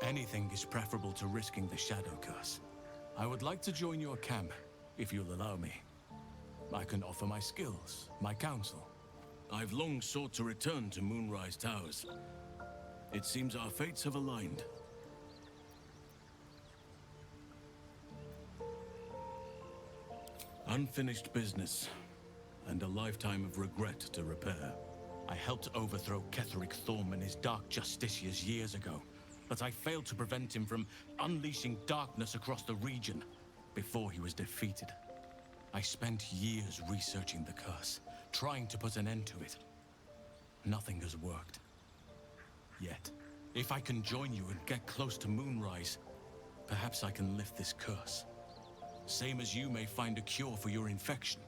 S18: Anything is preferable to risking the Shadow Curse. I would like to join your camp, if you'll allow me. I can offer my skills, my counsel. I've long sought to return to Moonrise Towers. It seems our fates have aligned. Unfinished business, and a lifetime of regret to repair. I helped overthrow Ketheric Thorm and his Dark Justiciars years ago, but I failed to prevent him from unleashing darkness across the region before he was defeated. I spent years researching the curse, trying to put an end to it. Nothing has worked. Yet, if I can join you and get close to Moonrise, perhaps I can lift this curse. Same as you may find a cure for your infection.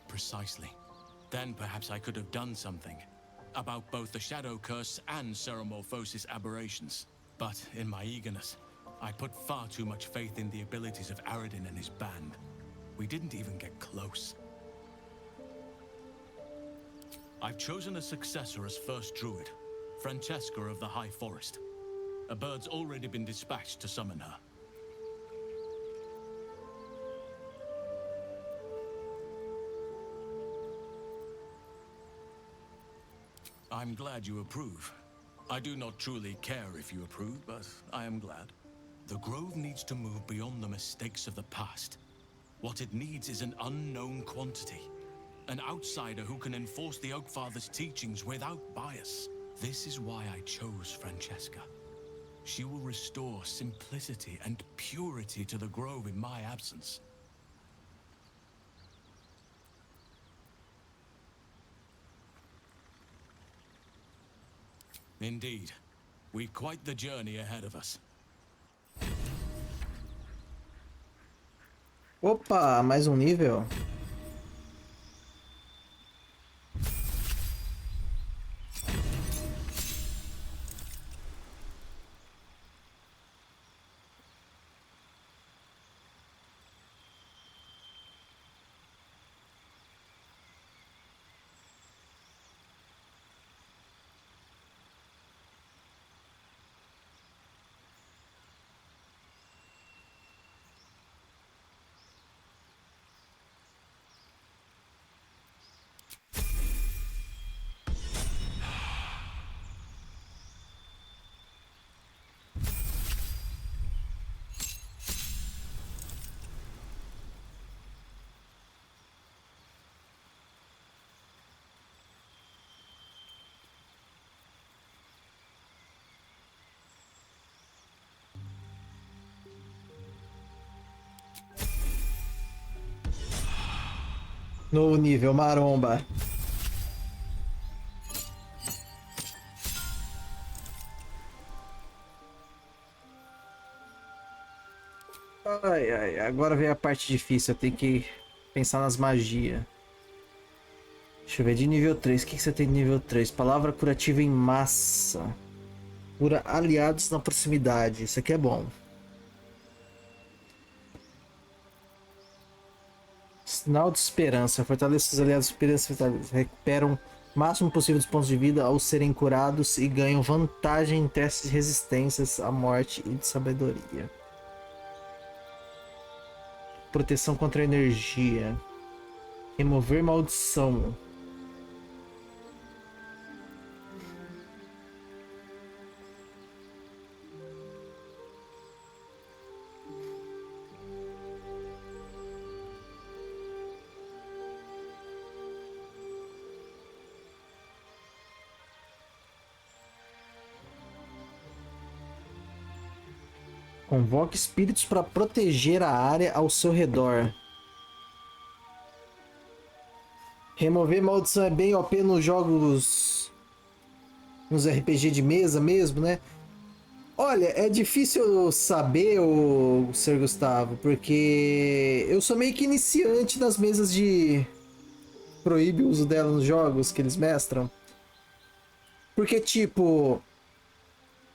S18: Precisely. Then perhaps I could have done something about both the Shadow Curse and Ceremorphosis aberrations. But in my eagerness, I put far too much faith in the abilities of Aradin and his band. We didn't even get close. I've chosen a successor as first druid, Francesca of the High Forest. A bird's already been dispatched to summon her. I'm glad you approve. I do not truly care if you approve, but I am glad. The Grove needs to move beyond the mistakes of the past. What it needs is an unknown quantity. An outsider who can enforce the Oakfather's teachings without bias. This is why I chose Francesca. She will restore simplicity and purity to the Grove in my absence. Indeed. We've quite the journey ahead of us.
S3: Opa, mais um nível. Novo nível, maromba. Ai, ai, agora vem a parte difícil. Eu tenho que pensar nas magias. Deixa eu ver, de nível 3. O que você tem de nível 3? Palavra curativa em massa. Cura aliados na proximidade. Isso aqui é bom. Sinal de esperança. Fortalece os aliados de esperança. Recuperam o máximo possível dos pontos de vida ao serem curados e ganham vantagem em testes de resistências à morte e de sabedoria. Proteção contra a energia. Remover maldição. Convoque espíritos para proteger a área ao seu redor. Remover maldição é bem OP nos jogos... nos RPG de mesa mesmo, né? Olha, é difícil saber, o Sr. Gustavo, porque eu sou meio que iniciante das mesas de... proíbe o uso dela nos jogos que eles mestram. Porque, tipo...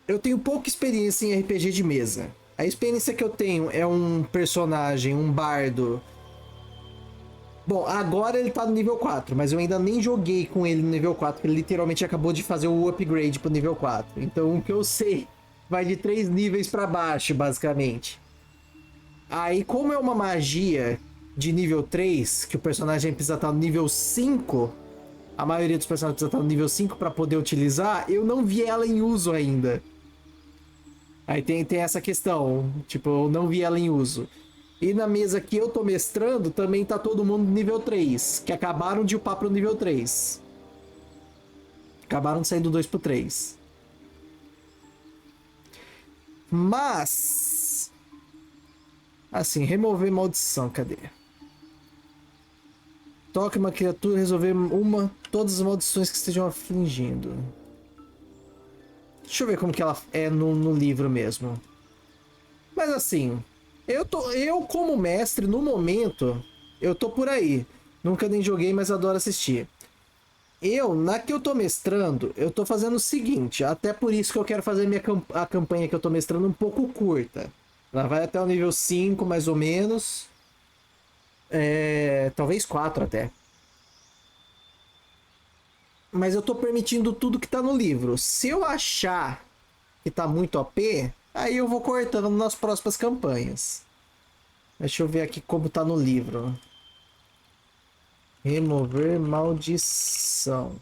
S3: eu tenho pouca experiência em RPG de mesa. A experiência que eu tenho é um personagem, um bardo. Bom, agora ele tá no nível 4, mas eu ainda nem joguei com ele no nível 4, porque ele literalmente acabou de fazer o upgrade pro nível 4. Então o que eu sei vai de 3 níveis pra baixo, basicamente. Aí, como é uma magia de nível 3, que o personagem precisa estar no nível 5, a maioria dos personagens precisa estar no nível 5 pra poder utilizar, eu não vi ela em uso ainda. Aí tem essa questão, tipo, eu não vi ela em uso. E na mesa que eu tô mestrando, também tá todo mundo no nível 3, que acabaram de upar pro nível 3. Acabaram de sair do 2 pro 3. Mas... assim, remover maldição, cadê? Toque uma criatura, resolver todas as maldições que estejam afligindo. Deixa eu ver como que ela é no livro mesmo. Mas assim, eu como mestre, no momento, eu tô por aí. Nunca nem joguei, mas adoro assistir. Na que eu tô mestrando, eu tô fazendo o seguinte. Até por isso que eu quero fazer a campanha que eu tô mestrando um pouco curta. Ela vai até o nível 5, mais ou menos. Talvez 4 até. Mas eu tô permitindo tudo que tá no livro. Se eu achar que tá muito OP, aí eu vou cortando nas próximas campanhas. Deixa eu ver aqui como tá no livro. Remover maldição.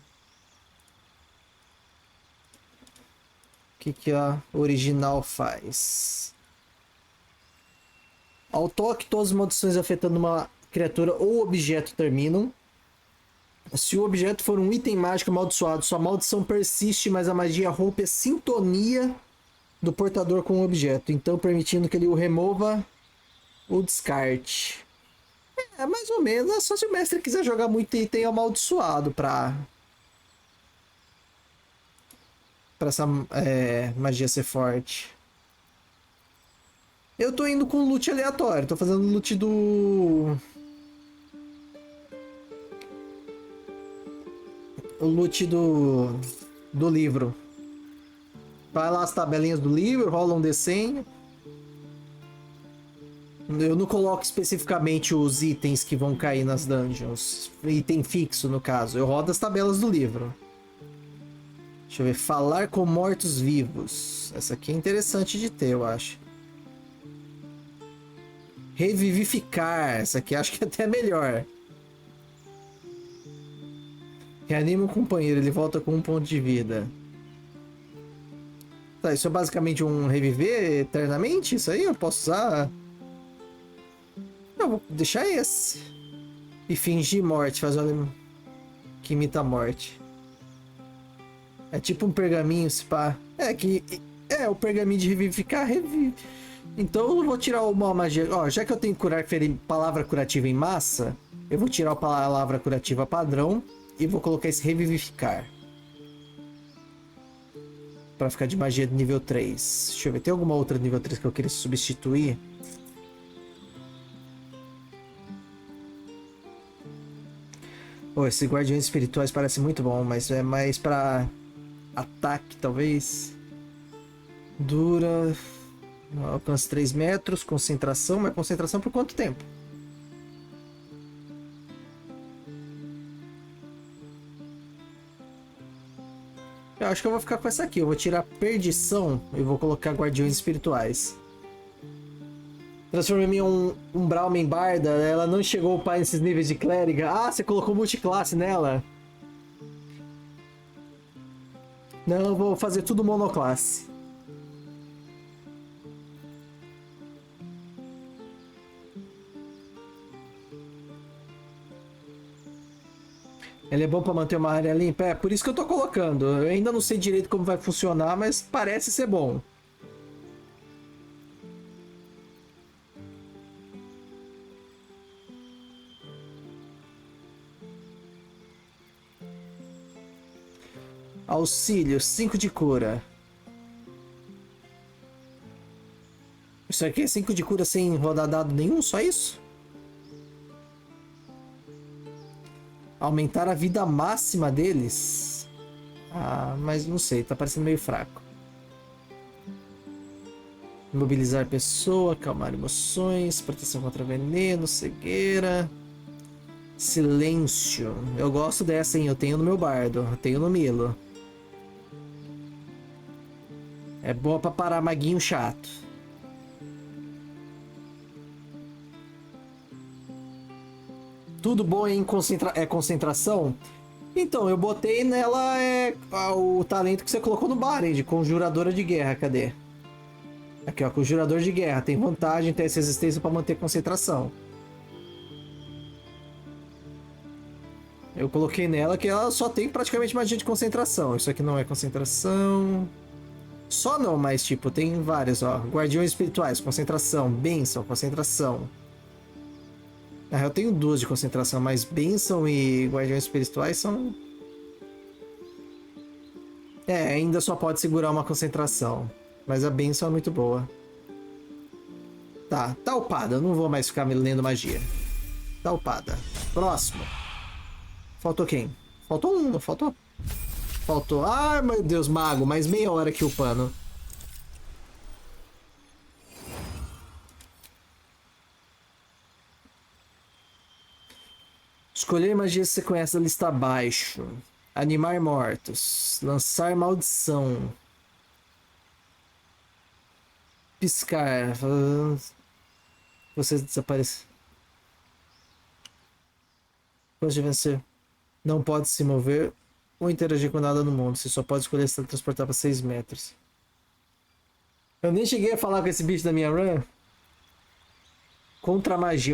S3: O que a original faz? Ao toque, todas as maldições afetando uma criatura ou objeto terminam. Se o objeto for um item mágico amaldiçoado, sua maldição persiste, mas a magia rompe a sintonia do portador com o objeto, então permitindo que ele o remova ou descarte. Mais ou menos, é só se o mestre quiser jogar muito item amaldiçoado pra essa magia ser forte. Eu tô indo com loot aleatório, tô fazendo loot do... o loot do livro. Vai lá as tabelinhas do livro, rola um desenho. Eu não coloco especificamente os itens que vão cair nas dungeons. Item fixo, no caso. Eu rodo as tabelas do livro. Deixa eu ver. Falar com mortos-vivos. Essa aqui é interessante de ter, eu acho. Revivificar. Essa aqui acho que é até melhor. Reanima o companheiro. Ele volta com 1 ponto de vida. Tá, isso é basicamente um reviver eternamente? Isso aí eu posso usar... não, vou deixar esse. E fingir morte, fazer uma que imita a morte. É tipo um pergaminho, se pá. O pergaminho de revivificar, revive. Então eu vou tirar uma magia. Ó, já que eu tenho que curar palavra curativa em massa, Eu vou tirar a palavra curativa padrão e vou colocar esse revivificar. Pra ficar de magia de nível 3. Deixa eu ver, tem alguma outra nível 3 que eu queria substituir? Oh, esses guardiões espirituais parece muito bom, mas é mais pra ataque, talvez. Dura... Alcance 3 metros, concentração, mas concentração por quanto tempo? Eu acho que eu vou ficar com essa aqui. Eu vou tirar perdição e vou colocar guardiões espirituais. Transformei em um Brahmin Barda. Ela não chegou a upar nesses níveis de clériga. Ah, você colocou multiclasse nela? Não, eu vou fazer tudo monoclasse. Ele é bom para manter uma área limpa? É, por isso que eu tô colocando. Eu ainda não sei direito como vai funcionar, mas parece ser bom. Auxílio, 5 de cura. Isso aqui é 5 de cura sem rodar dado nenhum? Só isso? Aumentar a vida máxima deles? Ah, mas não sei, tá parecendo meio fraco. Imobilizar pessoa, acalmar emoções, proteção contra veneno, cegueira. Silêncio. Eu gosto dessa, hein? Eu tenho no meu bardo, eu tenho no Milo. É boa pra parar maguinho chato. Tudo bom em concentração? Então, eu botei nela o talento que você colocou no Baren, de conjuradora de guerra. Cadê? Aqui, ó, conjurador de guerra. Tem vantagem, tem essa resistência para manter concentração. Eu coloquei nela que ela só tem praticamente magia de concentração. Isso aqui não é concentração. Só não, mas tipo, tem várias, ó. Guardiões espirituais, concentração. Bênção, concentração. Ah, eu tenho 2 de concentração, mas bênção e guardiões espirituais são... É, ainda só pode segurar uma concentração. Mas a bênção é muito boa. Tá upada. Eu não vou mais ficar me lendo magia. Tá upada. Próximo. Faltou quem? Faltou um, não faltou? Faltou... Ai, meu Deus, mago. Mais meia hora aqui upando. Escolher magias que você conhece da lista abaixo. Animar mortos. Lançar maldição. Piscar. Você desaparece. Pode de vencer. Não pode se mover ou interagir com nada no mundo. Você só pode escolher se transportar para 6 metros. Eu nem cheguei a falar com esse bicho da minha run. Contra a magia.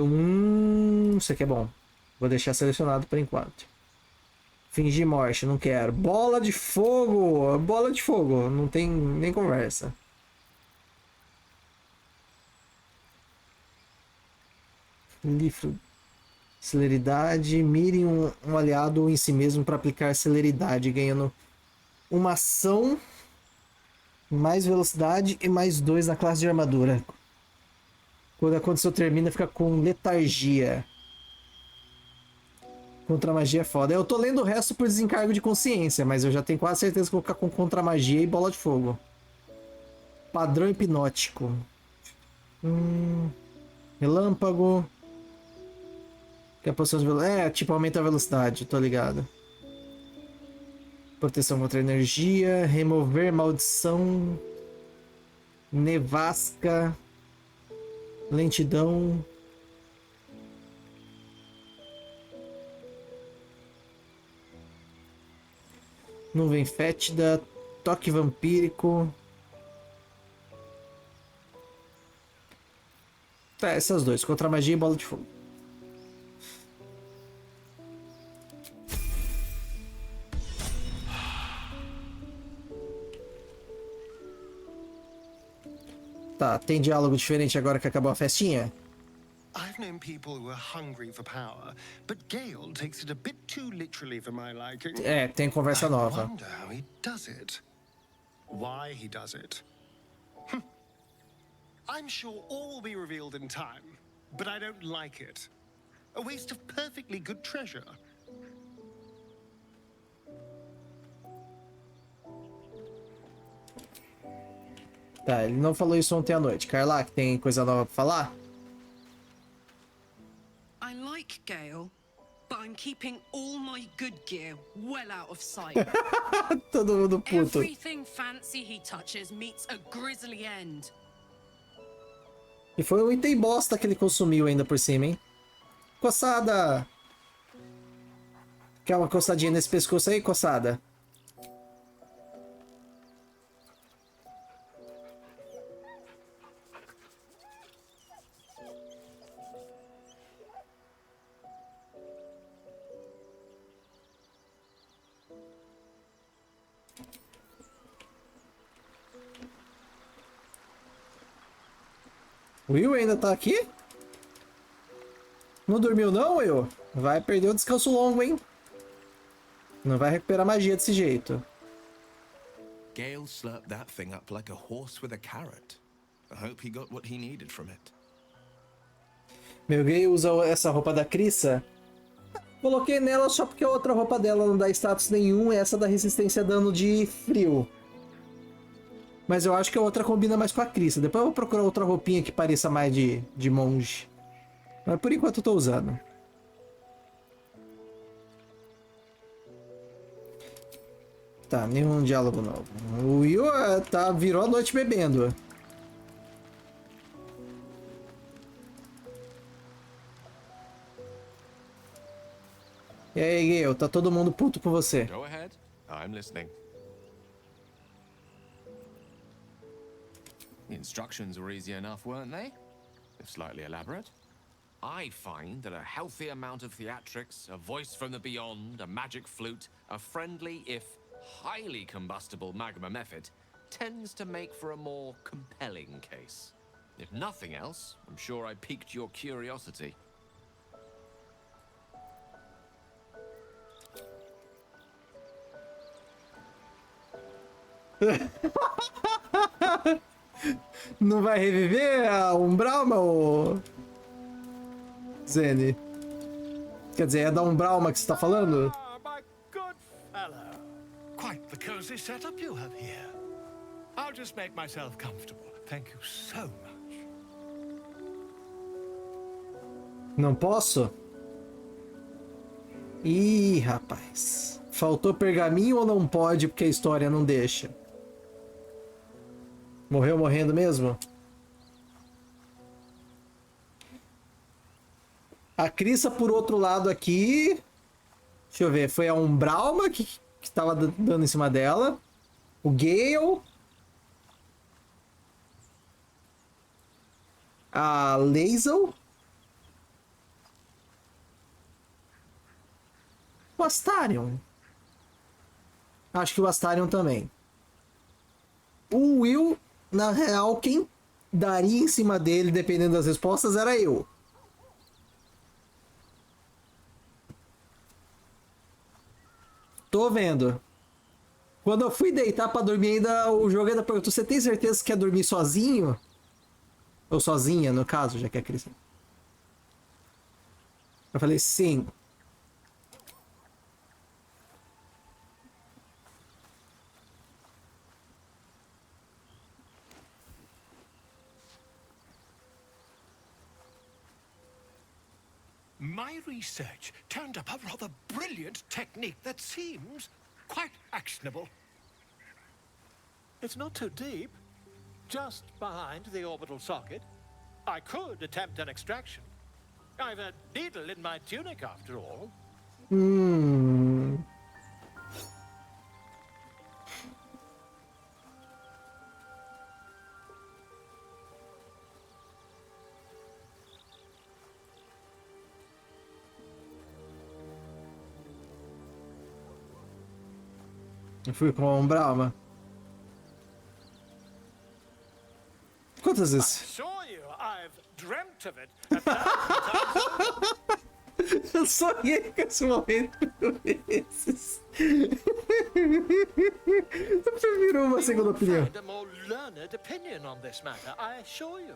S3: Isso aqui é bom. Vou deixar selecionado por enquanto. Fingir morte, não quero. Bola de fogo! Bola de fogo, não tem nem conversa. Livro. Celeridade. Mire um aliado em si mesmo para aplicar celeridade, ganhando uma ação, mais velocidade e mais 2 na classe de armadura. Quando a condição termina, fica com letargia. Contra magia é foda. Eu tô lendo o resto por desencargo de consciência, mas eu já tenho quase certeza que vou ficar com contra magia e bola de fogo. Padrão hipnótico. Relâmpago. Que é a posição de velocidade. Tipo, aumenta a velocidade, tô ligado. Proteção contra energia. Remover maldição. Nevasca. Lentidão. Nuvem fétida, toque vampírico. Tá, essas 2, contra magia e bola de fogo. Tá, tem diálogo diferente agora que acabou a festinha?
S17: I've known people who are hungry for power, but Gale takes it a bit too literally for my liking.
S3: É, tem conversa nova.
S17: I wonder how he does it. Why he does it. I'm sure all will be revealed in time, but I don't like it. A waste of perfectly good treasure.
S3: Tá, ele não falou isso ontem à noite. Carla, que tem coisa nova pra falar?
S8: I like Gale, but I'm keeping all my good gear well out of sight.
S3: Todo mundo puto.
S8: Everything fancy he touches meets a grisly end.
S3: E foi um item bosta que ele consumiu ainda por cima, hein? Coçada! Quer uma coçadinha nesse pescoço aí, coçada? Will ainda tá aqui? Não dormiu não, Will? Vai perder o descanso longo, hein? Não vai recuperar magia desse jeito.
S22: Gale slurped that thing up like a horse with a carrot. I hope he got what he needed from it.
S3: Meu Gale usa essa roupa da Crissa. Coloquei nela só porque a outra roupa dela não dá status nenhum. Essa dá resistência a dano de frio. Mas eu acho que a outra combina mais com a Crissa. Depois eu vou procurar outra roupinha que pareça mais de monge. Mas por enquanto eu tô usando. Tá, nenhum diálogo novo. O Will virou a noite bebendo. E aí, Gale, tá todo mundo puto com você.
S14: Go ahead. I'm listening. The instructions were easy enough, weren't they? If slightly elaborate. I find that a healthy amount of theatrics, a voice from the beyond, a magic flute, a friendly, if highly combustible magma method, tends to make for a more compelling case. If nothing else, I'm sure I piqued your curiosity.
S3: Não vai reviver a Umbralma, ou... Zene? Quer dizer, é da Umbralma que você tá falando?
S10: My good fellow. Quite the cozy setup you have here. I'll just make myself comfortable. Thank you so much.
S3: Não posso? Ih, rapaz. Faltou pergaminho ou não pode porque a história não deixa? Morreu morrendo mesmo? A Crissa, por outro lado aqui... Deixa eu ver, foi a Umbralma que tava dando em cima dela. O Gale. A Lae'zel. O Astarion. Acho que o Astarion também. O Will, na real, quem daria em cima dele, dependendo das respostas, era eu. Tô vendo. Quando eu fui deitar pra dormir, o jogo ainda perguntou: você tem certeza que quer dormir sozinho? Ou sozinha, no caso, já que é Cris. Eu falei: sim.
S10: My research turned up a rather brilliant technique that seems quite actionable. It's not too deep, just behind the orbital socket. I could attempt an extraction. I've a needle in my tunic, after all.
S3: Eu fui com a Umbralma. Quantas vezes?
S10: I assure you, I've dreamt of it 1,000 times.
S3: Eu sonhei com esse momento mil vezes. Eu prefiro uma segunda opinião.
S10: Find a more learned opinion on this matter, I assure you.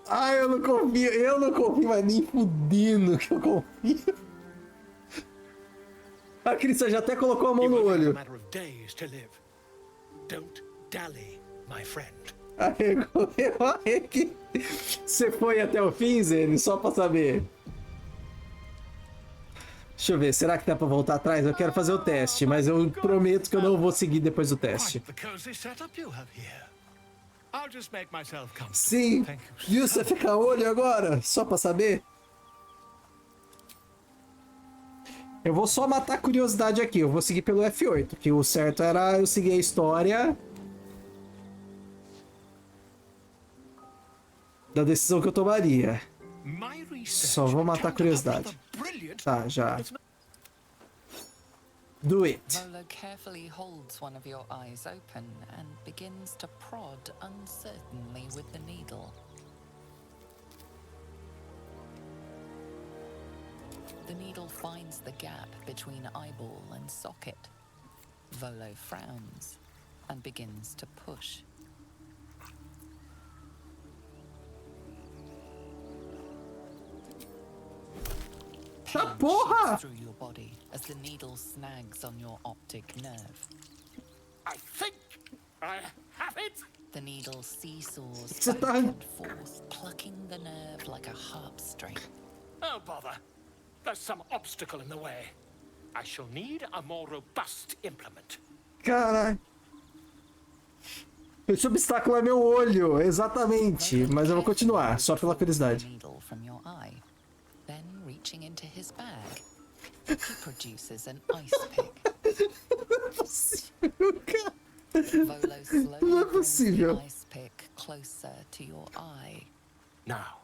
S3: Ah, eu não confio, mas nem fudendo que eu confio. A Crista já até colocou a mão no olho.
S10: Don't dally, my friend.
S3: Você foi até o fim, Zene? Só pra saber. Deixa eu ver, será que dá pra voltar atrás? Eu quero fazer o teste, mas eu prometo que eu não vou seguir depois do teste. Sim, viu? Você fica a olho agora, só pra saber. Eu vou só matar a curiosidade aqui, eu vou seguir pelo F8, que o certo era eu seguir a história da decisão que eu tomaria. Só vou matar a curiosidade. Tá, já. Do it.
S21: Volo carefully holds one of your eyes open and begins to prod uncertainly with the needle. The needle finds the gap between eyeball and socket. Volo frowns and begins to push.
S3: Pain shoots
S21: through your body as the needle snags on your optic nerve.
S10: I think I have it.
S21: The needle seesaws back and forth, plucking the nerve like a harp string.
S10: Oh, bother. There's some obstacle in the way. I shall need a more robust implement.
S3: Caralho. Esse obstáculo é meu olho, exatamente. Mas eu vou continuar, só pela curiosidade.
S21: Then, reaching into his bag, he produces an ice pick.
S3: Não é possível, cara.
S21: Volo slowly
S3: Não é
S21: brings
S3: possível.
S21: the ice pick closer to your eye.
S10: Now,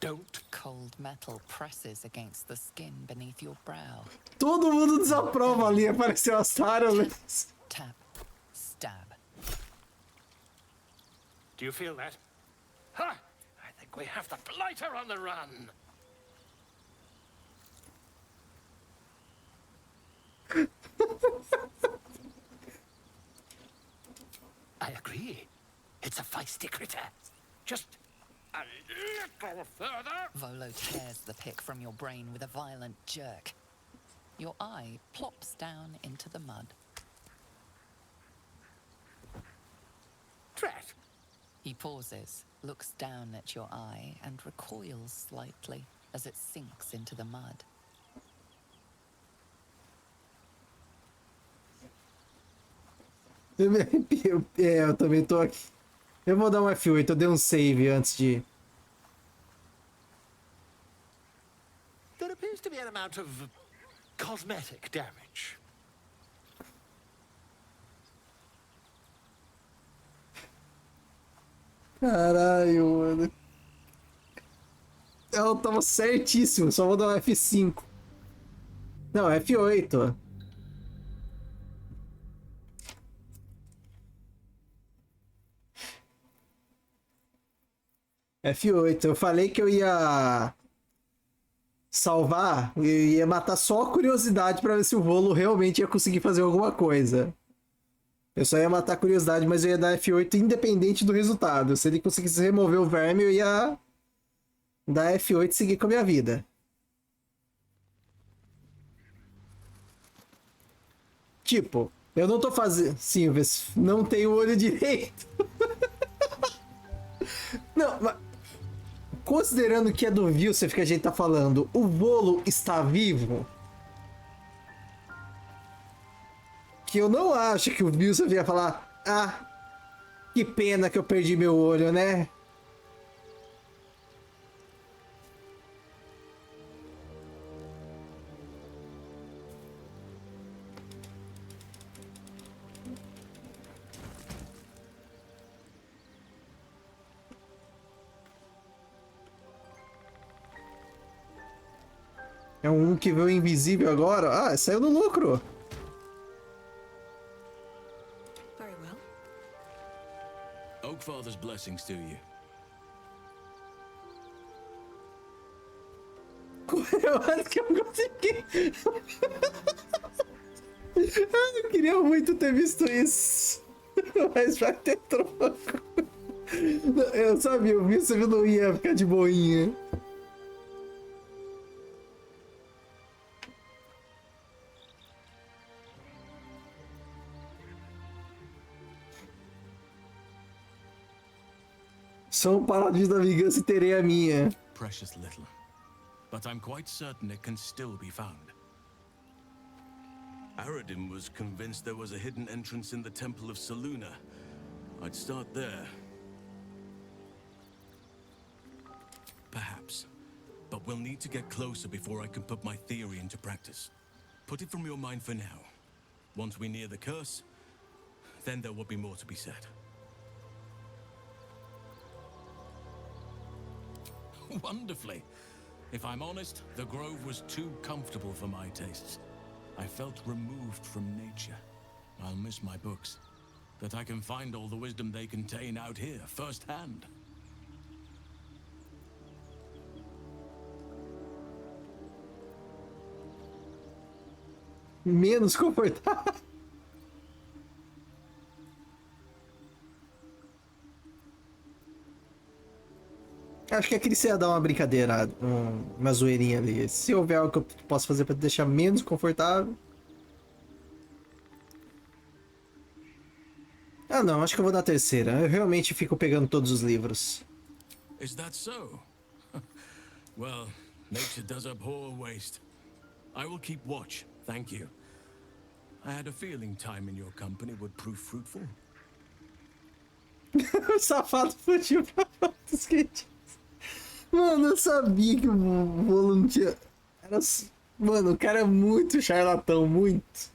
S10: don't.
S21: Cold metal presses against the skin beneath your brow.
S3: Todo mundo desaprova ali, apareceu as tarolas.
S21: Tap, stab.
S10: Do you feel that? Ha! I think we have the blighter on the run. I agree. It's a feisty critter. Just a little further.
S21: Volo tears the pick from your brain with a violent jerk. Your eye plops down into the mud.
S10: Drat.
S21: He pauses, looks down at your eye, and recoils slightly as it sinks into the mud.
S3: Eu me arrepio. É, eu também tô aqui. Eu vou dar um F8, eu dei um save antes de...
S10: There appears to be an amount of cosmetic damage.
S3: Caralho, mano. Eu tava certíssimo, só vou dar um F5. Não, F8. F8, eu falei que eu ia salvar, eu ia matar só a curiosidade pra ver se o Volo realmente ia conseguir fazer alguma coisa. Eu só ia matar a curiosidade, mas eu ia dar F8 independente do resultado. Se ele conseguisse remover o verme, eu ia dar F8 e seguir com a minha vida. Tipo, eu não tô fazendo... Sim, não tenho olho direito. Não, mas... Considerando que é do Vilsef que a gente tá falando, o Volo está vivo? Que eu não acho que o Vilsef ia falar: ah, que pena que eu perdi meu olho, né? É um que veio invisível agora. Ah, saiu no lucro.
S7: Very well.
S18: Oakfather's blessings to you.
S3: Eu acho que eu consegui. Eu queria muito ter visto isso. Mas vai ter troco. Eu sabia, eu vi, você viu, não ia ficar de boinha. Sou um paladino da vingança e terei a minha.
S18: Precious little. But I'm quite certain it can still be found. Aradin was convinced there was a hidden entrance in the Temple of Selûne. I'd start there. Perhaps. But we'll need to get closer before I can put my theory into practice. Put it from your mind for now. Once we near the curse, then there will be more to be said. Wonderfully. If I'm honest, the grove was too comfortable for my tastes. I felt removed from nature. I'll miss my books. That I can find all the wisdom they contain out here, firsthand.
S3: Menos confortável. Acho que a Cris ia dar uma brincadeira, uma zoeirinha ali. Se houver algo que eu possa fazer pra te deixar menos confortável. Ah não, acho que eu vou dar a terceira. Eu realmente fico pegando todos os livros.
S18: Is that so? Well, nature does abhor waste. I will keep watch, thank you. I had a feeling time in your company would prove fruitful.
S3: O safado fugiu pra fora do skate. Mano, eu sabia que o bolo não tinha... Mano, o cara é muito charlatão, muito.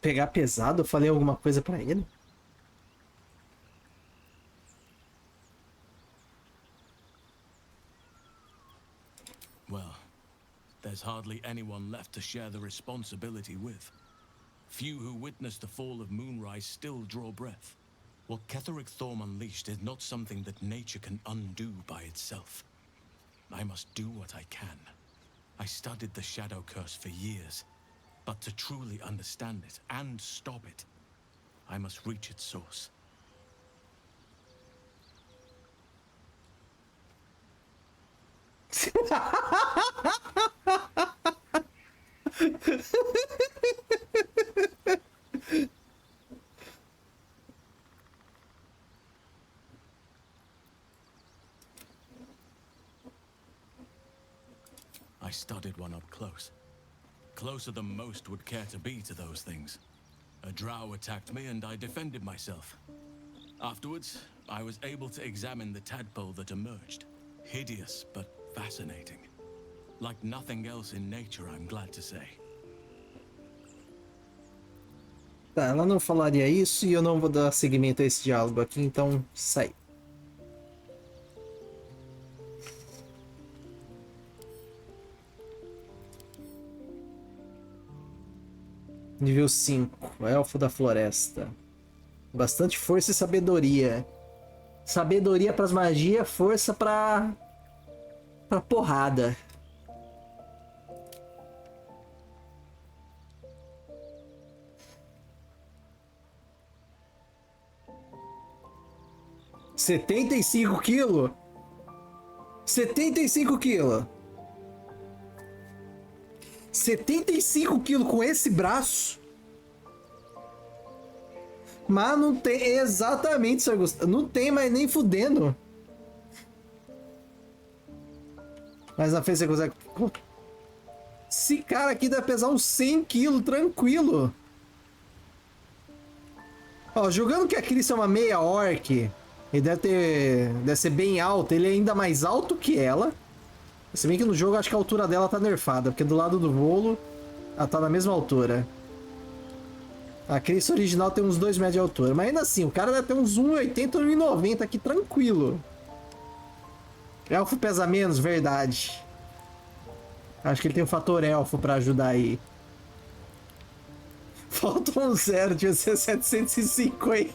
S3: Pegar pesado? Eu falei alguma coisa pra ele?
S18: Well, there's hardly anyone left to share the responsibility with. Few who witnessed the fall of Moonrise still draw breath. What Ketheric Thorm unleashed is not something that nature can undo by itself. I must do what I can. I studied the Shadow Curse for years, but to truly understand it and stop it, I must reach its source. I studied one up close. Closer than most would care to be to those things. A drow attacked me and I defended myself. Afterwards, I was able to examine the tadpole that emerged. Hideous, but fascinating. Like nothing else in nature, I'm glad to say.
S3: Tá, ela não falaria isso e eu não vou dar seguimento a esse diálogo aqui, então sai. Nível 5, Elfo da Floresta. Bastante força e sabedoria. Sabedoria pras magias, força pra porrada. $75 kg? 75 kg. 75 kg com esse braço? Mas não tem... Exatamente, Sr. Gustavo. Não tem mais nem fudendo. Mas na frente você consegue... Esse cara aqui deve pesar uns 100 kg, tranquilo. Ó, jogando que a Cris é uma meia orc, ele deve ser bem alto. Ele é ainda mais alto que ela. Se bem que no jogo acho que a altura dela tá nerfada, porque do lado do bolo ela tá na mesma altura. A Cris original tem uns 2 metros de altura. Mas ainda assim, o cara deve ter uns 1,80, 1,90 aqui, tranquilo. Elfo pesa menos, verdade. Acho que ele tem um fator elfo pra ajudar aí. Falta um zero, devia ser 750.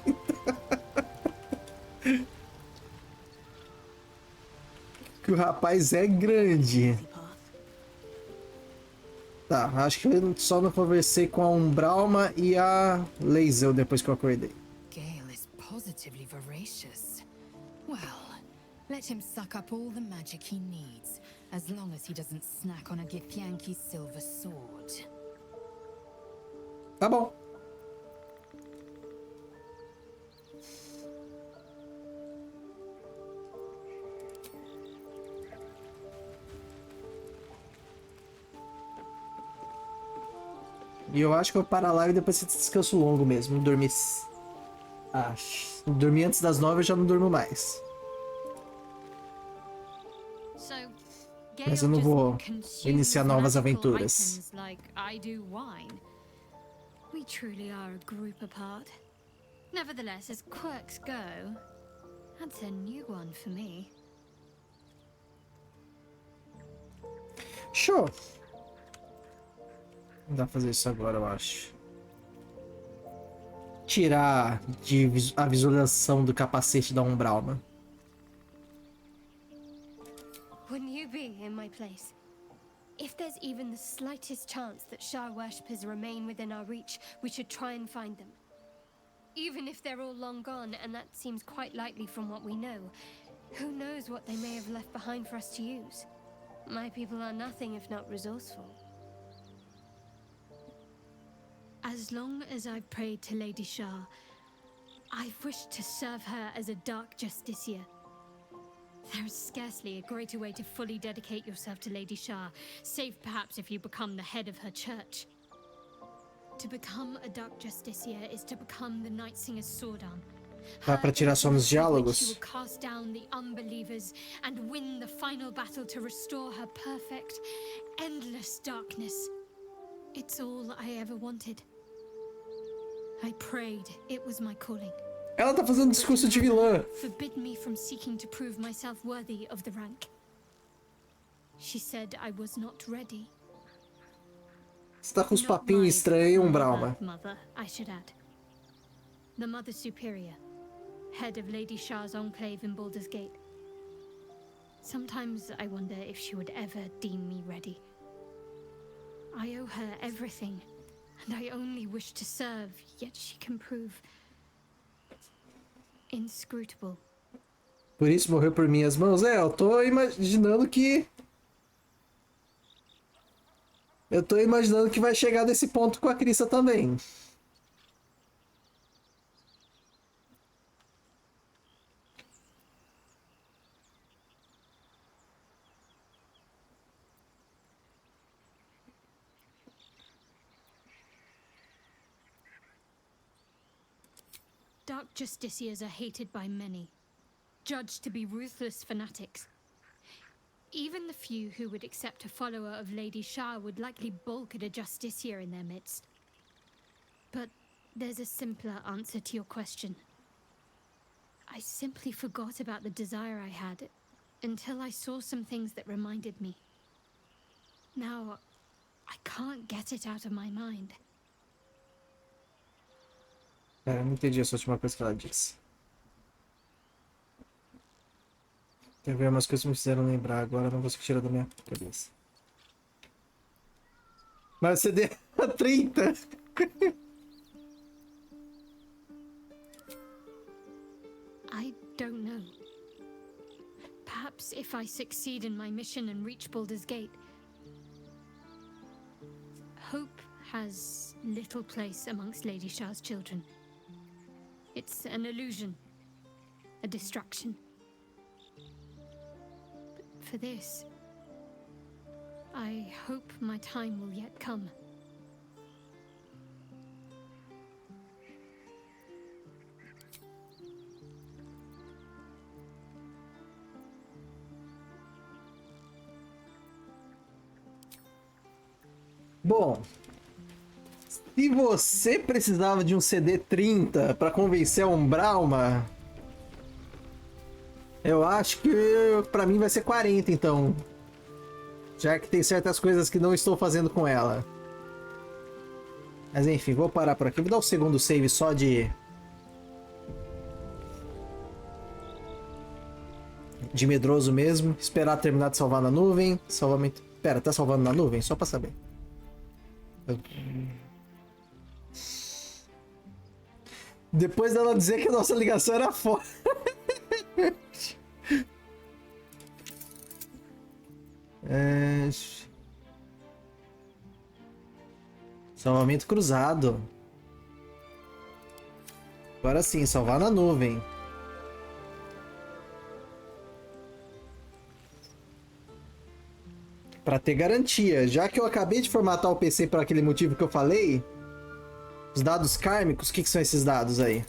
S3: Que o rapaz é grande. Tá, acho que eu só não conversei com a Umbralma e a Lazel depois que eu acordei.
S21: Gale is positively voracious. Well, let him suck up all the magic he needs, as long as he doesn't snack on a Githyanki's silver sword.
S3: Tá bom. E eu acho que eu vou parar a live depois desse descanso longo mesmo. Dormir. Dormir antes das 9 eu já não durmo mais. Mas eu não vou iniciar novas aventuras.
S2: We truly are a group apart. Nevertheless, as quirks go, that's a new one for me.
S3: Show! Não dá pra fazer isso agora, eu acho. Tirar a visualização do capacete da Umbralma.
S2: Wouldn't you be in my place? If there's even the slightest chance that Shah worshippers remain within our reach, we should try and find them. Even if they're all long gone, and that seems quite likely from what we know, who knows what they may have left behind for us to use? My people are nothing if not resourceful. As long as I've prayed to Lady Shah, I've wished to serve her as a dark justiciar. There is scarcely a greater way to fully dedicate yourself to Lady Shah, save perhaps if you become the head of her church. To become a dark justiciar is to become the Night Singer's sword arm.
S3: Dá pra tirar só nos diálogos?
S2: She will cast down the unbelievers and win the final battle to restore her perfect, endless darkness. It's all I ever wanted. I prayed it was my calling.
S3: Ela tá fazendo discurso de vilã.
S2: Forbid me from seeking to prove myself worthy of the rank. She said I was not ready.
S3: Você tá com uns papinhos estranhos, Umbralma.
S2: Mother, I should add. The Mother Superior, head of Lady Shah's enclave in Baldur's Gate. Sometimes I wonder if she would ever deem me ready. I owe her everything, and I only wish to serve, yet she can prove inscrutable.
S3: Por isso morreu por minhas mãos? Eu tô imaginando que... Eu tô imaginando que vai chegar desse ponto com a Crissa também.
S2: Dark justiciars are hated by many, judged to be ruthless fanatics. Even the few who would accept a follower of Lady Shah would likely balk at a justiciar in their midst. But there's a simpler answer to your question. I simply forgot about the desire I had until I saw some things that reminded me. Now, I can't get it out of my mind.
S3: Eu não entendi essa última coisa que ela disse. Tem ver umas coisas que me fizeram lembrar agora, não consigo tirar da minha cabeça. Mas você deu a 30.
S2: I don't know. Perhaps if I succeed in my mission and reach Baldur's Gate, hope has little place amongst Lady Shah's children. It's an illusion, a distraction. But for this, I hope my time will yet come.
S3: Bom, se você precisava de um CD 30 para convencer a Umbralma, eu acho que para mim vai ser 40 então. Já que tem certas coisas que não estou fazendo com ela. Mas enfim, vou parar por aqui. Vou dar o segundo save só de medroso mesmo. Esperar terminar de salvar na nuvem. Salvamento... Pera, tá salvando na nuvem? Só pra saber. Depois dela dizer que a nossa ligação era foda. Salvamento cruzado. Agora sim, salvar na nuvem. Para ter garantia. Já que eu acabei de formatar o PC por aquele motivo que eu falei, os dados kármicos, o que são esses dados aí?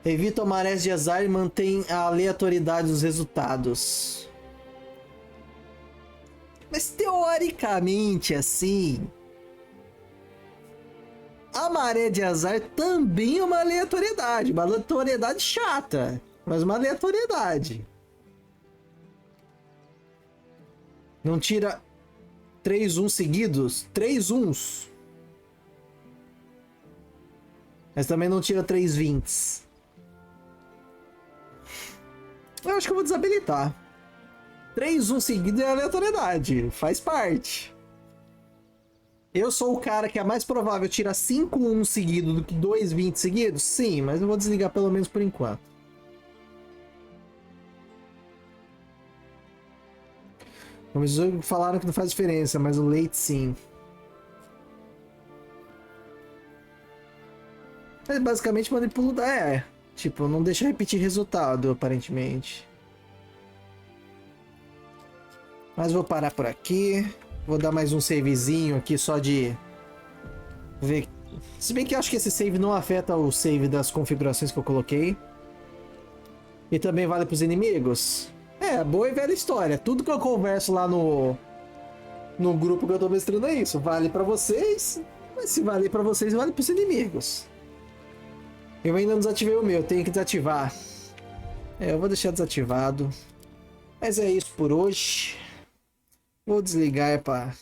S3: Evita marés de azar e mantém a aleatoriedade dos resultados. Mas teoricamente, assim, a maré de azar também é uma aleatoriedade chata, mas uma aleatoriedade. Não tira 3 1 seguidos, 3 1s. Mas também não tira 3 20s. Eu acho que eu vou desabilitar. 3 1 seguido é aleatoriedade, faz parte. Eu sou o cara que é mais provável tirar 5 1 seguido do que 2 20 seguidos? Sim, mas eu vou desligar pelo menos por enquanto. Os falaram que não faz diferença, mas o late sim. Mas basicamente manipula... tipo, não deixa repetir resultado, aparentemente. Mas vou parar por aqui. Vou dar mais um savezinho aqui só de ver. Se bem que eu acho que esse save não afeta o save das configurações que eu coloquei. E também vale para os inimigos. Boa e velha história. Tudo que eu converso lá no grupo que eu tô mestrando é isso. Vale para vocês, mas se vale para vocês, vale para os inimigos. Eu ainda não desativei o meu, tenho que desativar. Eu vou deixar desativado. Mas é isso por hoje. Vou desligar pra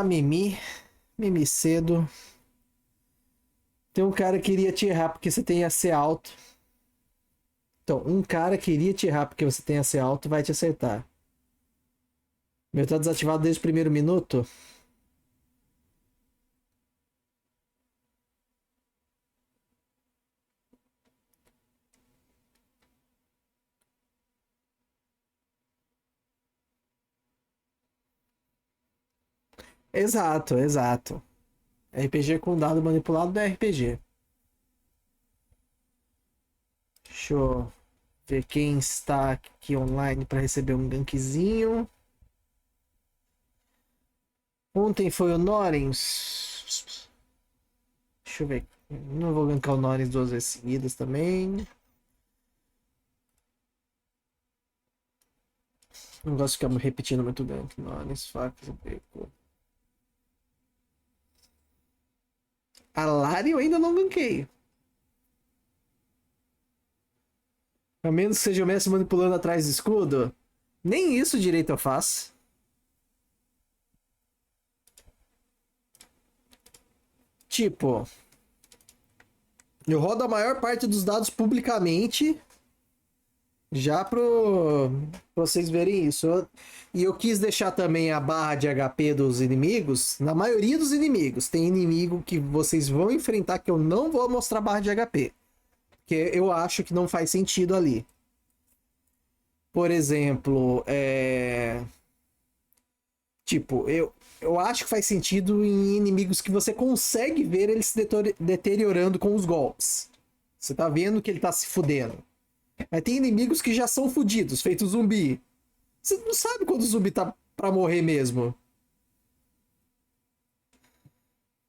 S3: mimir cedo. Tem um cara que queria te errar porque você tem AC alto. Então, um cara queria te errar porque você tem AC alto, vai te acertar. Meu tá desativado desde o primeiro minuto. Exato, exato. RPG com dado manipulado não é RPG. Deixa eu ver quem está aqui online para receber um gankzinho. Ontem foi o Norens. Deixa eu ver. Não vou gankar o Norens 2 vezes seguidas também. Não gosto de ficar repetindo muito gank. Norens, facas, beco. A Lari eu ainda não gankei. A menos que seja o mestre manipulando atrás do escudo. Nem isso direito eu faço. Tipo, eu rodo a maior parte dos dados publicamente. Já pra vocês verem isso. E eu quis deixar também a barra de HP dos inimigos. Na maioria dos inimigos. Tem inimigo que vocês vão enfrentar que eu não vou mostrar barra de HP. Porque eu acho que não faz sentido ali. Por exemplo, tipo, eu acho que faz sentido em inimigos que você consegue ver ele se deteriorando com os golpes. Você tá vendo que ele tá se fudendo. Mas tem inimigos que já são fudidos, feito zumbi. Você não sabe quando o zumbi tá pra morrer mesmo.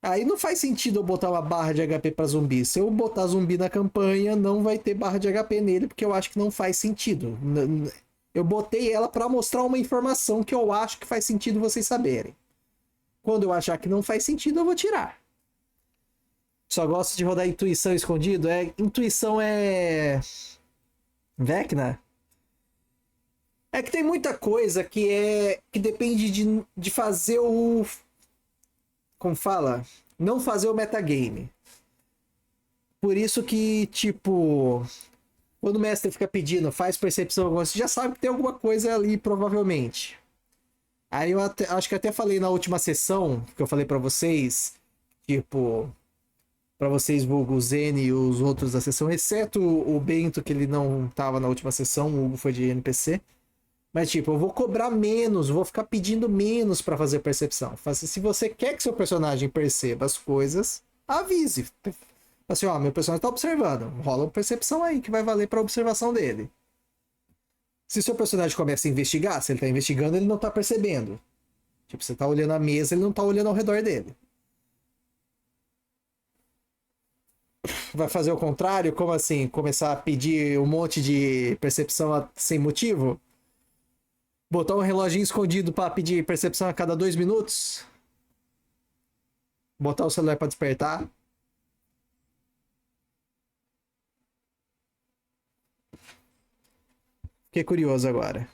S3: Aí não faz sentido eu botar uma barra de HP pra zumbi. Se eu botar zumbi na campanha, não vai ter barra de HP nele, porque eu acho que não faz sentido. Eu botei ela pra mostrar uma informação que eu acho que faz sentido vocês saberem. Quando eu achar que não faz sentido, eu vou tirar. Só gosto de rodar intuição escondido. Intuição é... Vecna? É que tem muita coisa que depende de fazer o... Como fala? Não fazer o metagame. Por isso que, tipo... Quando o mestre fica pedindo, faz percepção, você já sabe que tem alguma coisa ali, provavelmente. Aí eu acho que até falei na última sessão, que eu falei pra vocês, tipo... Pra vocês, vulgo, o Zene e os outros da sessão, exceto o Bento, que ele não tava na última sessão, o Hugo foi de NPC. Mas, tipo, eu vou cobrar menos, vou ficar pedindo menos pra fazer percepção. Se você quer que seu personagem perceba as coisas, avise. Assim, ó, meu personagem tá observando. Rola uma percepção aí que vai valer pra observação dele. Se seu personagem começa a investigar, se ele tá investigando, ele não tá percebendo. Tipo, você tá olhando a mesa, ele não tá olhando ao redor dele. Vai fazer o contrário? Como assim? Começar a pedir um monte de percepção sem motivo? Botar um reloginho escondido pra pedir percepção a cada 2 minutos? Botar o celular pra despertar? Fiquei curioso agora.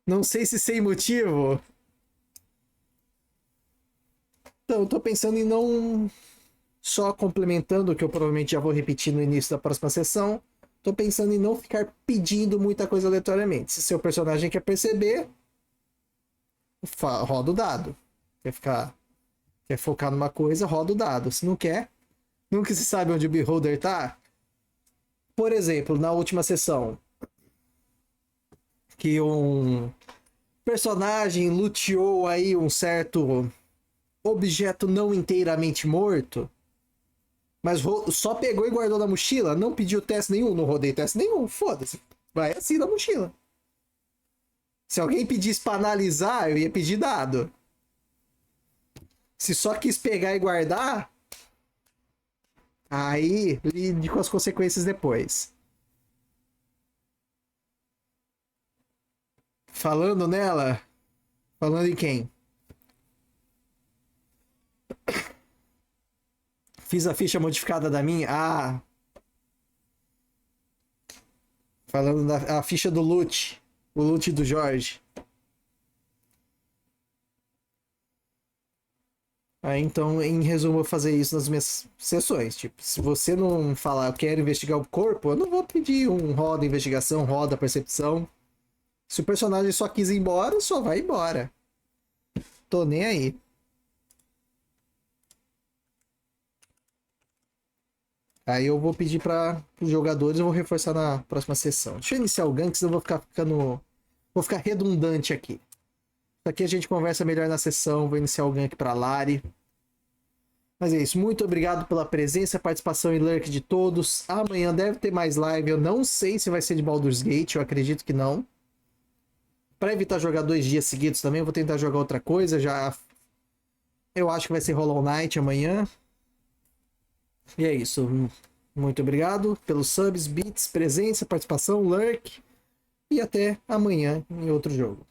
S3: Não sei se sem motivo. Então, eu tô pensando em não... Só complementando o que eu provavelmente já vou repetir no início da próxima sessão. Tô pensando em não ficar pedindo muita coisa aleatoriamente. Se seu personagem quer perceber, roda o dado. Quer focar numa coisa, roda o dado. Se não quer, nunca se sabe onde o Beholder tá. Por exemplo, na última sessão, que um personagem luteou aí um certo objeto não inteiramente morto, mas só pegou e guardou na mochila, não pediu teste nenhum, não rodei teste nenhum, foda-se, vai assim na mochila. Se alguém pedisse pra analisar, eu ia pedir dado. Se só quis pegar e guardar, aí lide com as consequências depois. Falando nela, falando em quem? Fiz a ficha modificada da minha. Ah. Falando da ficha do loot. O loot do Jorge. Aí então, em resumo, eu vou fazer isso nas minhas sessões. Tipo, se você não falar, eu quero investigar o corpo, eu não vou pedir um roda investigação, roda percepção. Se o personagem só quis ir embora, só vai embora. Tô nem aí. Aí eu vou pedir para os jogadores, eu vou reforçar na próxima sessão. Deixa eu iniciar o gank, senão eu vou ficar redundante aqui. Aqui a gente conversa melhor na sessão, vou iniciar o gank para Lari. Mas é isso, muito obrigado pela presença, participação e lurk de todos. Amanhã deve ter mais live, eu não sei se vai ser de Baldur's Gate, eu acredito que não. Para evitar jogar 2 dias seguidos também, eu vou tentar jogar outra coisa, já... Eu acho que vai ser Hollow Knight amanhã. E é isso. Muito obrigado pelos subs, bits, presença, participação, lurk. E até amanhã em outro jogo.